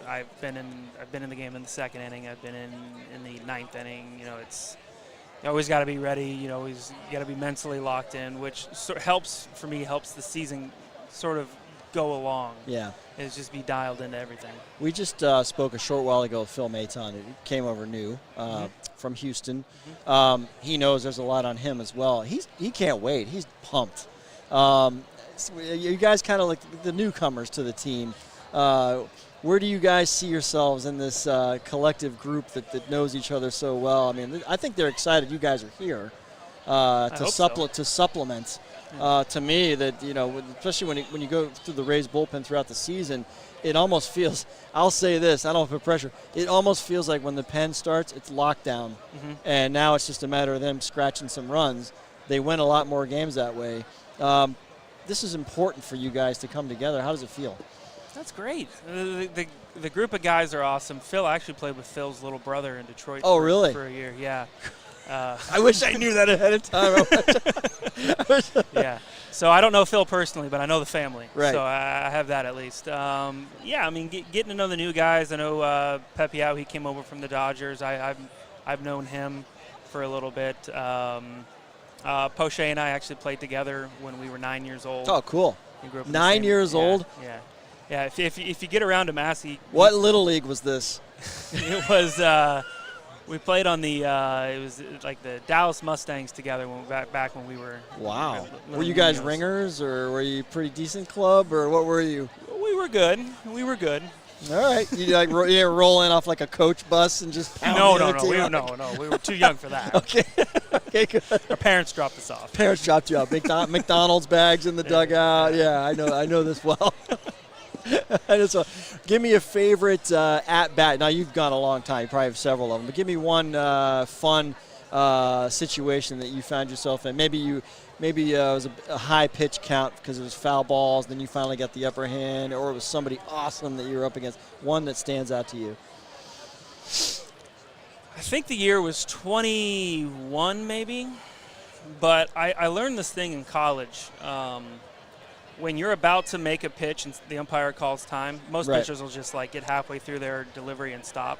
I've been in the game in the 2nd inning. I've been in the 9th inning. You always got to be ready. You always got to be mentally locked in, which helps the season sort of go along. Yeah. Is just be dialed into everything. We just spoke a short while ago with Phil Maton, who came over new from Houston. He knows there's a lot on him as well. He can't wait. He's pumped. You guys kind of like the newcomers to the team. Where do you guys see yourselves in this collective group that knows each other so well? I mean, I think they're excited you guys are here to supplement. To me, that especially when you go through the Rays bullpen throughout the season, it almost feels. I'll say this: I don't put pressure. It almost feels like when the pen starts, it's lockdown, and now it's just a matter of them scratching some runs. They win a lot more games that way. This is important for you guys to come together. How does it feel? That's great. The group of guys are awesome. Phil actually played with Phil's little brother in Detroit. Oh, really? For a year, yeah. I wish I knew that ahead of time. Yeah. So I don't know Phil personally, but I know the family. Right. So I have that at least. Yeah, I mean, getting to know the new guys. I know Pepe out. He came over from the Dodgers. I've known him for a little bit. Poche and I actually played together when we were 9 years old. Oh, cool. 9 years old? Yeah. Yeah, if you get around to Massey. What little league was this? It was we played on the it was like the Dallas Mustangs together back when we were. Wow. Were you guys ringers, or were you pretty decent club, or what were you? We were good. We were good. All right. You like roll in off like a coach bus and just pound No. We were too young for that. Okay. Okay, good. Our parents dropped us off. Parents dropped you off. McDonald's bags in the dugout. Yeah, I know this well. Give me a favorite at-bat. Now, you've gone a long time. You probably have several of them. But give me one fun situation that you found yourself in. Maybe it was a high pitch count because it was foul balls, then you finally got the upper hand, or it was somebody awesome that you were up against. One that stands out to you. I think the year was 21 maybe. But I learned this thing in college. When you're about to make a pitch and the umpire calls time, most pitchers will just like get halfway through their delivery and stop.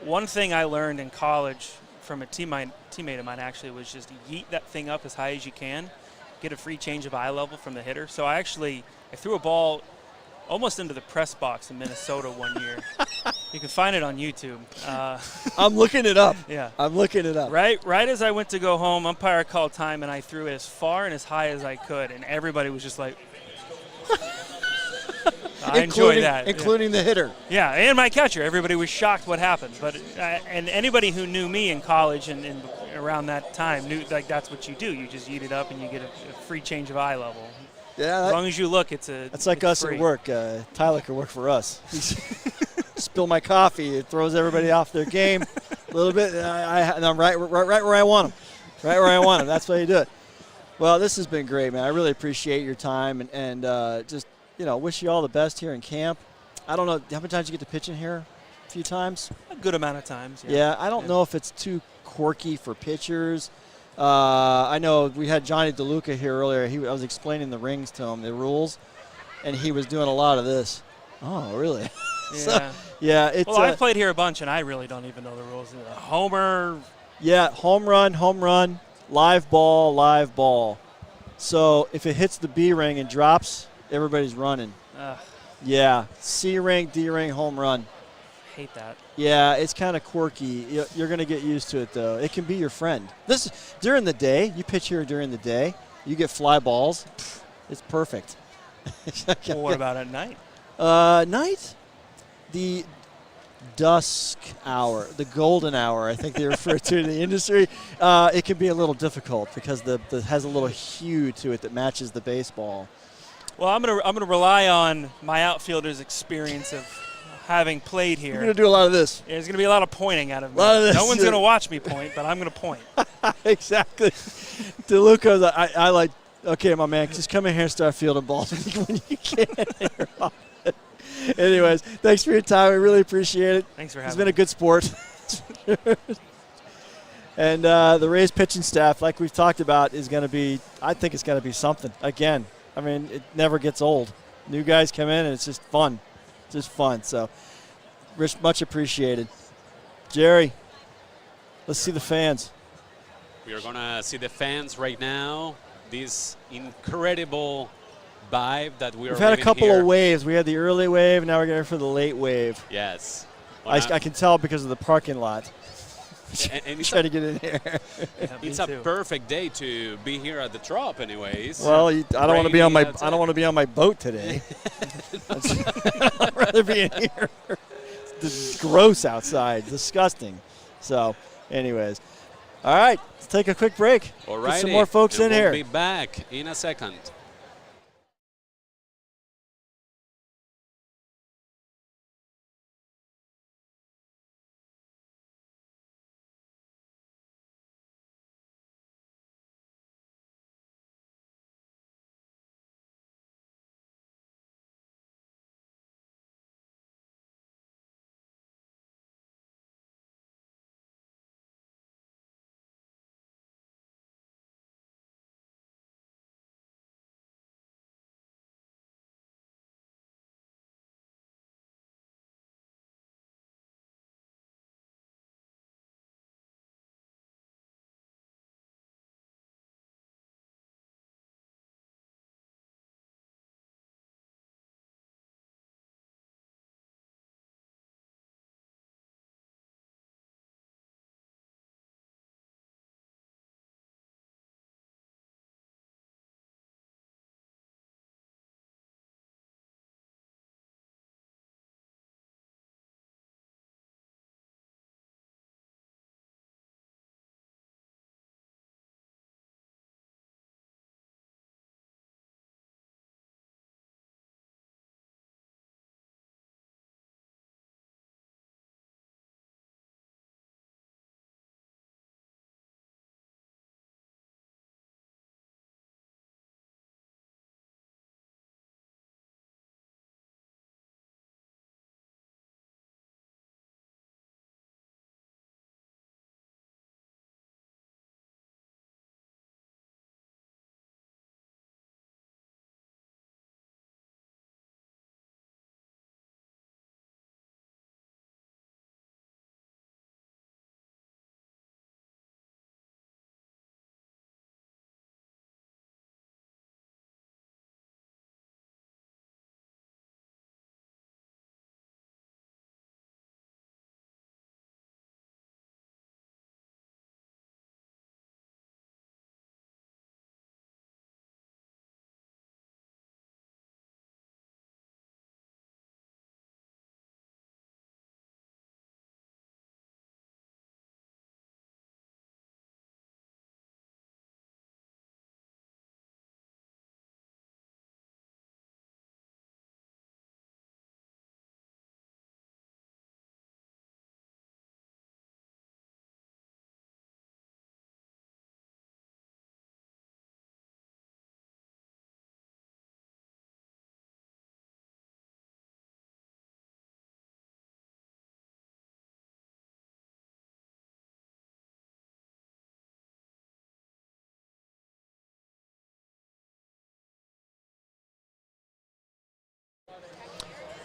One thing I learned in college from a teammate of mine actually was just yeet that thing up as high as you can, get a free change of eye level from the hitter. So I threw a ball almost into the press box in Minnesota one year. You can find it on YouTube. I'm looking it up. Yeah. I'm looking it up. Right as I went to go home, umpire called time, and I threw it as far and as high as I could, and everybody was just like, I enjoy that. Including the hitter. Yeah, and my catcher. Everybody was shocked what happened. But and anybody who knew me in college and around that time knew like that's what you do. You just eat it up and you get a free change of eye level. Yeah, as long as you look, it's like us free. At work. Tyler could work for us. Spill my coffee, it throws everybody off their game a little bit, and I'm right where I want them. Right where I want them. That's why you do it. Well, this has been great, man. I really appreciate your time, and just wish you all the best here in camp. I don't know how many times you get to pitch in here. A few times. A good amount of times. Yeah, I don't know if it's too quirky for pitchers. I know we had Johnny DeLuca here earlier. I was explaining the rings to him, the rules, and he was doing a lot of this. Oh, really? Yeah. It's. Well, I've played here a bunch, and I really don't even know the rules. Homer. Yeah, home run, live ball. So if it hits the B ring and drops, everybody's running. Yeah, C ring, D ring, home run. Hate that. Yeah, it's kind of quirky. You're going to get used to it, though. It can be your friend. This during the day, you pitch here during the day, you get fly balls. It's perfect. Well, what about at night? Night? The dusk hour, the golden hour, I think they refer to in the industry. It can be a little difficult because it has a little hue to it that matches the baseball. Well, I'm gonna rely on my outfielder's experience of having played here. You're going to do a lot of this. There's going to be a lot of pointing out of me. A lot of this. No one's going to watch me point, but I'm going to point. Exactly. DeLuca's, I like, okay, my man, just come in here and start fielding balls when you can. Anyways, thanks for your time. We really appreciate it. Thanks for having me. It's been a good sport. And the Rays pitching staff, like we've talked about, is going to be, I think it's going to be something. Again, I mean, it never gets old. New guys come in, and it's just fun. Just fun. So, Rich, much appreciated. Jerry, let's see the fans. We are going to see the fans right now. This incredible vibe that we are We've had a couple here. of waves. We had the early wave, now we're going for the late wave. Yes. I can tell because of the parking lot. And Try to get in here. It's a perfect day to be here at the Trop, anyways. Well, I don't want to be on my boat today. I'd rather be in here. It's gross outside, disgusting. So, anyways, all right, let's take a quick break. All right, get some more folks in here. We'll be back in a second.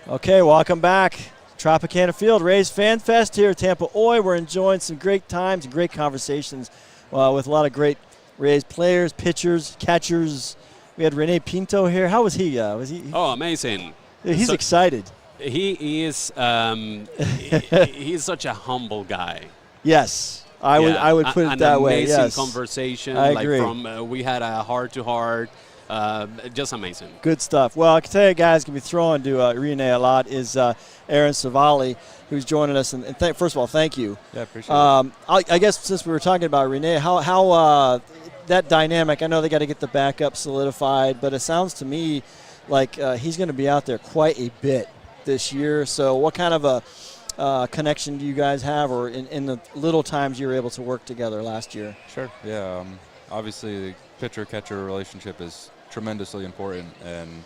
Okay, welcome back. Tropicana Field, Rays Fan Fest here at Tampa Hoy. We're enjoying some great times and great conversations with a lot of great Rays players, pitchers, catchers. We had Rene Pinto here. How was he? Oh, amazing. He's excited. He is he's such a humble guy. Yes, I would put it that way. An amazing Yes. conversation. I agree. We had a heart-to-heart. Just amazing. Good stuff. Well, I can tell you guys can be throwing to Rene a lot is Aaron Savali, who's joining us. And first of all, thank you. Yeah, I appreciate it. I guess since we were talking about Rene, how that dynamic, I know they got to get the backup solidified, but it sounds to me like he's going to be out there quite a bit this year. So what kind of a connection do you guys have, or in the little times you were able to work together last year? Sure. Yeah. Obviously, the pitcher-catcher relationship is tremendously important, and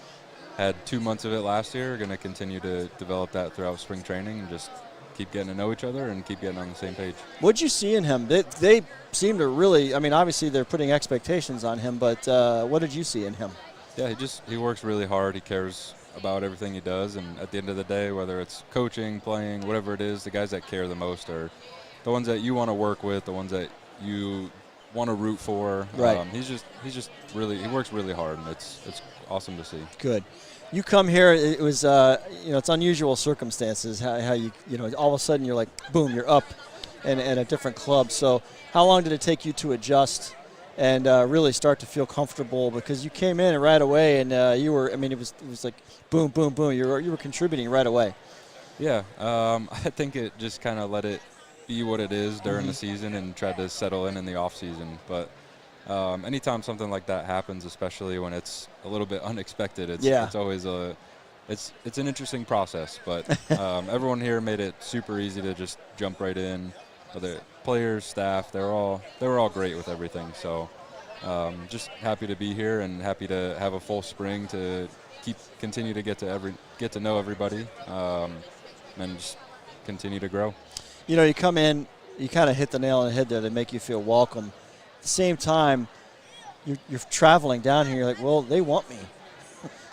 had 2 months of it last year. Going to continue to develop that throughout spring training and just keep getting to know each other and keep getting on the same page. What'd you see in him? They seem to really, I mean, obviously they're putting expectations on him, but what did you see in him? Yeah, he works really hard. He cares about everything he does, and at the end of the day, whether it's coaching, playing, whatever it is, the guys that care the most are the ones that you want to work with, the ones that you want to root for. Right. He works really hard, and it's awesome to see. Good. You come here, it was, it's unusual circumstances, how you all of a sudden you're like, boom, you're up and at a different club. So how long did it take you to adjust and really start to feel comfortable? Because you came in right away and you were, I mean, it was like boom, boom, boom. You were contributing right away. Yeah. I think it just kind of let it be what it is during the season and tried to settle in the off season. But anytime something like that happens, especially when it's a little bit unexpected, it's always it's an interesting process. But everyone here made it super easy to just jump right in. Whether players, staff, they were all great with everything. So just happy to be here and happy to have a full spring to continue to get to know everybody and just continue to grow. You come in, you kind of hit the nail on the head there to make you feel welcome. At the same time, you're traveling down here. You're like, well, they want me.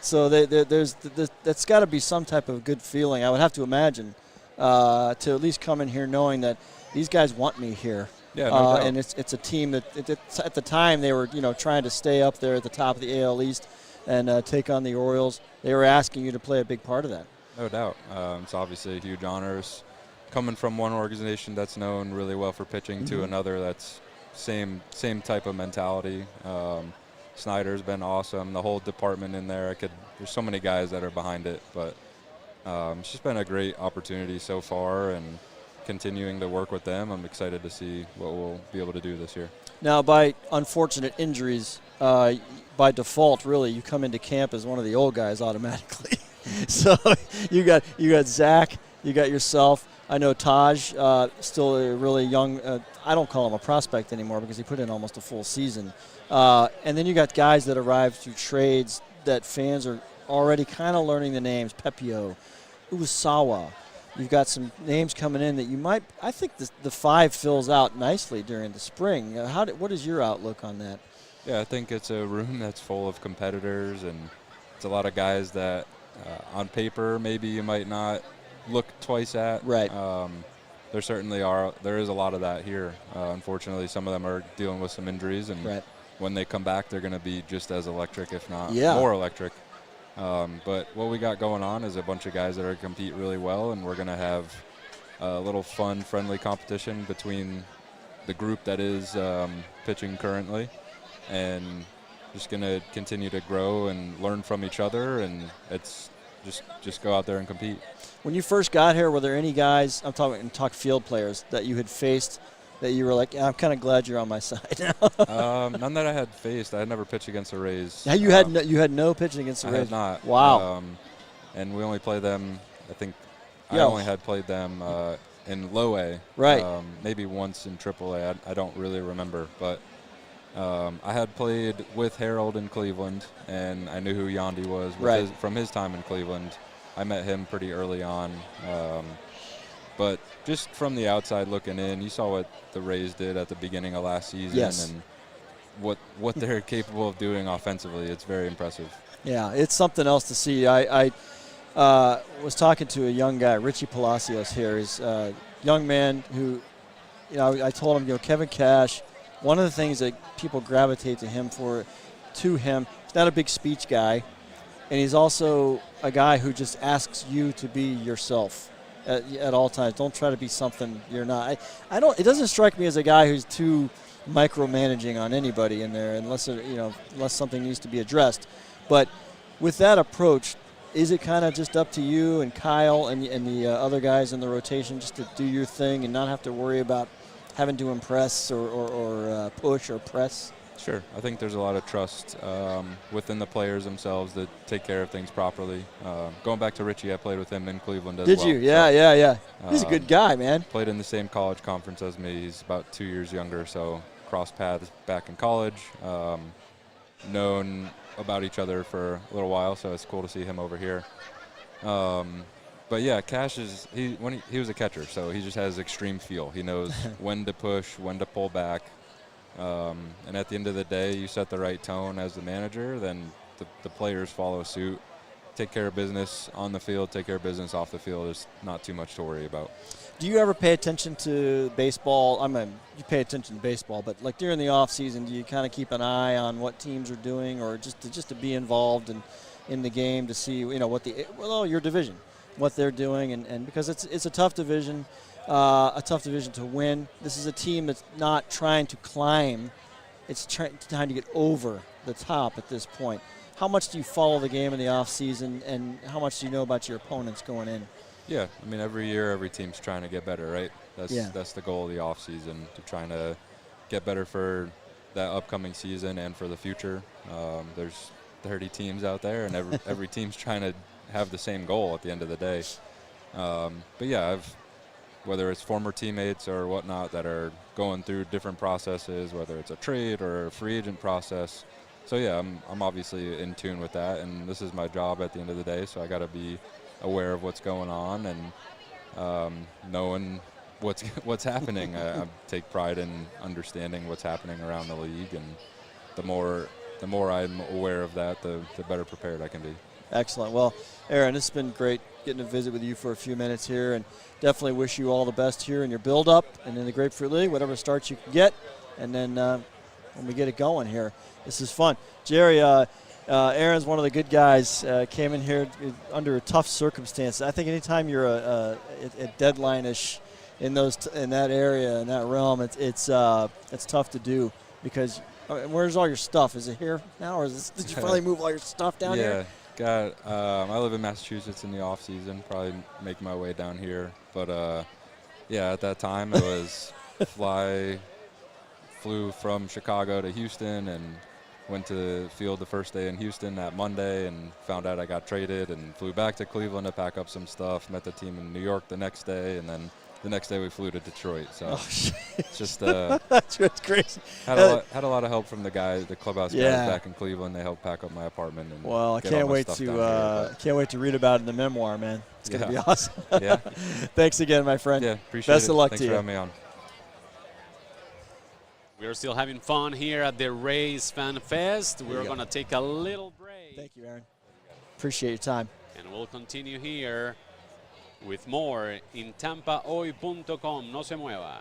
So that's got to be some type of good feeling, I would have to imagine, to at least come in here knowing that these guys want me here. Yeah, no doubt. And it's a team that at the time they were trying to stay up there at the top of the AL East and take on the Orioles. They were asking you to play a big part of that. No doubt. It's obviously a huge honor. Coming from one organization that's known really well for pitching to another that's same type of mentality. Snyder's been awesome. The whole department in there. There's so many guys that are behind it, but it's just been a great opportunity so far, and continuing to work with them, I'm excited to see what we'll be able to do this year. Now, by unfortunate injuries, by default, really, you come into camp as one of the old guys automatically. So you got Zach, you got yourself. I know Taj, still a really young, I don't call him a prospect anymore because he put in almost a full season. And then you got guys that arrived through trades that fans are already kind of learning the names. Pepio, Usawa. You've got some names coming in that you might, I think the five fills out nicely during the spring. What is your outlook on that? Yeah, I think it's a room that's full of competitors, and it's a lot of guys that on paper maybe you might not look twice at. Right. There certainly are. There is a lot of that here. Unfortunately, some of them are dealing with some injuries, and when they come back, they're going to be just as electric, if not more electric. But what we got going on is a bunch of guys that are compete really well, and we're going to have a little fun, friendly competition between the group that is pitching currently, and just going to continue to grow and learn from each other, and it's just go out there and compete. When you first got here, were there any guys, I'm talking field players, that you had faced that you were like, I'm kind of glad you're on my side now? None that I had faced. I had never pitched against the Rays. Yeah, you had no pitching against the Rays? I had not. Wow. And we only play them, I think, I only had played them in low A. Right. Maybe once in triple A. I don't really remember. But I had played with Harold in Cleveland, and I knew who Yandy was from his time in Cleveland. I met him pretty early on. But just from the outside looking in, you saw what the Rays did at the beginning of last season and what they're capable of doing offensively. It's very impressive. Yeah, it's something else to see. I was talking to a young guy, Richie Palacios here. He's a young man who, I told him, Kevin Cash, one of the things that people gravitate to him, he's not a big speech guy, and he's also a guy who just asks you to be yourself at all times. Don't try to be something you're not. It doesn't strike me as a guy who's too micromanaging on anybody in there, unless something needs to be addressed. But with that approach, is it kind of just up to you and Kyle and the other guys in the rotation just to do your thing and not have to worry about having to impress or push or press? Sure. I think there's a lot of trust within the players themselves that take care of things properly. Going back to Richie, I played with him in Cleveland as well. Did you? Yeah. He's a good guy, man. Played in the same college conference as me. He's about 2 years younger, so crossed paths back in college. Known about each other for a little while, so it's cool to see him over here. But yeah, Cash he was a catcher, so he just has extreme feel. He knows when to push, when to pull back. And at the end of the day, you set the right tone as the manager, then the players follow suit. Take care of business on the field, take care of business off the field. There's not too much to worry about. Do you ever pay attention to baseball? I mean, you pay attention to baseball, but like during the off season, do you kind of keep an eye on what teams are doing, or just to be involved in the game to see what your division, what they're doing, and because it's a tough division. A tough division to win. This is a team that's not trying to climb. It's trying to get over the top at this point. How much do you follow the game in the off season, and how much do you know about your opponents going in? Yeah, I mean, every year, every team's trying to get better, right? That's the goal of the off season, to trying to get better for that upcoming season and for the future. There's 30 teams out there, and every team's trying to have the same goal at the end of the day. But yeah, whether it's former teammates or whatnot that are going through different processes, whether it's a trade or a free agent process. So yeah, I'm obviously in tune with that, and this is my job at the end of the day, so I got to be aware of what's going on and knowing what's happening. I take pride in understanding what's happening around the league, and the more I'm aware of that, the better prepared I can be. Excellent. Well, Aaron, it's been great getting to visit with you for a few minutes here, and definitely wish you all the best here in your build-up and in the Grapefruit League, whatever starts you can get, and then when we get it going here. This is fun. Jerry, Aaron's one of the good guys, came in here under tough circumstances. I think anytime you're at deadline-ish in that area, in that realm, it's tough to do because where's all your stuff? Is it here now, or did you finally move all your stuff down here? I live in Massachusetts in the off season, probably make my way down here. But yeah, at that time it was flew from Chicago to Houston and went to the field the first day in Houston that Monday and found out I got traded, and flew back to Cleveland to pack up some stuff, met the team in New York the next day, and then the next day we flew to Detroit. So it's just that's crazy. Had a lot of help from the clubhouse guys back in Cleveland. They helped pack up my apartment. And well, I can't wait to read about it in the memoir, man. It's gonna be awesome. Yeah. Thanks again, my friend. Yeah, appreciate it. Best of luck Thanks to you. for having me on. We are still having fun here at the Rays Fan Fest. We're going to take a little break. Thank you, Aaron. Appreciate your time. And we'll continue here with more in tampahoy.com. No se mueva.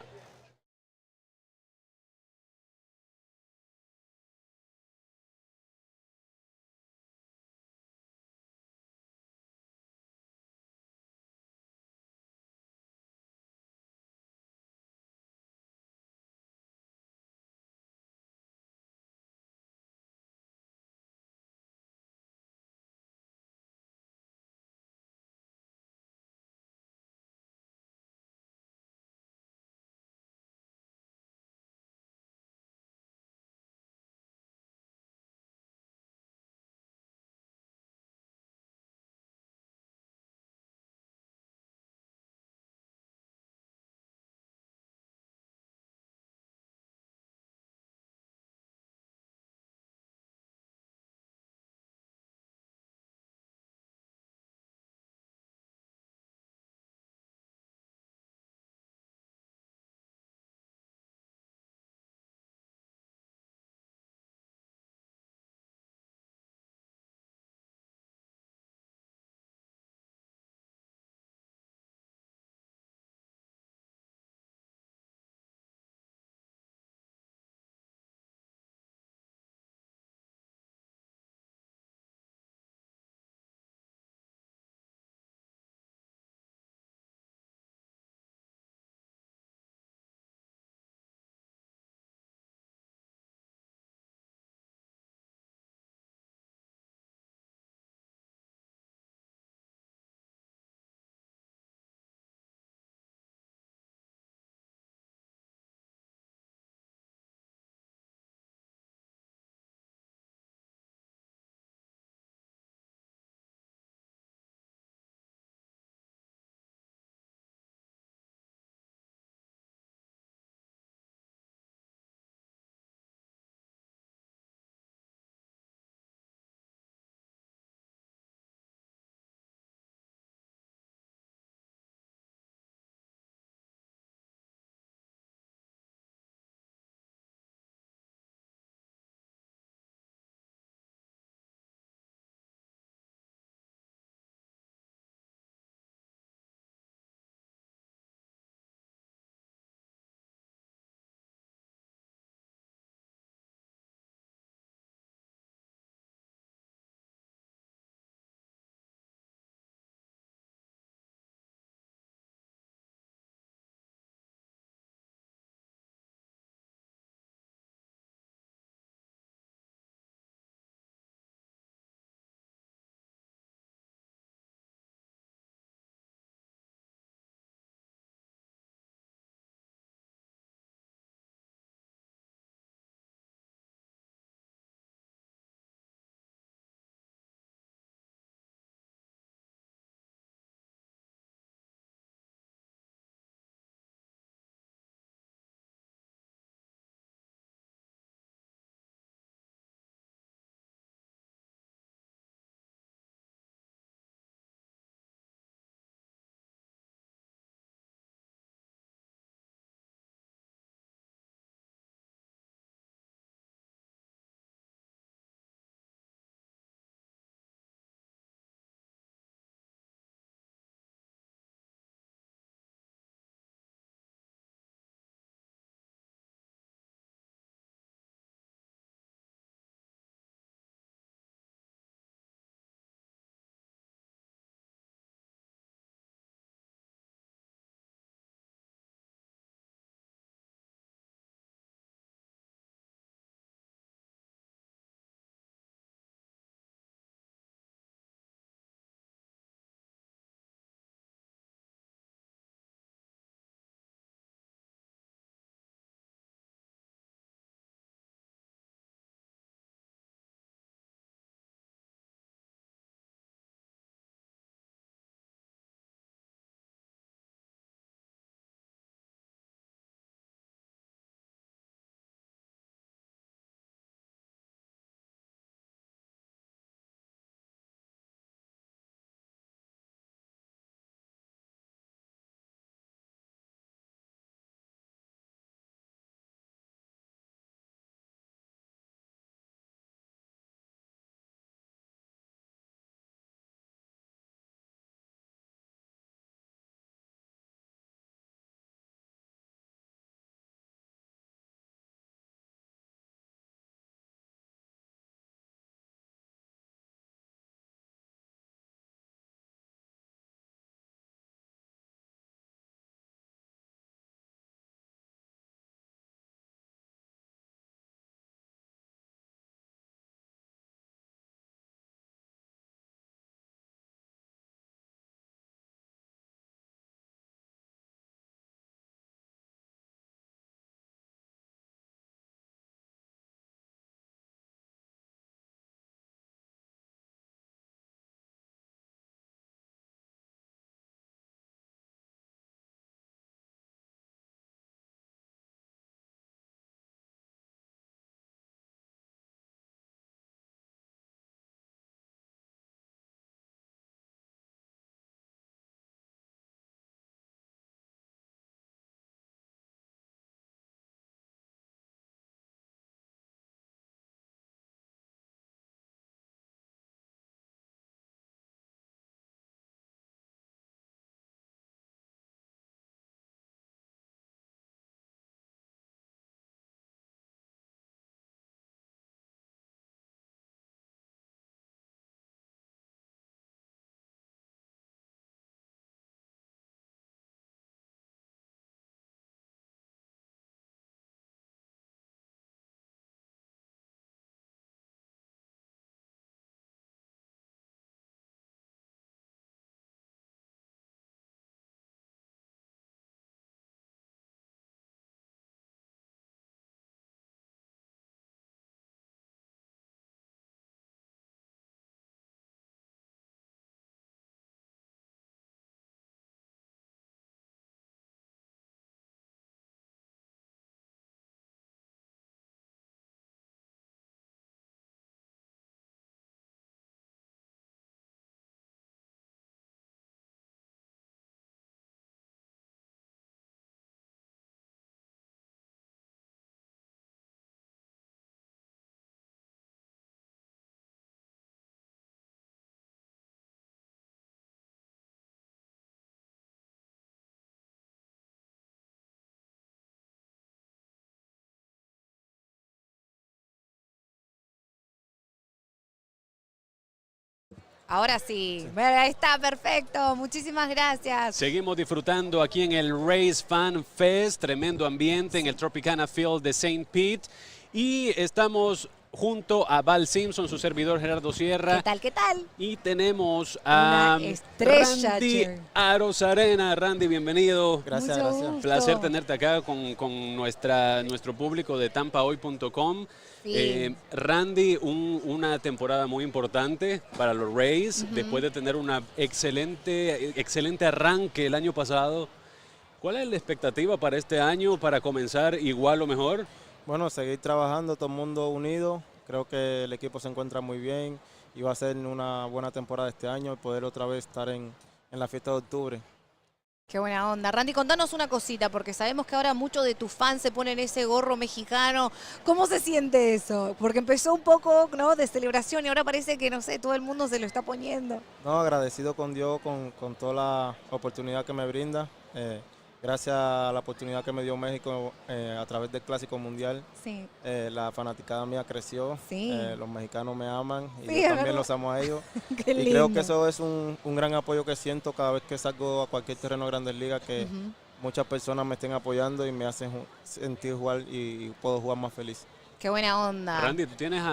Ahora sí. Bueno, ahí está, perfecto. Muchísimas gracias. Seguimos disfrutando aquí en el Rays Fan Fest, tremendo ambiente en el Tropicana Field de St. Pete. Y estamos junto a Val Simpson, su servidor Gerardo Sierra. ¿Qué tal, qué tal? Y tenemos a Una estrella, Randy che. Arozarena. Randy, bienvenido. Gracias, Mucho gracias. gusto. Placer tenerte acá con nuestro público de tampahoy.com. Sí. Randy, una temporada muy importante para los Rays, después de tener una excelente arranque el año pasado. ¿Cuál es la expectativa para este año, para comenzar igual o mejor? Bueno, seguir trabajando, todo el mundo unido. Creo que el equipo se encuentra muy bien y va a ser una buena temporada este año y poder otra vez estar en la fiesta de octubre. Qué buena onda. Randy, contanos una cosita, porque sabemos que ahora muchos de tus fans se ponen ese gorro mexicano. ¿Cómo se siente eso? Porque empezó un poco, ¿no?, de celebración y ahora parece que, no sé, todo el mundo se lo está poniendo. No, agradecido con Dios, con toda la oportunidad que me brinda. Gracias a la oportunidad que me dio México a través del Clásico Mundial, Sí. la fanaticada mía creció, Sí. los mexicanos me aman y Sí, yo es también verdad. los amo a ellos. Qué Y creo lindo. que eso es un gran apoyo que siento cada vez que salgo a cualquier terreno de Grandes Ligas, que Ujú. muchas personas me estén apoyando y me hacen sentir jugar y puedo jugar más feliz. Qué buena onda. Randy, tú tienes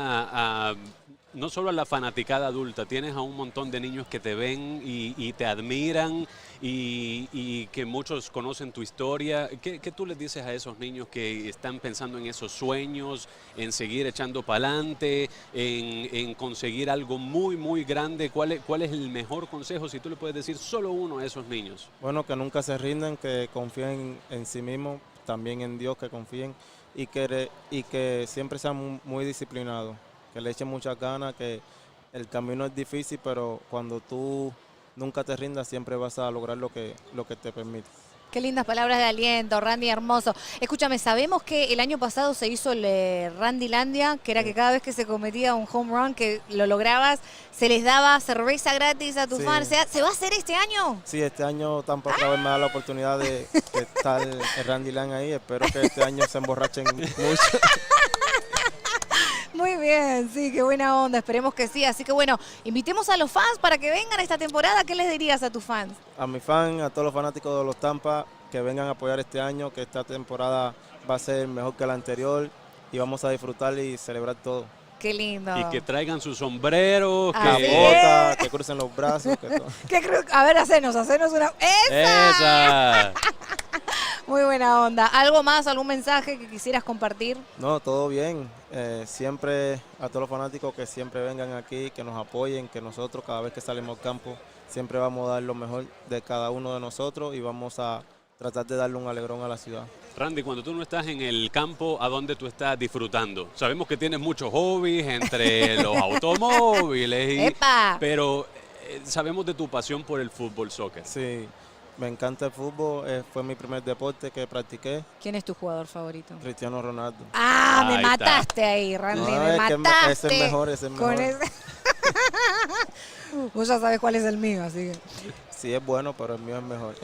no solo a la fanaticada adulta, tienes a un montón de niños que te ven y te admiran y que muchos conocen tu historia. ¿Qué tú les dices a esos niños que están pensando en esos sueños, en seguir echando para adelante, en conseguir algo muy, muy grande? ¿Cuál es el mejor consejo, si tú le puedes decir solo uno a esos niños? Bueno, que nunca se rinden, que confíen en sí mismos, también en Dios, que confíen y que siempre sean muy disciplinados, que le echen muchas ganas, que el camino es difícil, pero cuando tú nunca te rindas siempre vas a lograr lo que te permite. Qué lindas palabras de aliento, Randy, hermoso. Escúchame, sabemos que el año pasado se hizo el Randylandia, que era que cada vez que se cometía un home run, que lo lograbas, se les daba cerveza gratis a tus Sí. fans. ¿Se va a hacer este año? Sí, este año Tampa otra vez me da la oportunidad de estar el Randy Land ahí. Espero que este año se emborrachen mucho. Muy bien, sí, qué buena onda, esperemos que sí. Así que bueno, invitemos a los fans para que vengan a esta temporada. ¿Qué les dirías a tus fans? A mis fans, a todos los fanáticos de los Tampa, que vengan a apoyar este año, que esta temporada va a ser mejor que la anterior y vamos a disfrutar y celebrar todo. Qué lindo. Y que traigan sus sombreros, Así que... Bota, que crucen los brazos, que todo. A ver, hacenos una... ¡Esa! Muy buena onda. ¿Algo más, algún mensaje que quisieras compartir? No, todo bien. Siempre a todos los fanáticos que siempre vengan aquí, que nos apoyen, que nosotros cada vez que salimos al campo siempre vamos a dar lo mejor de cada uno de nosotros y vamos a tratar de darle un alegrón a la ciudad. Randy, cuando tú no estás en el campo, ¿a dónde tú estás disfrutando? Sabemos que tienes muchos hobbies entre los automóviles, ¡Epa! pero sabemos de tu pasión por el fútbol, soccer. Sí, me encanta el fútbol, fue mi primer deporte que practiqué. ¿Quién es tu jugador favorito? Cristiano Ronaldo. Ah, me Ahí mataste ahí, Randy, No, me es que mataste. es el mejor, es el Con mejor. ese... Vos ya sabes cuál es el mío, así que... Sí, es bueno, pero el mío es mejor.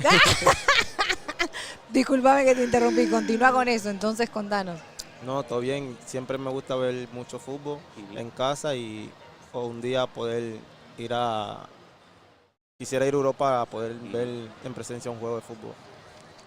Disculpame que te interrumpí, continúa con eso, entonces contanos. No, todo bien. Siempre me gusta ver mucho fútbol en casa o un día poder quisiera ir a Europa a poder ver en presencia un juego de fútbol.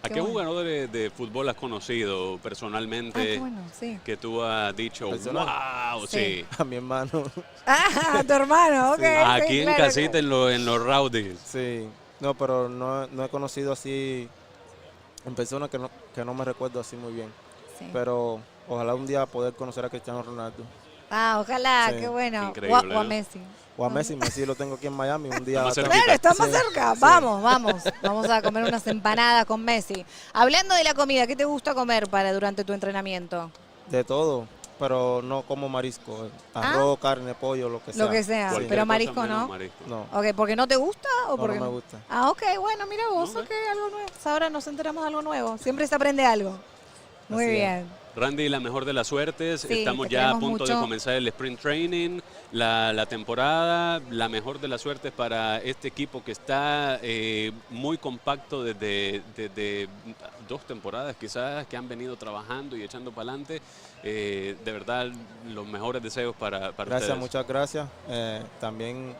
¿A qué jugadores de fútbol has conocido personalmente? Ah, qué bueno, sí. Que tú has dicho, ¿Personal? wow, sí. A mi hermano. Ah, a tu hermano, ok. Sí. Aquí sí, en claro, casita, en los Rowdies. Sí. No, pero no he conocido así en persona que no me recuerdo así muy bien. Sí. Pero ojalá un día poder conocer a Cristiano Ronaldo. Ah, ojalá, Sí. qué bueno. Increíble, O a ¿no? Messi. O a Messi lo tengo aquí en Miami un día. Más atrás. cerquita. Claro, está más Sí, cerca. sí. Vamos a comer unas empanadas con Messi. Hablando de la comida, ¿qué te gusta comer durante tu entrenamiento? De todo, pero no como marisco. Arroz, carne, pollo, lo que sea. Lo que sea, Cualquier pero cosa marisco menos no. marisco. No, Ok, ¿porque no te gusta o no, porque no me gusta. Ah, ok, bueno, mira vos, No, ok, algo nuevo. Ahora nos enteramos de algo nuevo. Siempre se aprende algo. Muy Así es. bien. Randy, la mejor de las suertes. Sí, Estamos te ya a queremos punto de mucho. comenzar el sprint training, la temporada. La mejor de las suertes para este equipo que está muy compacto desde 2 temporadas quizás, que han venido trabajando y echando para adelante. De verdad, los mejores deseos para Gracias, ustedes. muchas gracias. También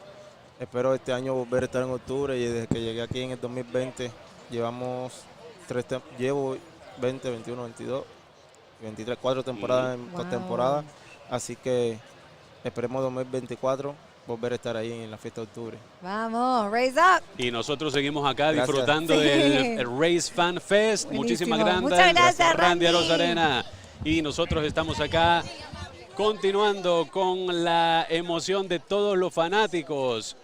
espero este año volver a estar en octubre y desde que llegué aquí en el 2020 llevo 20, 21, 22, 23, 4 temporadas en postemporada, así que esperemos 2024 volver a estar ahí en la fiesta de octubre. Vamos, Raise Up. Y nosotros seguimos acá Gracias. disfrutando del Rays Fan Fest. Buenísimo. Muchísimas gracias. Muchas gracias, Randy Randy. Arozarena. Y nosotros estamos acá continuando con la emoción de todos los fanáticos.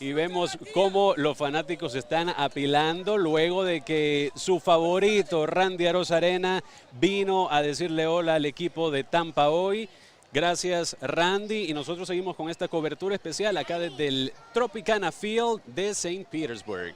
Y vemos cómo los fanáticos se están apilando luego de que su favorito, Randy Arozarena, vino a decirle hola al equipo de Tampa Hoy. Gracias, Randy. Y nosotros seguimos con esta cobertura especial acá desde el Tropicana Field de St. Petersburg.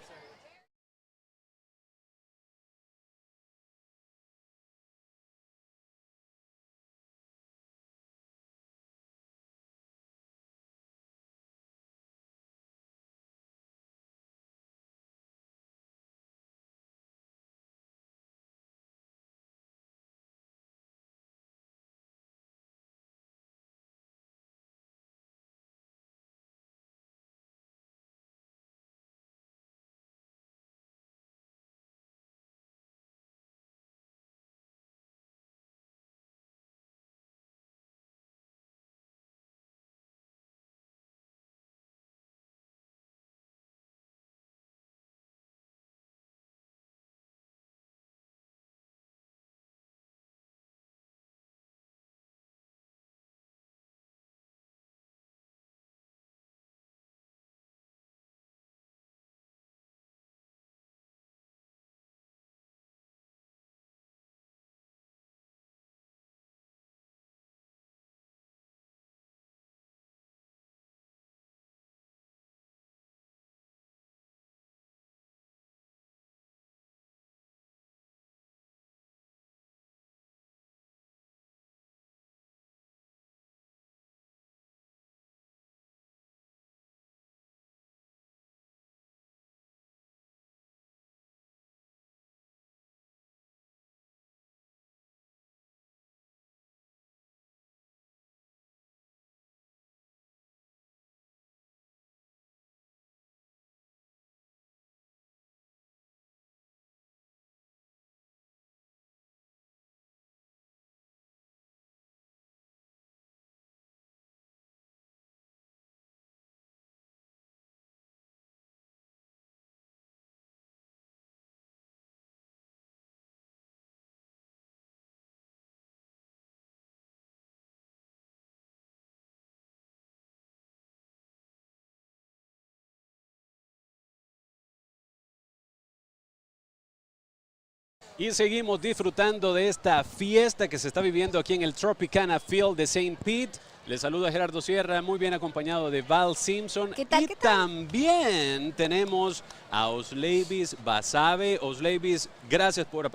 Y seguimos disfrutando de esta fiesta que se está viviendo aquí en el Tropicana Field de St. Pete. Les saluda Gerardo Sierra, muy bien acompañado de Val Simpson. ¿Qué tal, y también tenemos a Osleivis Basabe. Osleivis, gracias por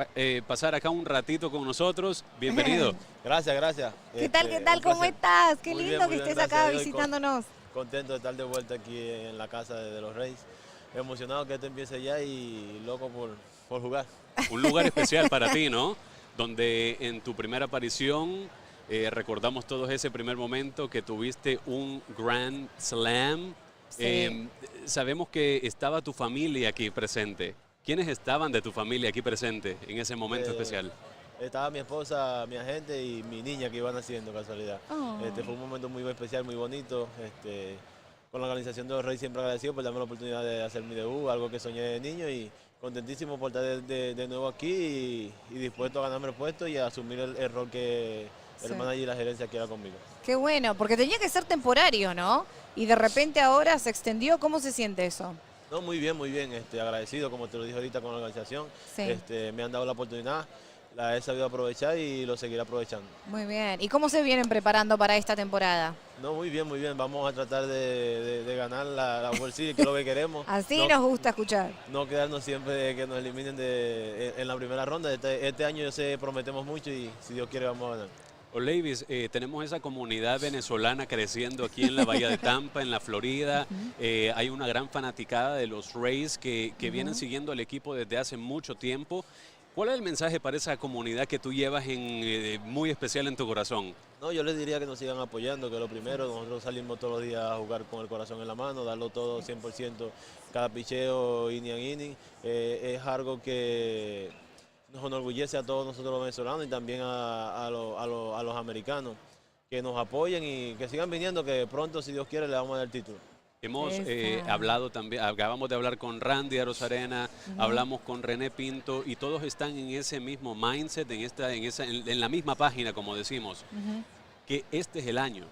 pasar acá un ratito con nosotros. Bienvenido. Gracias, gracias. ¿Qué tal? ¿Cómo estás? Qué Muy lindo bien, que muy bien, estés gracias acá a Dios y visitándonos. Contento de estar de vuelta aquí en la casa de los Rays. Emocionado que esto empiece ya y loco por jugar. Un lugar especial para ti, ¿no? Donde en tu primera aparición recordamos todos ese primer momento que tuviste un Grand Slam. Sí. Sabemos que estaba tu familia aquí presente. ¿Quiénes estaban de tu familia aquí presente en ese momento especial? Estaba mi esposa, mi agente y mi niña que iban naciendo, casualidad. Oh. Fue un momento muy especial, muy bonito. Con la organización de los Rays siempre agradecido por darme la oportunidad de hacer mi debut, algo que soñé de niño y contentísimo por estar de nuevo aquí y dispuesto a ganarme el puesto y a asumir el rol que el manager y la gerencia quiera conmigo. Qué bueno, porque tenía que ser temporario, ¿no? Y de repente ahora se extendió. ¿Cómo se siente eso? No, muy bien, agradecido, como te lo dije ahorita con la organización. Sí. Me han dado la oportunidad, la he sabido aprovechar y lo seguiré aprovechando. Muy bien. ¿Y cómo se vienen preparando para esta temporada? No, muy bien, vamos a tratar de ganar la World Series, que es lo que queremos. Así nos gusta escuchar. No quedarnos siempre de que nos eliminen en la primera ronda. Este año yo sé, prometemos mucho y si Dios quiere vamos a ganar. Osleivis, tenemos esa comunidad venezolana creciendo aquí en la Bahía de Tampa, en la Florida. Hay una gran fanaticada de los Rays que vienen siguiendo al equipo desde hace mucho tiempo. ¿Cuál es el mensaje para esa comunidad que tú llevas muy especial en tu corazón? No, yo les diría que nos sigan apoyando, que lo primero, nosotros salimos todos los días a jugar con el corazón en la mano, darlo todo 100%, cada picheo, inning a inning. Es algo que nos enorgullece a todos nosotros los venezolanos y también a los americanos, que nos apoyen y que sigan viniendo, que pronto, si Dios quiere, le vamos a dar el título. Hemos hablado también, acabamos de hablar con Randy Arozarena, hablamos con René Pinto y todos están en ese mismo mindset, en la misma página, como decimos, que este es el año.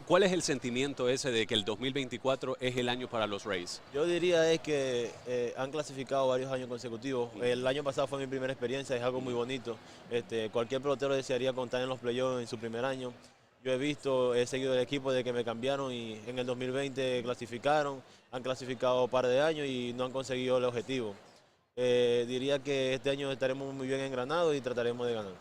¿Cuál es el sentimiento ese de que el 2024 es el año para los Rays? Yo diría es que han clasificado varios años consecutivos. El año pasado fue mi primera experiencia, es algo muy bonito. Cualquier pelotero desearía contar en los playoffs en su primer año. Yo he seguido el equipo desde que me cambiaron y en el 2020 clasificaron, han clasificado un par de años y no han conseguido el objetivo. Diría que este año estaremos muy bien engranados y trataremos de ganar.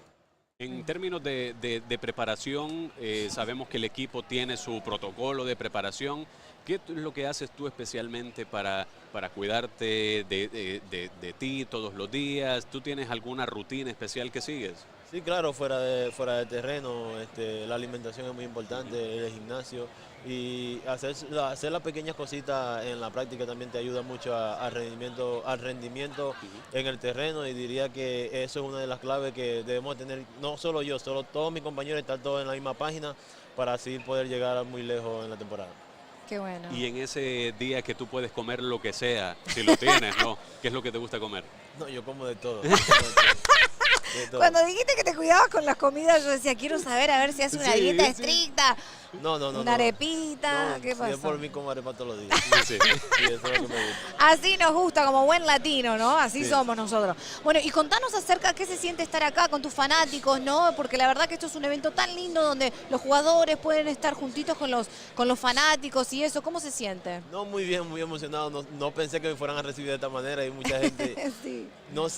En términos de preparación, sabemos que el equipo tiene su protocolo de preparación. ¿Qué es lo que haces tú especialmente para cuidarte de ti todos los días? ¿Tú tienes alguna rutina especial que sigues? Sí, claro, fuera de terreno, la alimentación es muy importante, el gimnasio y hacer las pequeñas cositas en la práctica también te ayuda mucho al rendimiento en el terreno y diría que eso es una de las claves que debemos tener, no solo yo, solo todos mis compañeros, estar todos en la misma página para así poder llegar muy lejos en la temporada. Qué bueno. Y en ese día que tú puedes comer lo que sea, si lo tienes, ¿no? ¿Qué es lo que te gusta comer? No, yo como de todo. Cuando dijiste que te cuidabas con las comidas, yo decía, quiero saber a ver si hace una dieta estricta. No. Una arepita, ¿qué pasa? Yo por mí como arepa todos los días. Sí, eso es lo que me gusta. Así nos gusta, como buen latino, ¿no? Así somos nosotros. Bueno, y contanos acerca de qué se siente estar acá con tus fanáticos, ¿no? Porque la verdad que esto es un evento tan lindo donde los jugadores pueden estar juntitos con los fanáticos y eso. ¿Cómo se siente? No, muy bien, muy emocionado. No pensé que me fueran a recibir de esta manera. Hay mucha gente. Sí. No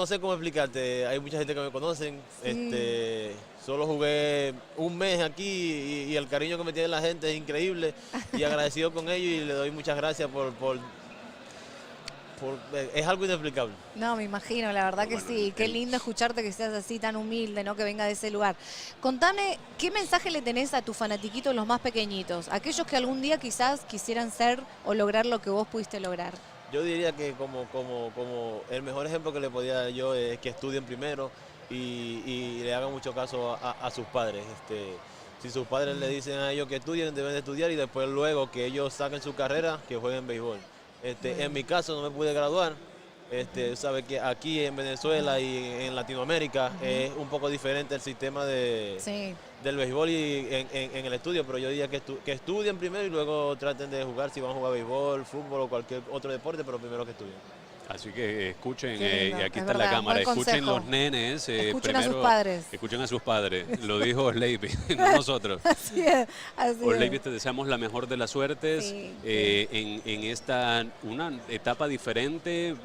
sé cómo explicarte. Hay mucha gente que me conocen. Sí. Solo jugué un mes aquí y el cariño que me tiene la gente es increíble y agradecido con ellos y le doy muchas gracias es algo inexplicable. No, me imagino, la verdad que sí. Qué lindo escucharte que seas así tan humilde, ¿no? Que venga de ese lugar. Contame, ¿qué mensaje le tenés a tus fanatiquitos los más pequeñitos? Aquellos que algún día quizás quisieran ser o lograr lo que vos pudiste lograr. Yo diría que como el mejor ejemplo que le podía dar yo es que estudien primero y le hagan mucho caso a sus padres. Si sus padres le dicen a ellos que estudien, deben de estudiar y después luego que ellos saquen su carrera, que jueguen béisbol. En mi caso no me pude graduar. Sabe que aquí en Venezuela y en Latinoamérica es un poco diferente el sistema del béisbol y en el estudio, pero yo diría que estudien primero y luego traten de jugar si van a jugar béisbol, fútbol o cualquier otro deporte, pero primero que estudien. Así que escuchen, y aquí está la cámara, escuchen los nenes. Escuchen primero, a sus padres. Escuchen a sus padres. Lo dijo Leiby, no nosotros. Así es. Leiby, te deseamos la mejor de las suertes en una etapa diferente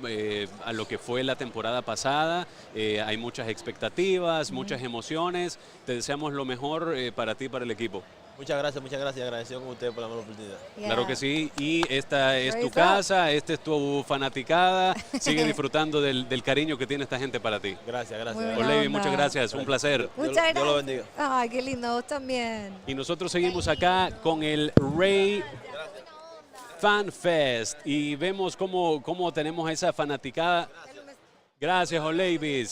a lo que fue la temporada pasada. Hay muchas expectativas, muchas emociones. Te deseamos lo mejor para ti y para el equipo. Muchas gracias, agradecido con ustedes por la buena oportunidad. Claro que sí, y esta es tu casa, esta es tu fanaticada, sigue disfrutando del cariño que tiene esta gente para ti. Gracias. Leiby, muchas gracias, un placer. Muchas gracias. Dios lo bendiga. Ay, qué lindo, vos también. Y nosotros seguimos acá con el Ray Fan Fest y vemos cómo tenemos esa fanaticada. Gracias, Leiby.